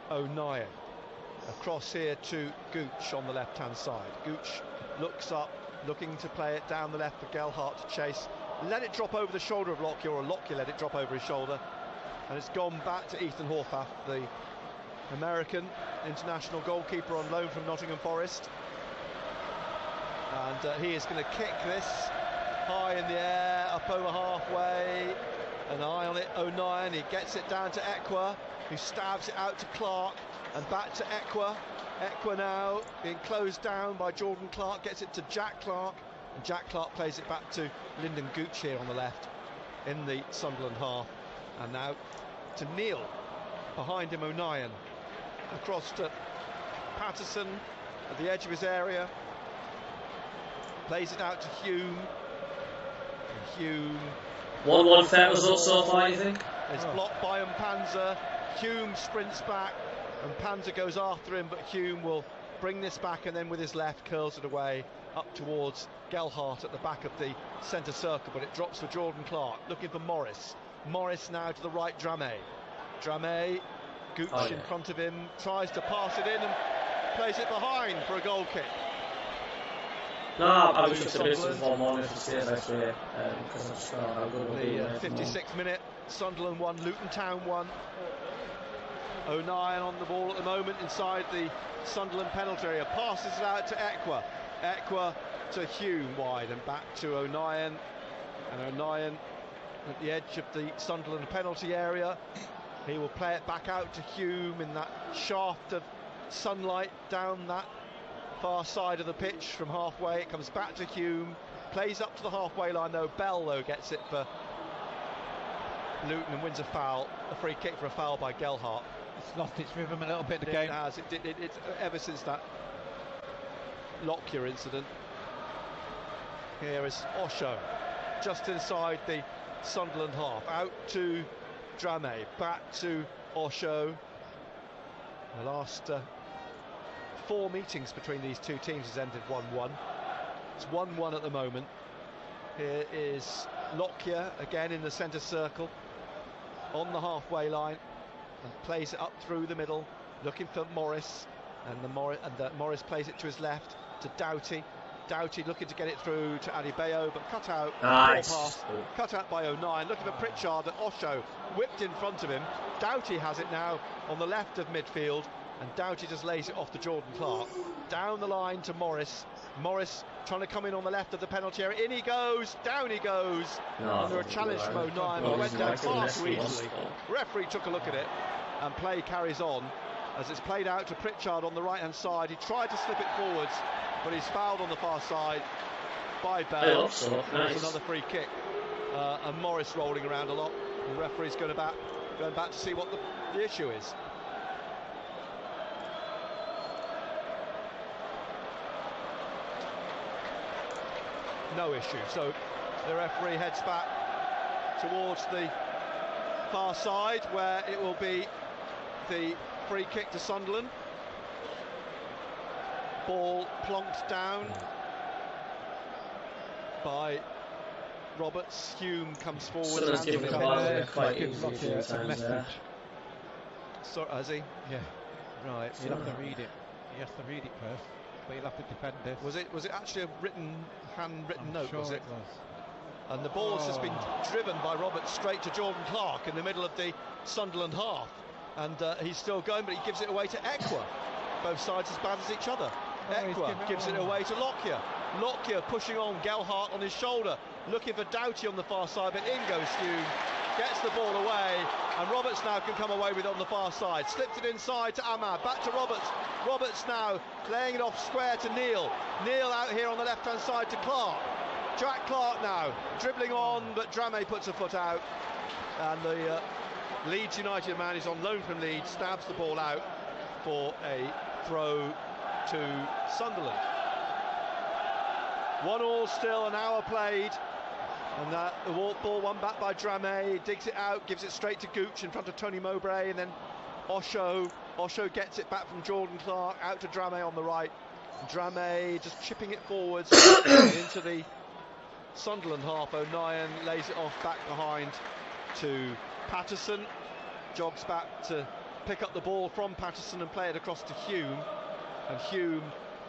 O'Nien. Across here to Gooch on the left-hand side. Gooch looks up, looking to play it down the left for Gelhardt to chase. Let it drop over the shoulder of Lockyer, or Lockyer let it drop over his shoulder. And it's gone back to Ethan Horvath, the American international goalkeeper on loan from Nottingham Forest. And he is going to kick this high in the air, up over halfway. An eye on it, O'Nien, he gets it down to Ekwah, who stabs it out to Clark, and back to Ekwah. Ekwah now being closed down by Jordan Clark, gets it to Jack Clark, and Jack Clark plays it back to Lyndon Gooch here on the left in the Sunderland half. And now to Neil, behind him O'Nien, across to Patterson at the edge of his area, plays it out to Hume. Hume. 1-1 fair result so far, you think? It's blocked by Panzer. Hume sprints back, and Panzer goes after him, but Hume will bring this back, and then with his left curls it away up towards Gelhardt at the back of the centre circle, but it drops for Jordan Clark, looking for Morris. Morris now to the right, Dramé, Gooch in front of him, tries to pass it in and plays it behind for a goal kick. No, I was just a bit of 1-1 if it stays actually, because I'm just not how good it'll be. The 56th minute, Sunderland 1, Luton Town 1. O'Nien on the ball at the moment inside the Sunderland penalty area, passes it out to Ekwah. Ekwah to Hume wide and back to O'Nien, and O'Nien at the edge of the Sunderland penalty area. He will play it back out to Hume in that shaft of sunlight down that far side of the pitch from halfway. It comes back to Hume, plays up to the halfway line though. Bell though gets it for Luton and wins a foul, a free kick for a foul by Gelhardt. It's lost its rhythm a little bit the game. It has, it's ever since that Lockyer incident. Here is Osho, just inside the Sunderland half, out to Dramé, back to Osho. The last 4 meetings between these two teams has ended 1-1. It's 1-1 at the moment. Here is Lockyer again in the centre circle, on the halfway line, and plays it up through the middle, looking for Morris, and Morris plays it to his left to Doughty. Doughty looking to get it through to Adebayo, but cut out. Nice. Pass, cut out by O'Nien, looking for Pritchard, and Osho whipped in front of him. Doughty has it now on the left of midfield, and Doughty just lays it off to Jordan Clark. Down the line to Morris. Morris trying to come in on the left of the penalty area. In he goes, down he goes. Under a challenge from O'Nien, but went down far too easily. Referee took a look at it, and play carries on as it's played out to Pritchard on the right hand side. He tried to slip it forwards, but he's fouled on the far side by Bell. Nice. There's another free kick, and Morris rolling around a lot. The referee's going back to see what the issue is. No issue, so the referee heads back towards the far side where it will be the free kick to Sunderland. Ball plonked down by Roberts. Hume comes forward. So given quite easy a message. So has he? Yeah. Right. You'll have to read it. He has to read it first, but you'll have to defend it. Was it actually a handwritten note? Sure was it? It was. And the ball's just been driven by Roberts straight to Jordan Clark in the middle of the Sunderland half, and he's still going, but he gives it away to Ekwah. Both sides as bad as each other. Ekwah gives it away to Lockyer. Lockyer pushing on, Gelhardt on his shoulder, looking for Doughty on the far side, but in goes Hume, gets the ball away, and Roberts now can come away with it on the far side. Slips it inside to Ahmad, back to Roberts. Roberts now laying it off square to Neil. Neil out here on the left-hand side to Clark. Jack Clark now dribbling on, but Dramé puts a foot out, and the Leeds United man is on loan from Leeds, stabs the ball out for a throw to Sunderland. 1-1 still, an hour played, and the ball won back by Dramé, digs it out, gives it straight to Gooch in front of Tony Mowbray, and then Osho gets it back from Jordan Clark out to Dramé on the right. Dramé just chipping it forwards into the Sunderland half. O'Nien lays it off back behind to Patterson, jogs back to pick up the ball from Patterson and play it across to Hume, and Hume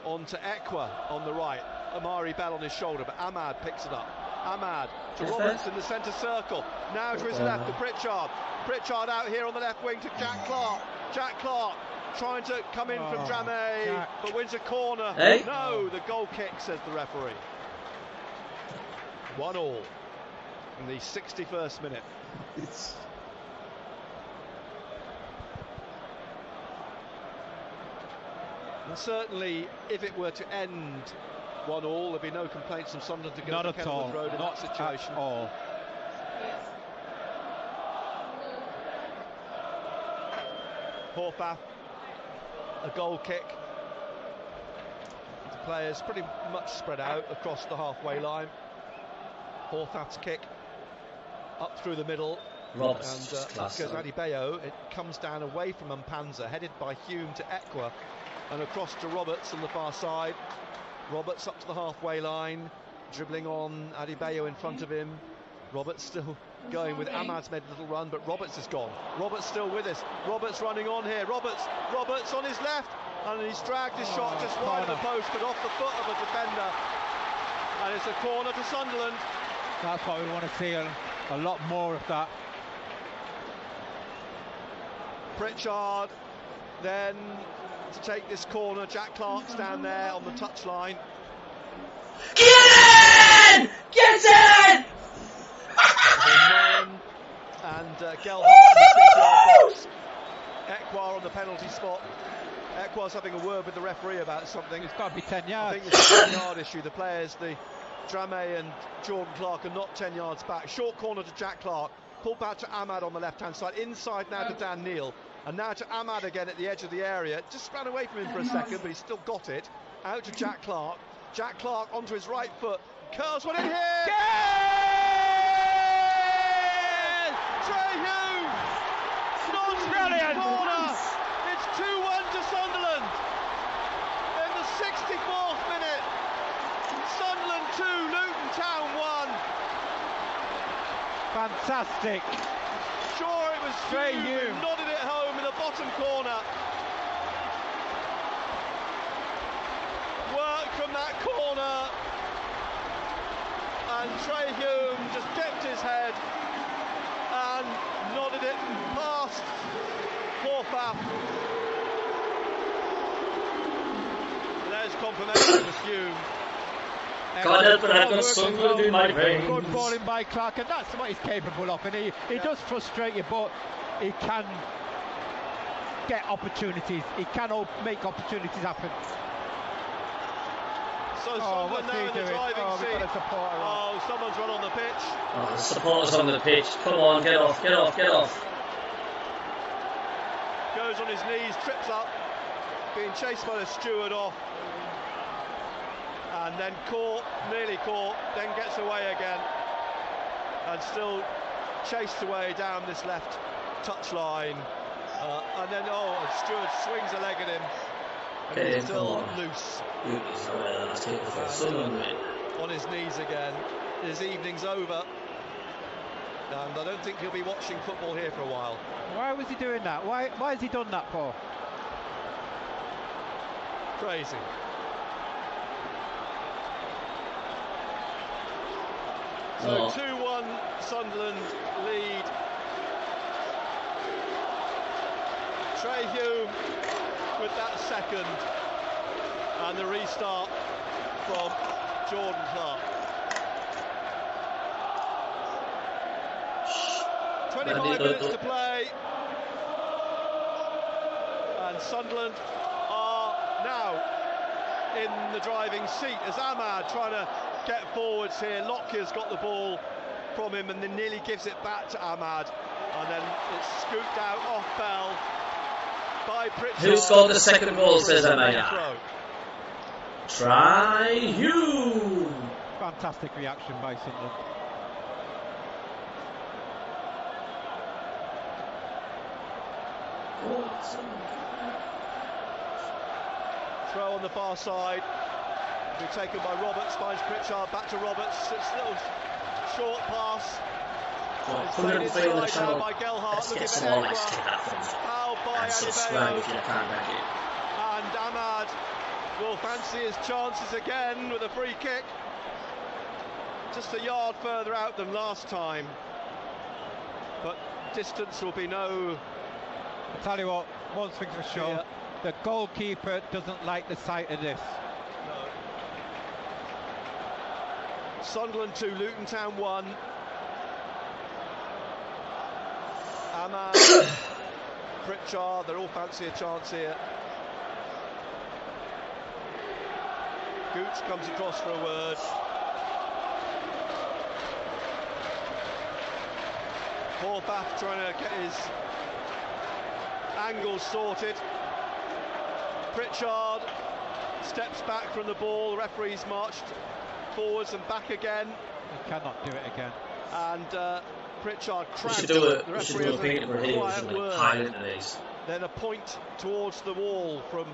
on to Ekwah on the right. Amari Bell on his shoulder, but Ahmad picks it up. Ahmad to Roberts in the centre circle, now to his left to Pritchard. Pritchard out here on the left wing to Jack Clark. Jack Clark trying to come in from Dramé, but wins a corner. Hey? No, the goal kick, says the referee. 1-1 in the 61st minute. And certainly, if it were to end 1-1, there'd be no complaints from Sunderland to go to Kenilworth Road in that situation. Not at all. Horvath, a goal kick. The players pretty much spread out across the halfway line. Horvath's kick up through the middle. Roberts, and goes Adebayo. It comes down away from Mpanza, headed by Hume to Ekwah, and across to Roberts on the far side. Roberts up to the halfway line, dribbling on Adebayo in front of him. Roberts still going with Ahmad's made a little run, but Roberts is gone. Roberts still with us. Roberts running on here. Roberts on his left, and he's dragged his shot just wide of the post, but off the foot of a defender. And it's a corner to Sunderland. That's what we want to see, a lot more of that. Pritchard then to take this corner. Jack Clark's down there on the touchline. Get in! Get in! And Gelhardt in the 6-yard box. Ekwah on the penalty spot. Ekwah's having a word with the referee about something. It's got to be 10 yards. I think it's a 10-yard issue. The players, the Drame and Jordan Clark, are not 10 yards back. Short corner to Jack Clark. Pulled back to Ahmad on the left-hand side. Inside now to Dan Neil. And now to Ahmad again at the edge of the area. Just ran away from him for a second, but he's still got it. Out to Jack Clark. Jack Clark onto his right foot. Curls one in here. Trey Hume! Non-brilliant corner! It's 2-1 to Sunderland in the 64th minute. Sunderland 2, Luton Town 1. Fantastic. Sure, it was Trey Hume Hume. who nodded it home in the bottom corner. Work from that corner. And Trey Hume just dipped his head and nodded it past Horvath. There's confirmation it was Hume. God help it, I've got Sunderland in my veins. Good bowling by Clark, and that's what he's capable of. And he does frustrate you, but he can get opportunities. He can make opportunities happen. So Sunderland now in the driving seat. Oh, someone's run on the pitch. Oh, the supporters on the pitch. Come on, get off, get off, get off. Goes on his knees, trips up, being chased by the steward off. And then caught, nearly caught, then gets away again. And still chased away down this left touchline. And then, the steward swings a leg at him. And he's still loose. On his knees again. His evening's over. And I don't think he'll be watching football here for a while. Why was he doing that? Why has he done that for? Crazy. So 2-1 Sunderland lead. Trey Hume with that second, and the restart from Jordan Clark. 25 minutes to play, and Sunderland are now in the driving seat as Ahmad trying to get forwards here. Lockyer's got the ball from him and then nearly gives it back to Ahmad, and then it's scooped out off Bell by Pritchard. Who scored the second goal, says Ahmad? Try you. Fantastic reaction by Sunderland. Throw on the far side. Be taken by Roberts, finds Pritchard, back to Roberts. It's a little short pass. It's played inside now by Gelhardt. Looking for Ekwah. Foul by Adebayo. And Ahmad will fancy his chances again with a free kick. Just a yard further out than last time. But distance will be no... I'll tell you what, one thing for sure. Yeah. The goalkeeper doesn't like the sight of this. Sunderland 2, Luton Town 1. Ahmad, Pritchard, they're all fancy a chance here. Gooch comes across for a word. Horvath trying to get his angle sorted. Pritchard steps back from the ball. The referee's marched forwards and back again. He cannot do it again. And Pritchard cracked. We should do a Peterborough here, we should like pile into these. Then a point towards the wall from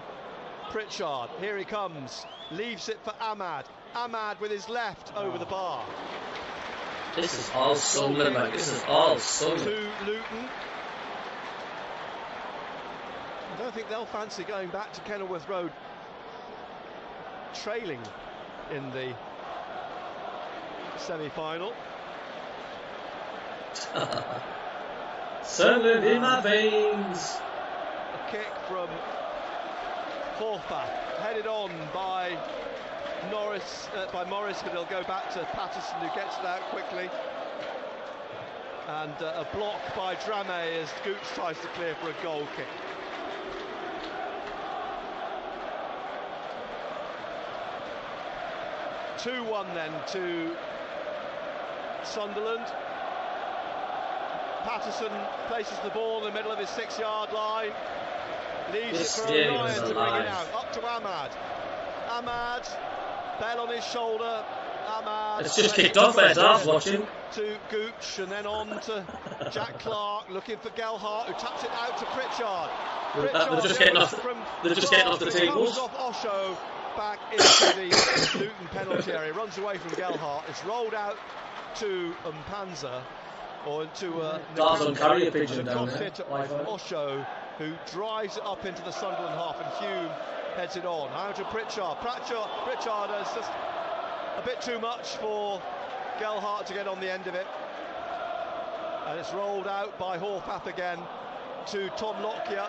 Pritchard. Here he comes. Leaves it for Ahmad. Ahmad with his left over the bar. This is all Sunderland, like, this is all Sunderland. To Luton. I don't think they'll fancy going back to Kenilworth Road trailing in the semi-final. Sunderland in my veins. A kick from Horfa, headed on by Morris, but he'll go back to Patterson, who gets it out quickly. And a block by Drame as Gooch tries to clear for a goal kick. (2-1) then to Sunderland. Patterson places the ball in the middle of his 6-yard line. Leaves it for O'Nien to bring it out. Up to Ahmad. Ahmad, bell on his shoulder. Ahmad. It's just kicked off as I was watching. To Gooch and then on to Jack Clark, looking for Gelhardt, who taps it out to Pritchard. They're just getting off the tables. Off Osho back into the Luton penalty area. Runs away from Gelhardt. It's rolled out to Mpanza. Or into Darson carry a pigeon down there. Osho, who drives it up into the Sunderland half, and Hume heads it on. Out to Pritchard. Pritchard has just a bit too much for Gelhardt to get on the end of it. And it's rolled out by Horfath again to Tom Lockyer.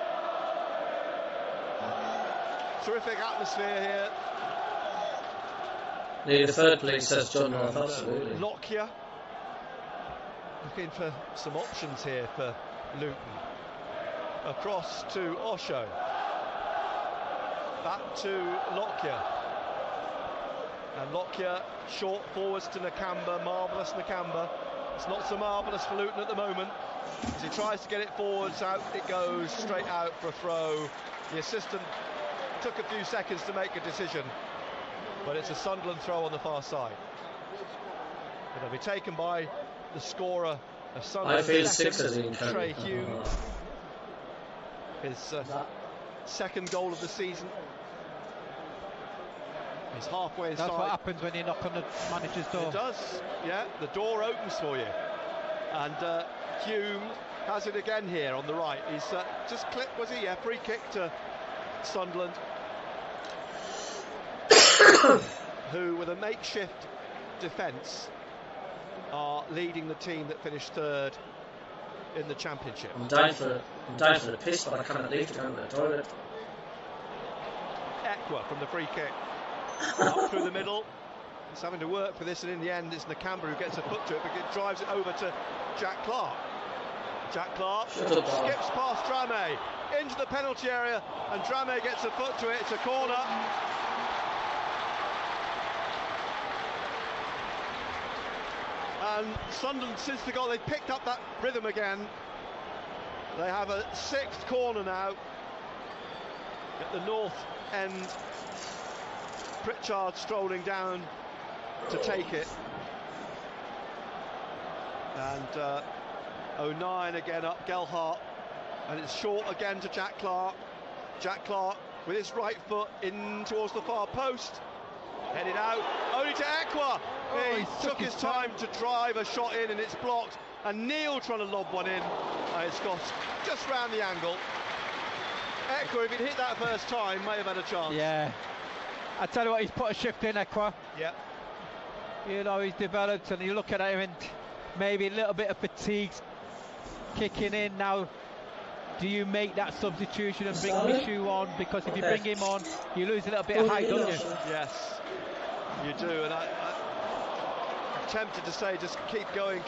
Terrific atmosphere here. Near the third place, says John North, absolutely. Lockyer. Looking for some options here for Luton. Across to Osho. Back to Lockyer. And Lockyer short forwards to Nakamba. Marvellous Nakamba. It's not so marvellous for Luton at the moment. As he tries to get it forwards, out it goes, straight out for a throw. The assistant took a few seconds to make a decision, but it's a Sunderland throw on the far side. It'll be taken by the scorer of Sunderland, Trey Hume. His second goal of the season. He's halfway inside. That's what happens when you knock on the manager's door. It does, yeah. The door opens for you. And Hume has it again here on the right. He's just clipped, was he? Yeah, free kick to Sunderland. Who, with a makeshift defence, are leading the team that finished third in the championship. I'm dying for the piss, but I cannot leave to go to the toilet. Ekwah from the free kick. Up through the middle. He's having to work for this, and in the end it's Nakamba who gets a foot to it, but it drives it over to Jack Clark. Jack Clark skips past Drame into the penalty area, and Drame gets a foot to it. It's a corner. And Sunderland, since they picked up that rhythm again. They have a sixth corner now at the north end. Pritchard strolling down to take it. And O'Nien again up, Gelhardt. And it's short again to Jack Clark. Jack Clark with his right foot in towards the far post. Headed out, only to Ekwah. He took his time to drive a shot in, and it's blocked. And Neil trying to lob one in, and it's got just round the angle. Ekwah, if he'd hit that first time, may have had a chance. Yeah. I tell you what, he's put a shift in, Ekwah. Yeah. You know, he's developed, and you're looking at him, and maybe a little bit of fatigue kicking in now. Do you make that substitution and bring Mishu on? Because if you bring him on, you lose a little bit of height, don't you? Yes, you do. And I'm tempted to say just keep going,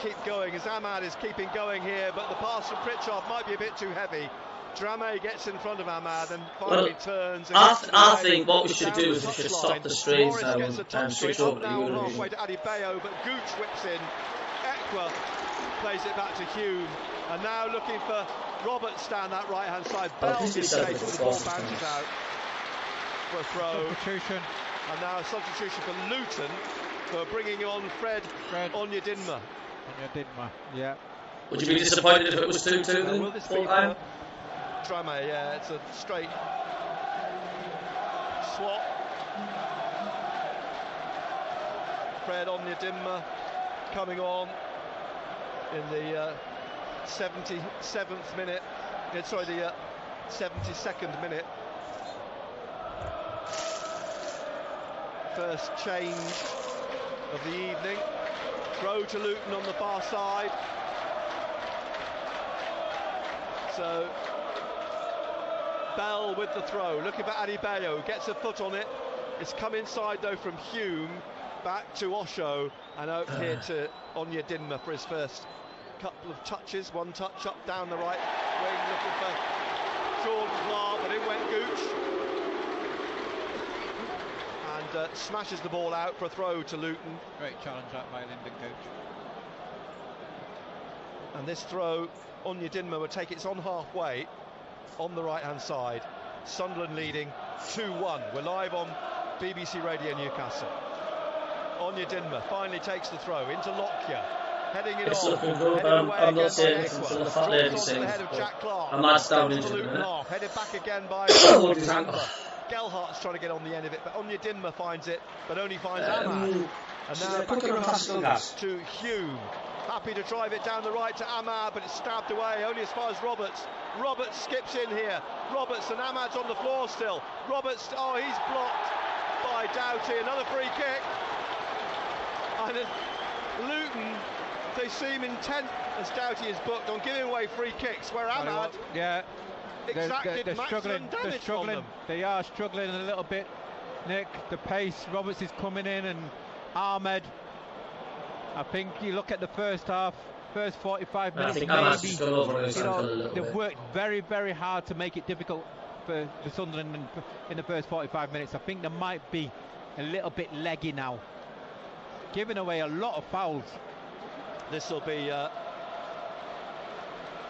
as Ahmad is keeping going here, but the pass from Pritchard might be a bit too heavy. Drame gets in front of Ahmad and finally turns. And I think what we should do is we should stop the streams and switch over to now halfway to Adebayo, but Gooch whips in. Ekwah plays it back to Hume, and now looking for Roberts down that right-hand side. Bell's is taken, the ball bounces out for a throw. Substitution. And now a substitution for Luton. for bringing on Fred Onyedinma. Onyedinma, yeah. Would you be disappointed if it was 2-2 then? Will this be drama? Yeah, it's a straight swap. Fred Onyedinma coming on in the 77th minute. Sorry, the 72nd minute. First change of the evening. Throw to Luton on the far side. So Bell with the throw, looking for Adebayo, gets a foot on it. It's come inside though from Hume, back to Osho, and out here to Onyedinma for his first couple of touches. One touch up down the right wing, looking for Jordan Clark, but in went Gooch. And smashes the ball out for a throw to Luton. Great challenge that by Lyndon Gooch. And this throw, Onyedinma will take it on halfway, on the right-hand side. Sunderland leading 2-1. We're live on BBC Radio Newcastle. Onyedinma finally takes the throw into Lockyer. Heading it on. Looking good, but I'm not saying anything until the fat lady sings. Ahmad's down into it. Headed back again by Gelhart's trying to get on the end of it, but Onyedinma finds it, but only finds Ahmad. And now to Hume. Happy to drive it down the right to Ahmad, but it's stabbed away only as far as Roberts. Roberts skips in here. Roberts and Ahmad's on the floor still. Roberts, oh, he's blocked by Doughty. Another free kick. And Luton, they seem intent, as Doughty is booked, on giving away free kicks, where Ahmad exacted maximum damage from them. They are struggling a little bit, Nick. The pace, Roberts is coming in, and Ahmad, I think you look at the first half, first 45 minutes, they've worked very, very hard to make it difficult for Sunderland in the first 45 minutes. I think there might be a little bit leggy now, giving away a lot of fouls. This will be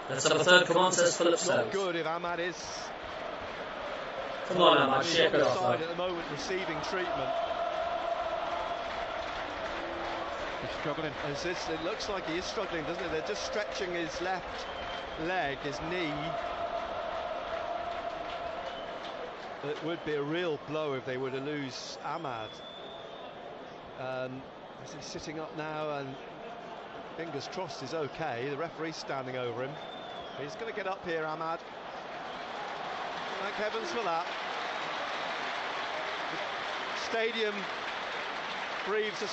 let's have a third. Come on, says Philip. Not good if Ahmad is. Come on, Ahmad, shake it off. Side at the moment, receiving treatment. He's struggling. It looks like he is struggling, doesn't it? They're just stretching his left leg, his knee. It would be a real blow if they were to lose Ahmad. As he's sitting up now, and fingers crossed is okay. The referee's standing over him. He's going to get up here, Ahmad. Thank heavens for that. The stadium breathes a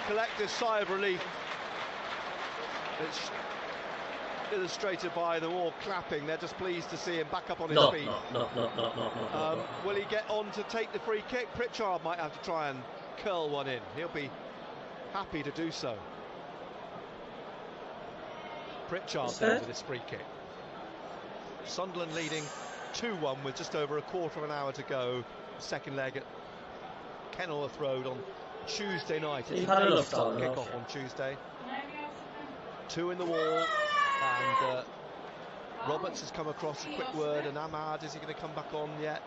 collective sigh of relief. It's illustrated by them all clapping. They're just pleased to see him back up on his feet. No. Will he get on to take the free kick? Pritchard might have to try and curl one in. He'll be happy to do so. Pritchard there with this free kick. Sunderland leading 2-1 with just over a quarter of an hour to go. Second leg at Kenilworth Road on Tuesday night. It's a kick-off on Tuesday. 2 in the wall, and Roberts has come across a quick word, and Ahmad, is he going to come back on yet?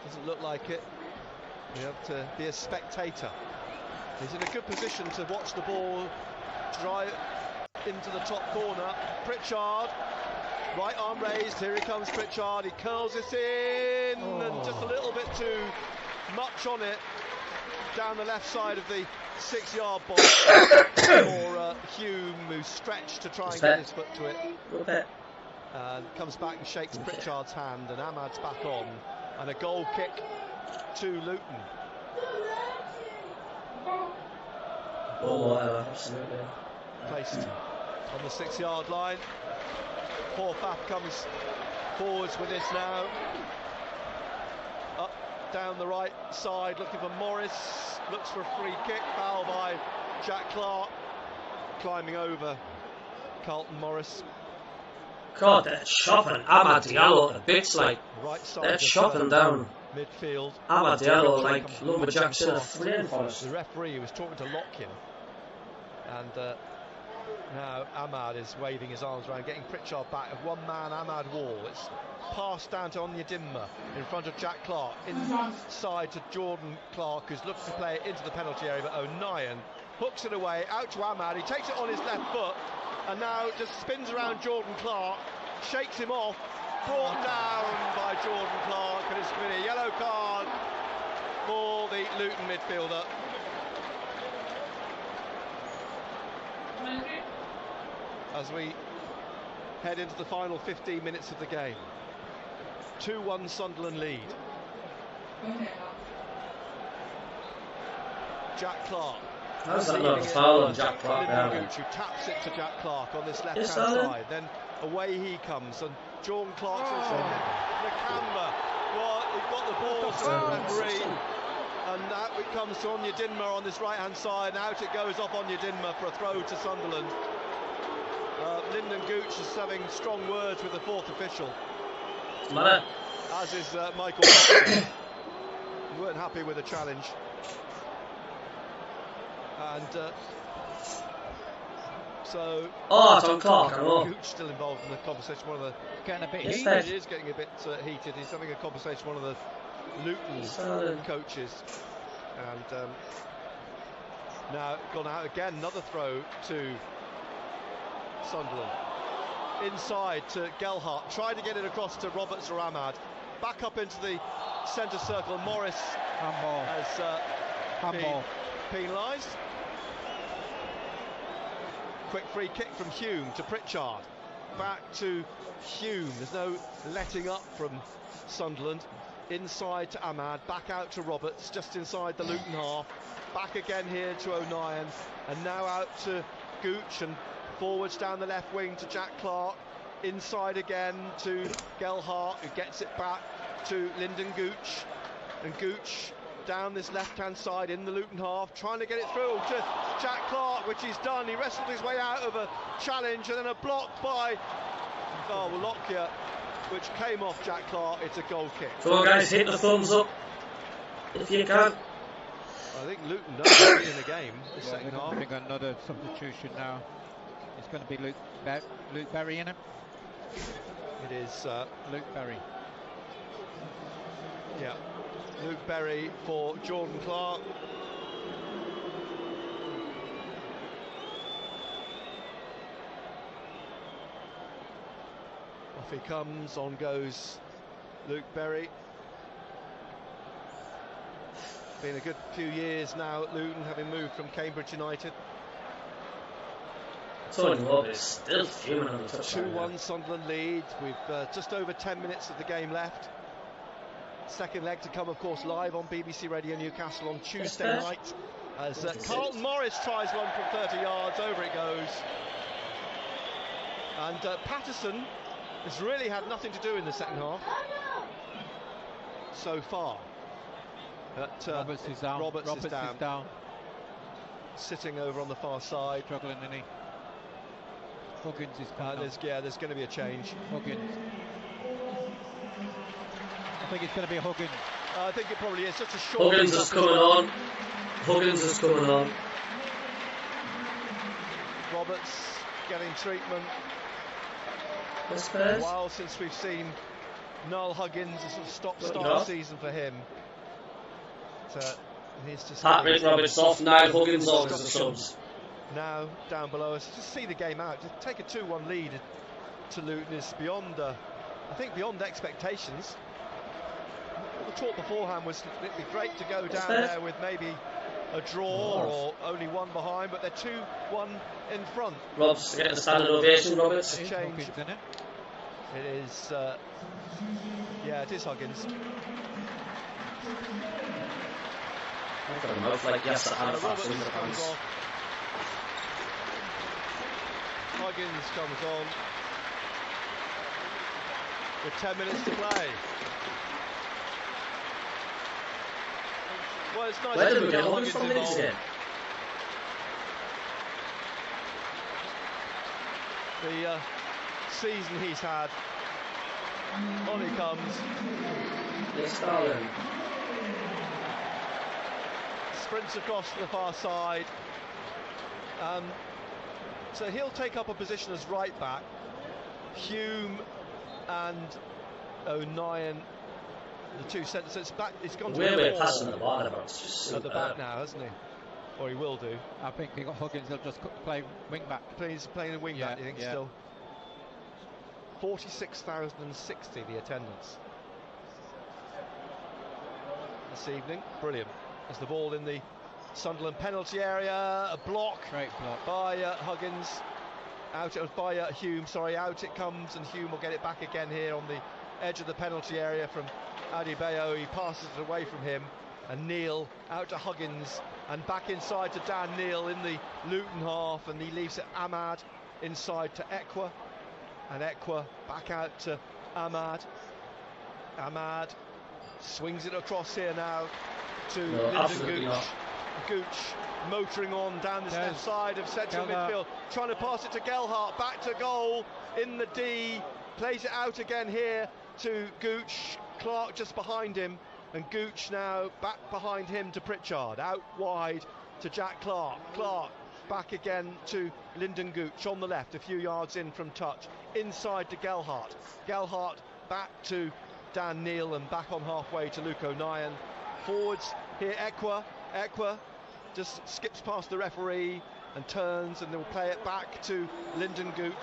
Doesn't look like it. You have to be a spectator. He's in a good position to watch the ball drive into the top corner. Pritchard, right arm raised, here he comes Pritchard, he curls it in, and just a little bit too much on it, down the left side of the 6-yard box for Hume, who's stretched to try and get his foot to it. And comes back and shakes Pritchard's hand, and Ahmad's back on, and a goal kick to Luton. Absolutely. Placed on the 6-yard line. Forfap comes forwards with this now. Up, down the right side, looking for Morris. Looks for a free kick. Foul by Jack Clark. Climbing over Carlton Morris. God, they're chopping Ahmad Diallo to bits, like. Right side, they're chopping down midfield. Ahmad Diallo like Lumberjacks in a flame for us. The referee was talking to Lockyer, and Now Ahmad is waving his arms around, getting Pritchard back. A one-man Ahmad wall. It's passed down to Onyedinma in front of Jack Clark. Inside to Jordan Clark, who's looking to play it into the penalty area, but O'Nien hooks it away, out to Ahmad. He takes it on his left foot, and now just spins around Jordan Clark, shakes him off, brought down by Jordan Clark, and it's going to be a yellow card for the Luton midfielder. As we head into the final 15 minutes of the game. 2-1 Sunderland lead. Jack Clark. How's that not a foul on Jack Clark now? Who taps it to Jack Clark on this left-hand side. Then away he comes, and Jordan Clark's also Nakamba. Well, he got the ball to the referee, and out it comes to Onyedinma on this right-hand side, and out it goes off Onyedinma for a throw to Sunderland. Lyndon Gooch is having strong words with the fourth official. As is Michael. We weren't happy with the challenge. And so... Oh, it's on Clark, I know. Gooch still involved in the conversation. One of the... Getting a bit heated. He is getting a bit heated. He's having a conversation with one of the Luton coaches. And now gone out again. Another throw to Sunderland. Inside to Gelhardt. Tried to get it across to Roberts or Ahmad. Back up into the centre circle. Morris has been penalised. Quick free kick from Hume to Pritchard. Back to Hume. There's no letting up from Sunderland. Inside to Ahmad. Back out to Roberts. Just inside the Luton half. Back again here to O'Nien. And now out to Gooch, and forwards down the left wing to Jack Clark. Inside again to Gelhardt, who gets it back to Lyndon Gooch. And Gooch down this left-hand side in the Luton half, trying to get it through to Jack Clark, which he's done. He wrestled his way out of a challenge, and then a block by Lockyer, which came off Jack Clark. It's a goal kick. Come on, guys, hit the thumbs up if you can. I think Luton knows to be in the game this second half. We've got another substitution now. It's going to be Luke Berry in it. It is Luke Berry. Yeah, Luke Berry for Jordan Clark. Off he comes, on goes Luke Berry. Been a good few years now at Luton, having moved from Cambridge United. Is still fuming on the touchline. 2-1 Sunderland lead. We've just over 10 minutes of the game left. Second leg to come, of course, live on BBC Radio Newcastle on Tuesday night. As Carlton Morris tries one from 30 yards, over it goes. And Patterson has really had nothing to do in the second half so far. But, Roberts is down. Roberts is down. Sitting over on the far side. Struggling, isn't he? Huggins is coming there's going to be a change. Huggins. I think it's going to be Huggins. I think it probably is. Such a short. Huggins is coming on. Huggins is coming on. Roberts getting treatment. A while since we've seen Noel Huggins, a sort of stop-start season for him. He's just Patrick Roberts off, now Huggins on as the subs. Now down below us, just see the game out. To take a 2-1 lead to Luton is beyond, I think, beyond expectations. The talk beforehand was it'd be great to go down there with maybe a draw or only one behind, but they're 2-1 in front. Rob's getting a standing ovation, Roberts. Change. Huggins, isn't it? It is, yeah, it is Huggins. I've got a mouth like yes, I have Roberts Huggins comes on with 10 minutes to play. Well, it's nice. Where did we get Huggins from Leeds again? The season he's had. On he comes. Yes, darling. Sprints across to the far side. So he'll take up a position as right back. Hume and O'Nien, the two centres. It's back. It's gone to We're passing the ball about at the back now, hasn't he? Or he will do. I think Huggins will just play wing back. He's playing a wing back, you think, still? 46,060 the attendance this evening. Brilliant. There's the ball in the Sunderland penalty area. A block. Great block. By Huggins. Out it was by Hume, sorry, out it comes, and Hume will get it back again here on the edge of the penalty area from Adebayo. He passes it away from him, and Neil out to Huggins, and back inside to Dan Neil in the Luton half, and he leaves it Ahmad inside to Ekwah, and Ekwah back out to Ahmad. Ahmad swings it across here now to Lyndon Gooch. Gooch motoring on down the left side of central midfield, trying to pass it to Gelhardt, back to goal in the D, plays it out again here to Gooch. Clark just behind him, and Gooch now back behind him to Pritchard, out wide to Jack Clark. Clark back again to Lyndon Gooch on the left, a few yards in from touch, inside to Gelhardt. Gelhardt back to Dan Neil, and back on halfway to Luke O'Nien. Forwards here, Ekwah just skips past the referee and turns, and they'll play it back to Lyndon Gooch.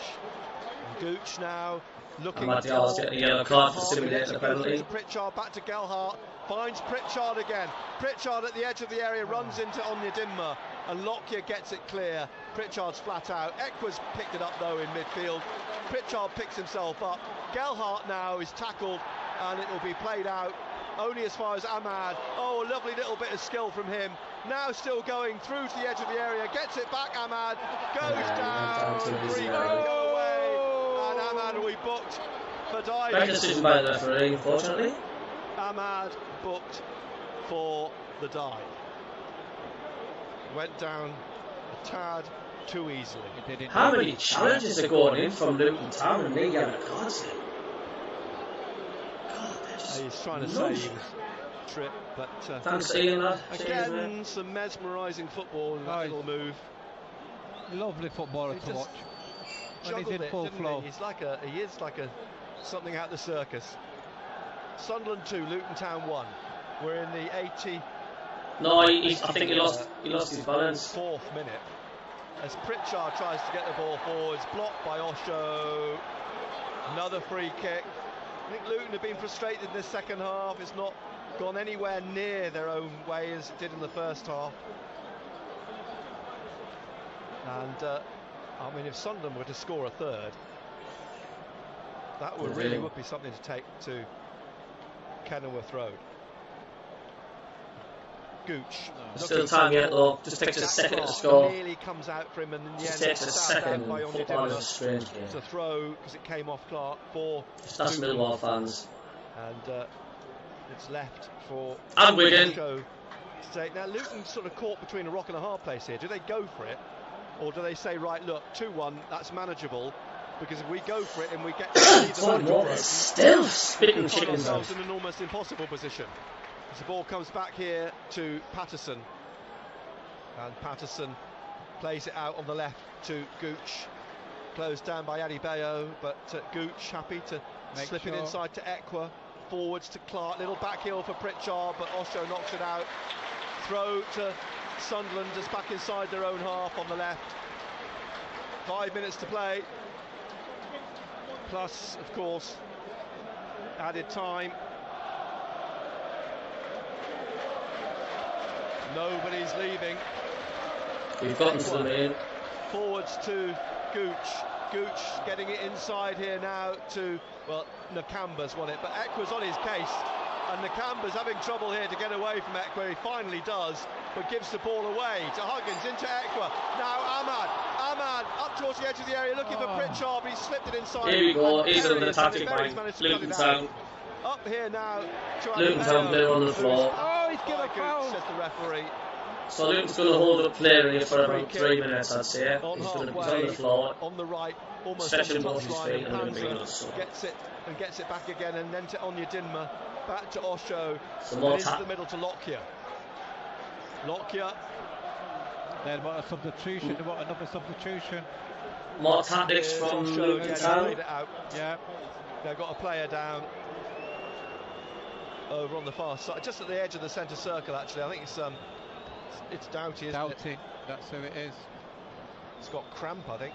And Gooch now looking at getting a yellow card for simulating a penalty. Pritchard back to Gelhardt, finds Pritchard again. Pritchard at the edge of the area, runs into Onyedinma, and Lockyer gets it clear. Pritchard's flat out. Ekwah's picked it up though in midfield. Pritchard picks himself up. Gelhardt now is tackled, and it will be played out only as far as Ahmad. Oh, a lovely little bit of skill from him. Now still going through to the edge of the area, gets it back. Ahmad goes down, three go away, and Ahmad will be booked for diving. Bad decision by the referee, unfortunately. Ahmad booked for the dive. Went down a tad too easily. How many challenges are going in from Luton Town and they yellow cards here? He's trying to save Trip, but thanks, Ian. Again, some mesmerising football in that little move. Lovely footballer to watch. When he's in full flow. He is like a something out the circus. Sunderland 2, Luton Town 1. We're in the 80. No, I think he lost his balance. 4th minute. As Pritchard tries to get the ball forwards, blocked by Osho. Another free kick. I think Luton have been frustrated in this second half. It's not gone anywhere near their own way as it did in the first half. And I mean, if Sunderland were to score a third, that would really be something to take to Kenilworth Road. Gooch. Still time yet though, just takes a second to score. Nearly comes out for him, and in the just end takes a second. Football is a strange game. It's a throw because it came off Clark for that's Millwall fans. And it's left for Wigan to take. Now Luton sort of caught between a rock and a hard place here. Do they go for it, or do they say, right, look, 2-1, that's manageable? Because if we go for it and we get still spitting chickens ourselves in an almost impossible position. As the ball comes back here to Patterson, and Patterson plays it out on the left to Gooch, closed down by Adebayo, but Gooch happy to slip it inside to Ekwah, forwards to Clark, little back heel for Pritchard, but Osho knocks it out. Throw to Sunderland, just back inside their own half on the left. 5 minutes to play, plus of course added time. Nobody's leaving. We've gotten to the main. Forwards to Gooch. Gooch getting it inside here now to, well, Nakamba's won it, but Ekwah's on his case, and Nakamba's having trouble here to get away from Ekwah. He finally does, but gives the ball away to Huggins, into Ekwah. Now Ahmad up towards the edge of the area looking for Pritchard, but he slipped it inside. Here we go, he's on the tactic line. Luton Town. Up here now. Luton Town player on the floor. Oh, he's given a foul, says the referee. So Luton's going to hold up player here for about 3 minutes, I'd say. He's on the floor, on the right, almost stretching both his feet, and then bringing us. Gets it back again, and then to Onyedinma, back to Osho, and into the middle to Lockyer. Lockyer Then what a substitution, what another substitution. More tactics from Luton Town. Yeah, they've got a player down over on the far side, just at the edge of the centre circle. Actually, I think it's Doughty, isn't it? Doughty, that's who it is. It's got cramp, I think.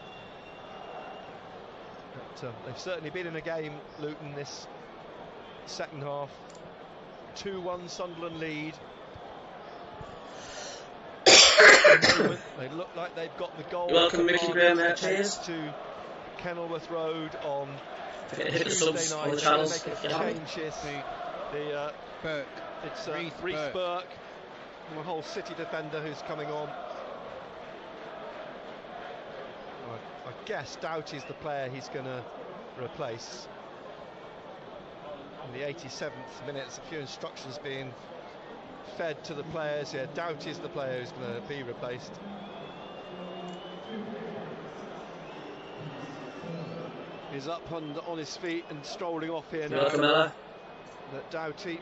But they've certainly been in a game, Luton, this second half. 2-1 Sunderland lead. They look like they've got the goal. Welcome, Mickey Graham, there, cheers. To Kenilworth Road on Tuesday night. On the channels, make a change here. Burke. It's Reece Burke, the whole City defender who's coming on. I guess Doughty's the player he's going to replace. In the 87th minute, a few instructions being fed to the players here. Doughty's the player who's going to be replaced. He's up on his feet and strolling off here now. Welcome, Ella. That Doughty.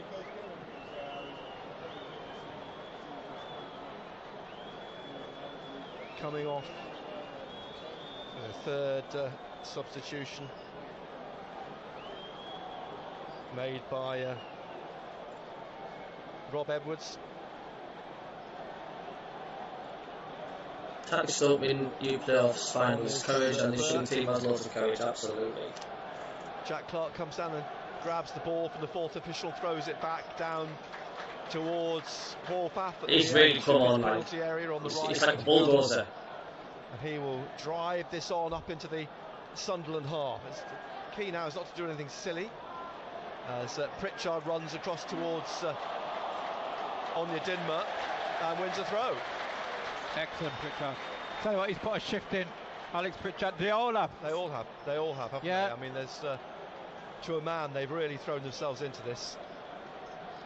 Coming off the third substitution made by Rob Edwards. Tactics don't mean you playoffs, finals, courage, and this young team has lots of courage, absolutely. Jack Clark comes down and grabs the ball from the fourth official, throws it back down towards Horvath. He's really come on, like, he's like a bulldozer. And he will drive this on up into the Sunderland half. The key now is not to do anything silly, as Pritchard runs across towards Onyedinma and wins a throw. Excellent, Pritchard. Tell you what, he's put a shift in. Alex Pritchard, they all have. They all have, haven't they? I mean, there's to a man, they've really thrown themselves into this.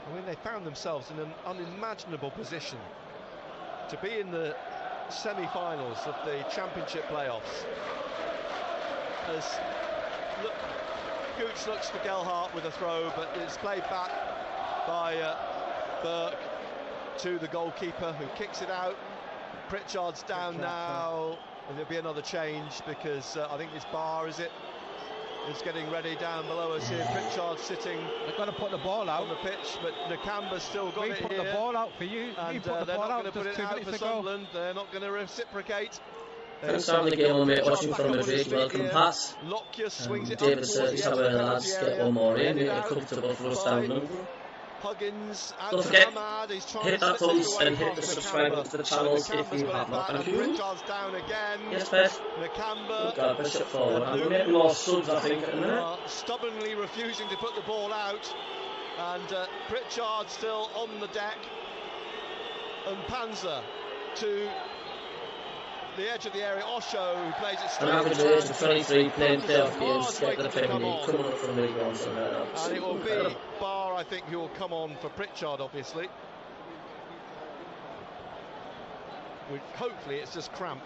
I mean, they found themselves in an unimaginable position to be in the semi-finals of the Championship playoffs. As Gooch looks for Gelhardt with a throw, but it's played back by Burke to the goalkeeper, who kicks it out. Pritchard's down now, and there'll be another change because I think it's Barr, is getting ready down below us here. Pritchard sitting. They've got to put the ball out on the pitch, but Nakamba's still got it here. We put the ball out for you. And they're not going to put it out for Sunderland. They're not going to reciprocate. Thanks for having the game on, mate. Watching from Madrid. Welcome, Pat. Lockyer swings it David says, how the lads get one more in. Make it comfortable for us down London. Huggins, don't forget, Ahmad, hit that thumbs and hit the subscribe button to the channels if you have not. Thank you. Down again. Yes, Beth. Nakamba. Got push it forward. I'm going to get more subs, I think, in a minute. Stubbornly refusing to put the ball out, and Pritchard still on the deck, and Panzer to the edge of the area. Osho, who plays it straight. An average age of 23, playing playoff games to get to the Premier League, coming up from League One somewhere else. And it will be Barr, I think, who will come on for Pritchard, obviously. Hopefully it's just cramp.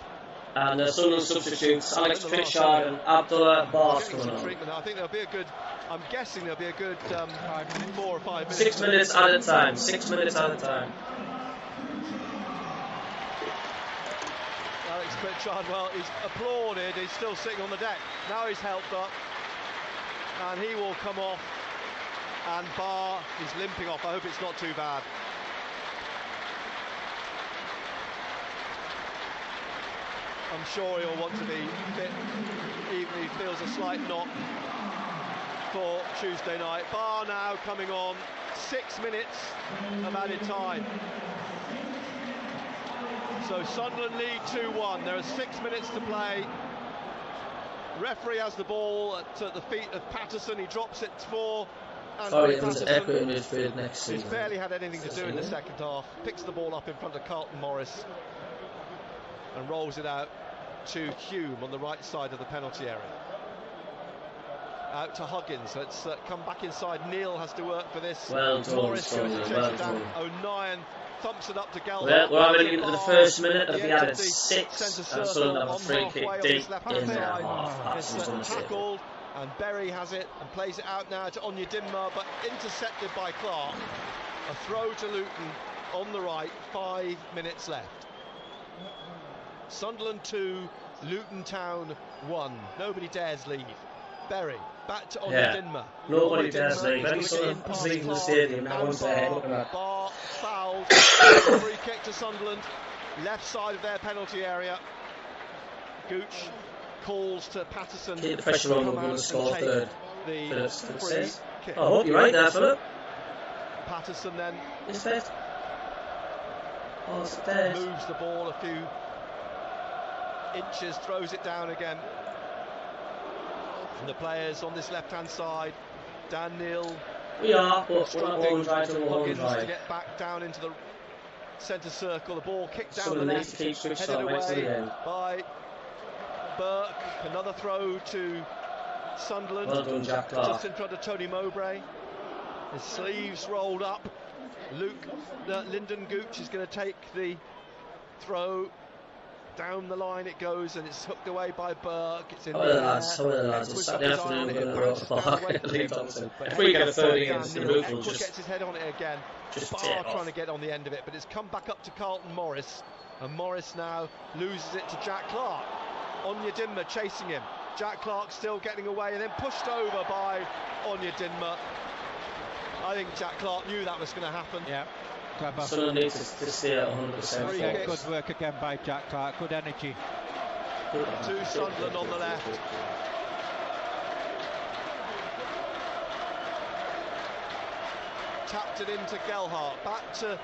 And Sunderland substitutes Alex Pritchard and Abdullah Barr coming on. I think there'll be a good, I'm guessing there'll be a good 4 or 5 minutes. 6 minutes at a time, 6 minutes at a time. Alex Pritchard, well, he's applauded, he's still sitting on the deck. Now he's helped up, and he will come off, and Barr is limping off. I hope it's not too bad. I'm sure he'll want to be fit, even if he feels a slight knock for Tuesday night. Barr now coming on, 6 minutes of added time. So Sunderland lead 2-1. There are 6 minutes to play. Referee has the ball at the feet of Patterson. He drops it for Sorry, it was Ekwah in midfield next season. He's barely had anything to do in the second half. Picks the ball up in front of Carlton Morris and rolls it out to Hume on the right side of the penalty area. Out to Huggins. Let's come back inside. Neil has to work for this. Well done, Morris goes to chase it down. done. O'Nien thumps it up to Gelhardt. Well, we're having into the first minute of the added 6, and Sunderland have a free kick deep in their half. That's tackled, and Berry has it and plays it out now to Onyedinma, but intercepted by Clark. A throw to Luton on the right, 5 minutes left. Sunderland 2, Luton Town 1. Nobody dares leave. Berry, back to Onyedinma. Nobody dares leave. Any sort of leaving the stadium now onto their head looking at. Bar fouled. Free kick to Sunderland. Left side of their penalty area. Gooch calls to Patterson. Keep the pressure on, we're going to score third. The I hope you're right there, Philip. Patterson then. Is that? Oh, it's dead. Moves the ball a few inches, throws it down again. And the players on this left-hand side, Dan Neil. We are, but we're not going right to the Huggins drive. to get back down into the centre circle. The ball kicked down Someone the needs left, to keep headed on right to the away end. by Burke. Another throw to Sunderland. Well done, Jack Clark. Just in front of Tony Mowbray. His sleeves rolled up. Lyndon Gooch is going to take the throw. Down the line it goes, and it's hooked away by Burke. It's in How are the lads? It's Saturday afternoon, we're going to go to the park. Leave Thompson. If we get a third against the roof, we'll just gets his head on it again. Just Barr trying to get on the end of it, but it's come back up to Carlton Morris, and Morris now loses it to Jack Clark. Onyedinma chasing him. Jack Clark still getting away, and then pushed over by Onyedinma. I think Jack Clark knew that was going to happen. Yeah. Clever. Sunderland needs to stay at 100%. Yeah, good work again by Jack Clark. Good energy. To Sunderland on the left. Tapped it into Gelhardt. Back to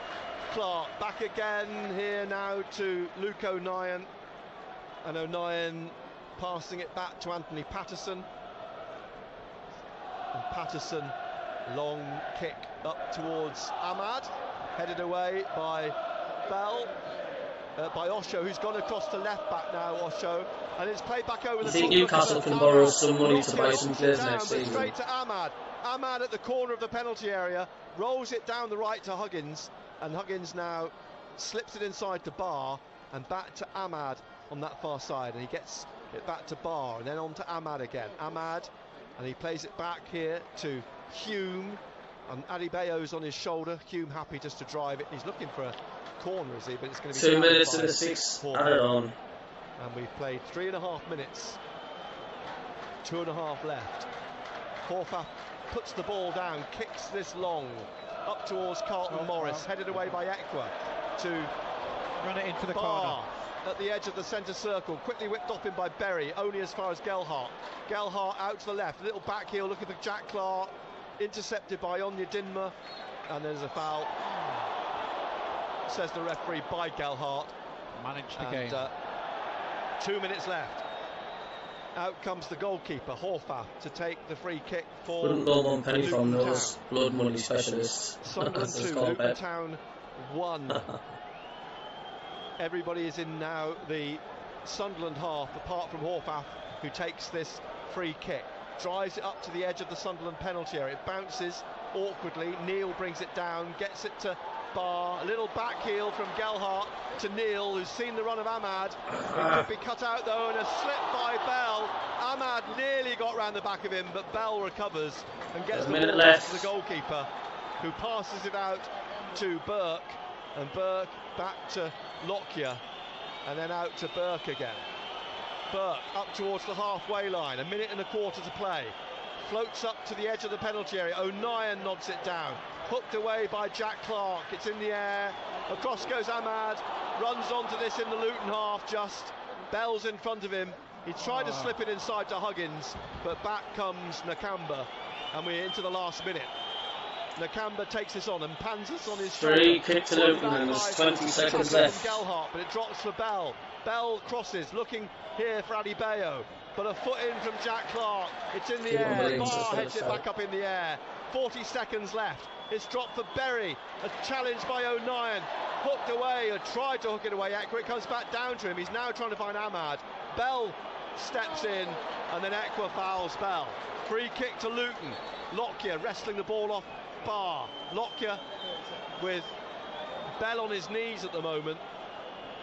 Clark. Back again here now to Luke O'Nien. And O'Nien passing it back to Anthony Patterson. And Patterson, long kick up towards Ahmad. Headed away by Bell, by Osho, who's gone across to left back now, Osho, and it's played back over the top. I think Newcastle can borrow some money to buy some players next season. Straight to Ahmad. Ahmad at the corner of the penalty area, rolls it down the right to Huggins, and Huggins now slips it inside to Barr, and back to Ahmad on that far side, and he gets it back to Barr, and then on to Ahmad again. Ahmad, and he plays it back here to Hume. And Adebayo's on his shoulder. Hume happy just to drive it. He's looking for a corner, is he? But it's going to be 2 minutes to the 6 added on. And we've played 3.5 minutes. 2.5 left. Horvath puts the ball down, kicks this long up towards Carlton Morris, headed away by Ekwah to run it into the Barr corner. At the edge of the centre circle, quickly whipped off him by Berry, only as far as Gelhardt. Gelhardt out to the left, a little back heel looking for Jack Clark. Intercepted by Onyedinma, and there's a foul, says the referee, by Gelhardt. Managed the game. 2 minutes left. Out comes the goalkeeper, Horvath, to take the free kick for Wouldn't go 1 penny Luton from Town. those blood money specialists. Sunderland 2, Luton Town 1. Everybody is in now the Sunderland half, apart from Horvath, who takes this free kick. Drives it up to the edge of the Sunderland penalty area. It bounces awkwardly. Neil brings it down, gets it to Barr. A little back heel from Gelhardt to Neil, who's seen the run of Ahmad. It could be cut out though, and a slip by Bell. Ahmad nearly got round the back of him, but Bell recovers and gets the ball back to the goalkeeper, who passes it out to Burke, and Burke back to Lockyer, and then out to Burke again. Burke up towards the halfway line, 1.25 minutes to play. Floats up to the edge of the penalty area. O'Nien nods it down. Hooked away by Jack Clark. It's in the air. Across goes Ahmad. Runs onto this in the Luton half just. Bell's in front of him. He tried to slip it inside to Huggins, but back comes Nakamba, and we're into the last minute. Nakamba takes this on and pans us on his free kick to Luton, and there's 20 seconds left. Gelhardt, but it drops for Bell. Bell crosses, looking here for Adebayo, but a foot in from Jack Clark. It's in the air. Barr heads it back up in the air. 40 seconds left. It's dropped for Berry. A challenge by O'Nien. Hooked away, or tried to hook it away. Ekwah, it comes back down to him. He's now trying to find Ahmad. Bell steps in, and then Ekwah fouls Bell. Free kick to Luton. Lockyer wrestling the ball off Barr. Lockyer with Bell on his knees at the moment,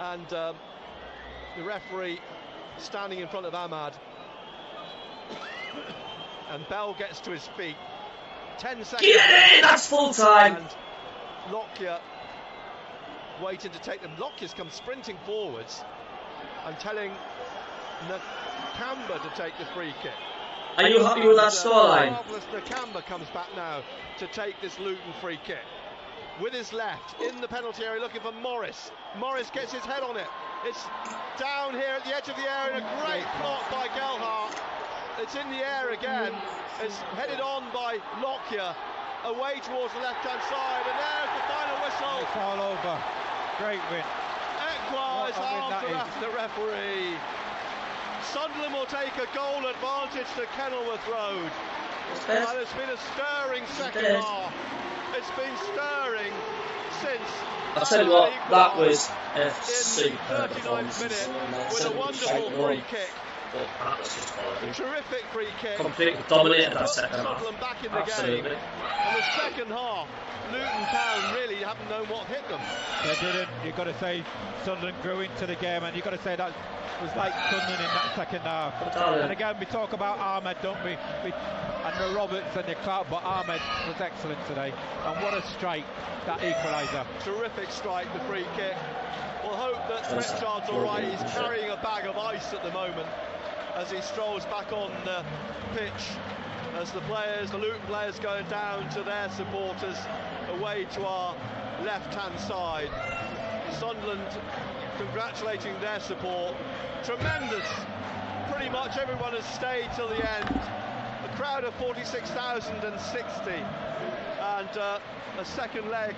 and the referee standing in front of Ahmad. And Bell gets to his feet. 10 seconds. Get in! That's full time. And Lockyer waiting to take them. Lockyer's come sprinting forwards and telling Nakamba to take the free kick. Are you happy with that scoreline? Marvellous Nakamba comes back now to take this Luton free kick. With his left, in the penalty area, looking for Morris. Morris gets his head on it. It's down here at the edge of the area, and a great block by Gelhardt. It's in the air again. It's headed on by Lockyer, away towards the left-hand side, and there's the final whistle. It's all over. Great win. Ekwah is after the referee. Sunderland will take a goal advantage to Kenilworth Road. And it's been a stirring second half. It's been stirring since. I'll tell you what, that was a superb performance. With a wonderful free kick. Terrific free kick. Completely dominated that second half. Sunderland back in the game. And the second half, Luton Town really haven't known what hit them. They didn't. You've got to say Sunderland grew into the game, and you've got to say that was like Sunderland in that second half. And again, we talk about Ahmad, don't we? And the Roberts and the Clark, but Ahmad was excellent today. And what a strike, that equaliser. Terrific strike, the free kick. We'll hope that Pritchard's all right. He's carrying a bag of ice at the moment as he strolls back on the pitch, as the Luton players going down to their supporters, away to our left-hand side. Sunderland congratulating their support. Tremendous. Pretty much everyone has stayed till the end. A crowd of 46,060, and a second leg,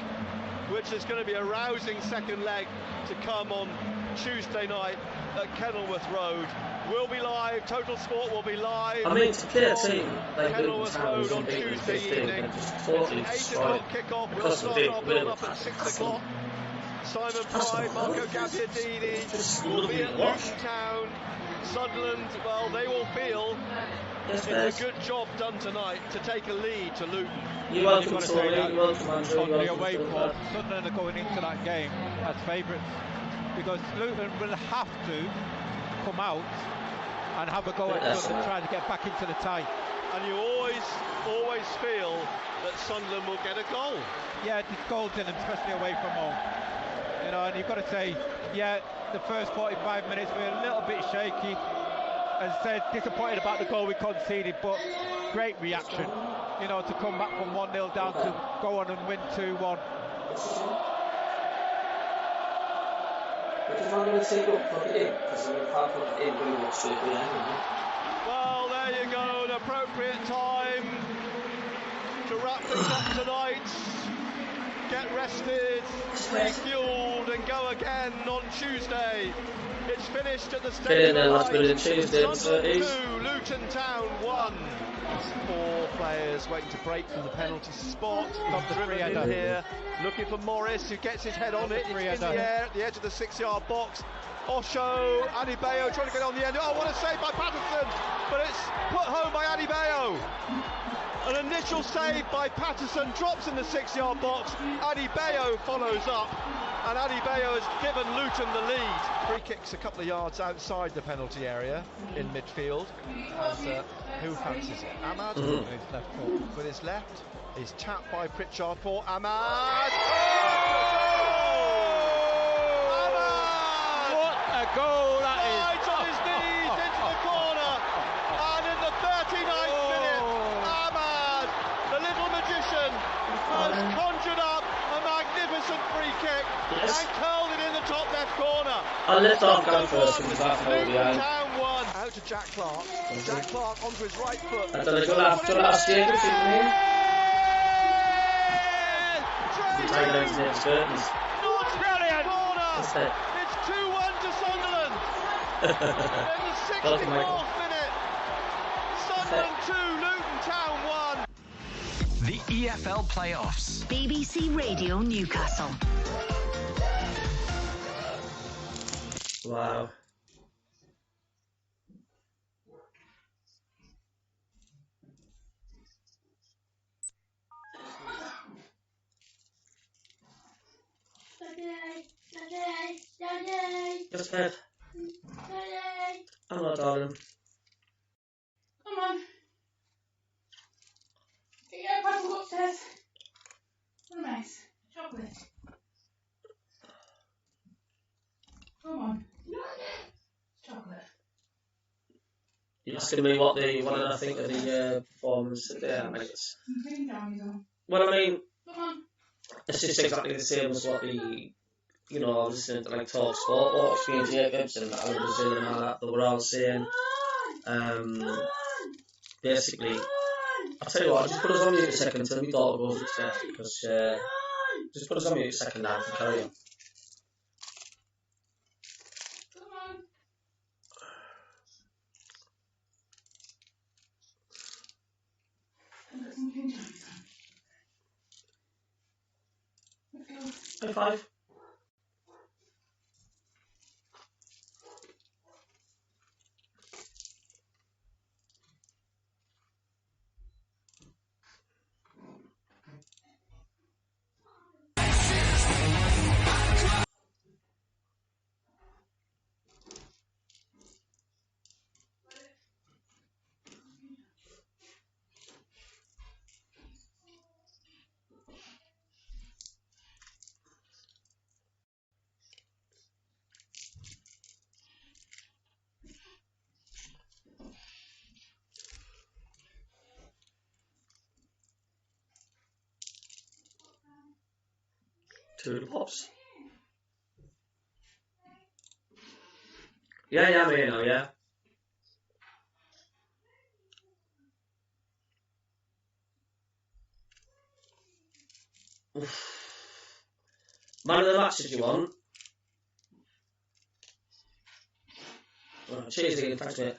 which is going to be a rousing second leg to come on Tuesday night at Kenilworth Road. We'll be live, Total Sport will be live. I mean, to play a team like Kenilworth Road on Tuesday evening. It's an 8 o'clock kick-off. We'll start our build-up at 6 o'clock. Simon Pride, Marco Gabbiadini will be at Luton Town. Sunderland, well, they will feel it's a good job done tonight to take a lead to Luton. You're welcome, Tony. You're welcome, Andrew. On the away form, Sunderland are going into that game as favourites, because Luton will have to come out and have a go at Sunderland, trying to get back into the tie. And you always feel that Sunderland will get a goal. Yeah, the goals in them, especially away from home. You know, and you've got to say, yeah, the first 45 minutes we were a little bit shaky. As I said, disappointed about the goal we conceded, but great reaction, you know, to come back from 1-0 down to go on and win 2-1. Well, there you go, an appropriate time to wrap this up tonight. Get rested, refueled, and go again on Tuesday. It's finished at the stadium. Sunderland 2, Luton Town 1. 4 players waiting to break from the penalty spot. Driven in here, looking for Morris, who gets his head on it. It's in the air at the edge of the 6-yard box. Osho, Adebayo trying to get on the end. Oh, what a save by Patterson! But it's put home by Adebayo. An initial save by Patterson, drops in the 6-yard box. Adebayo follows up, and Adebayo has given Luton the lead. Free kick's a couple of yards outside the penalty area in midfield. And who fancies it? Ahmad with his left foot. With his left, is tapped by Pritchard for Ahmad. What a goal that is! Right on his knees into the corner, and in the 39th minute, Ahmad, the little magician, has conjured up a magnificent free kick and curled it in the top left corner. I'll let Dark go first because that's all behind. Down 1. Out to Jack Clark. Jack Clark onto his right foot. I don't know, you'll have to last year, good for me. Take those next curtains. Brilliant! It's 2-1 to Sunderland. In the 64th minute. Sunderland 2, Luton Town 1. The EFL Playoffs. BBC Radio Newcastle. Wow. Yes, Bev. I'm not, darling. Come on. Get your puzzle upstairs. What a mess. Chocolate. You're asking me what did I think of the performance today? I mean, well, I mean, it's just exactly the same as what the, you know, I was listening to like Talk Sport, what experience Jacobs and Alan Brazil and all that, they were all saying, basically, I'll tell you what, just put us on mute a second until my daughter goes upstairs, because just put us on mute a second now to carry on. High five. Two pops. Yeah, I'm here now, yeah. Man of the match if you want. Oh, cheers again, thanks mate.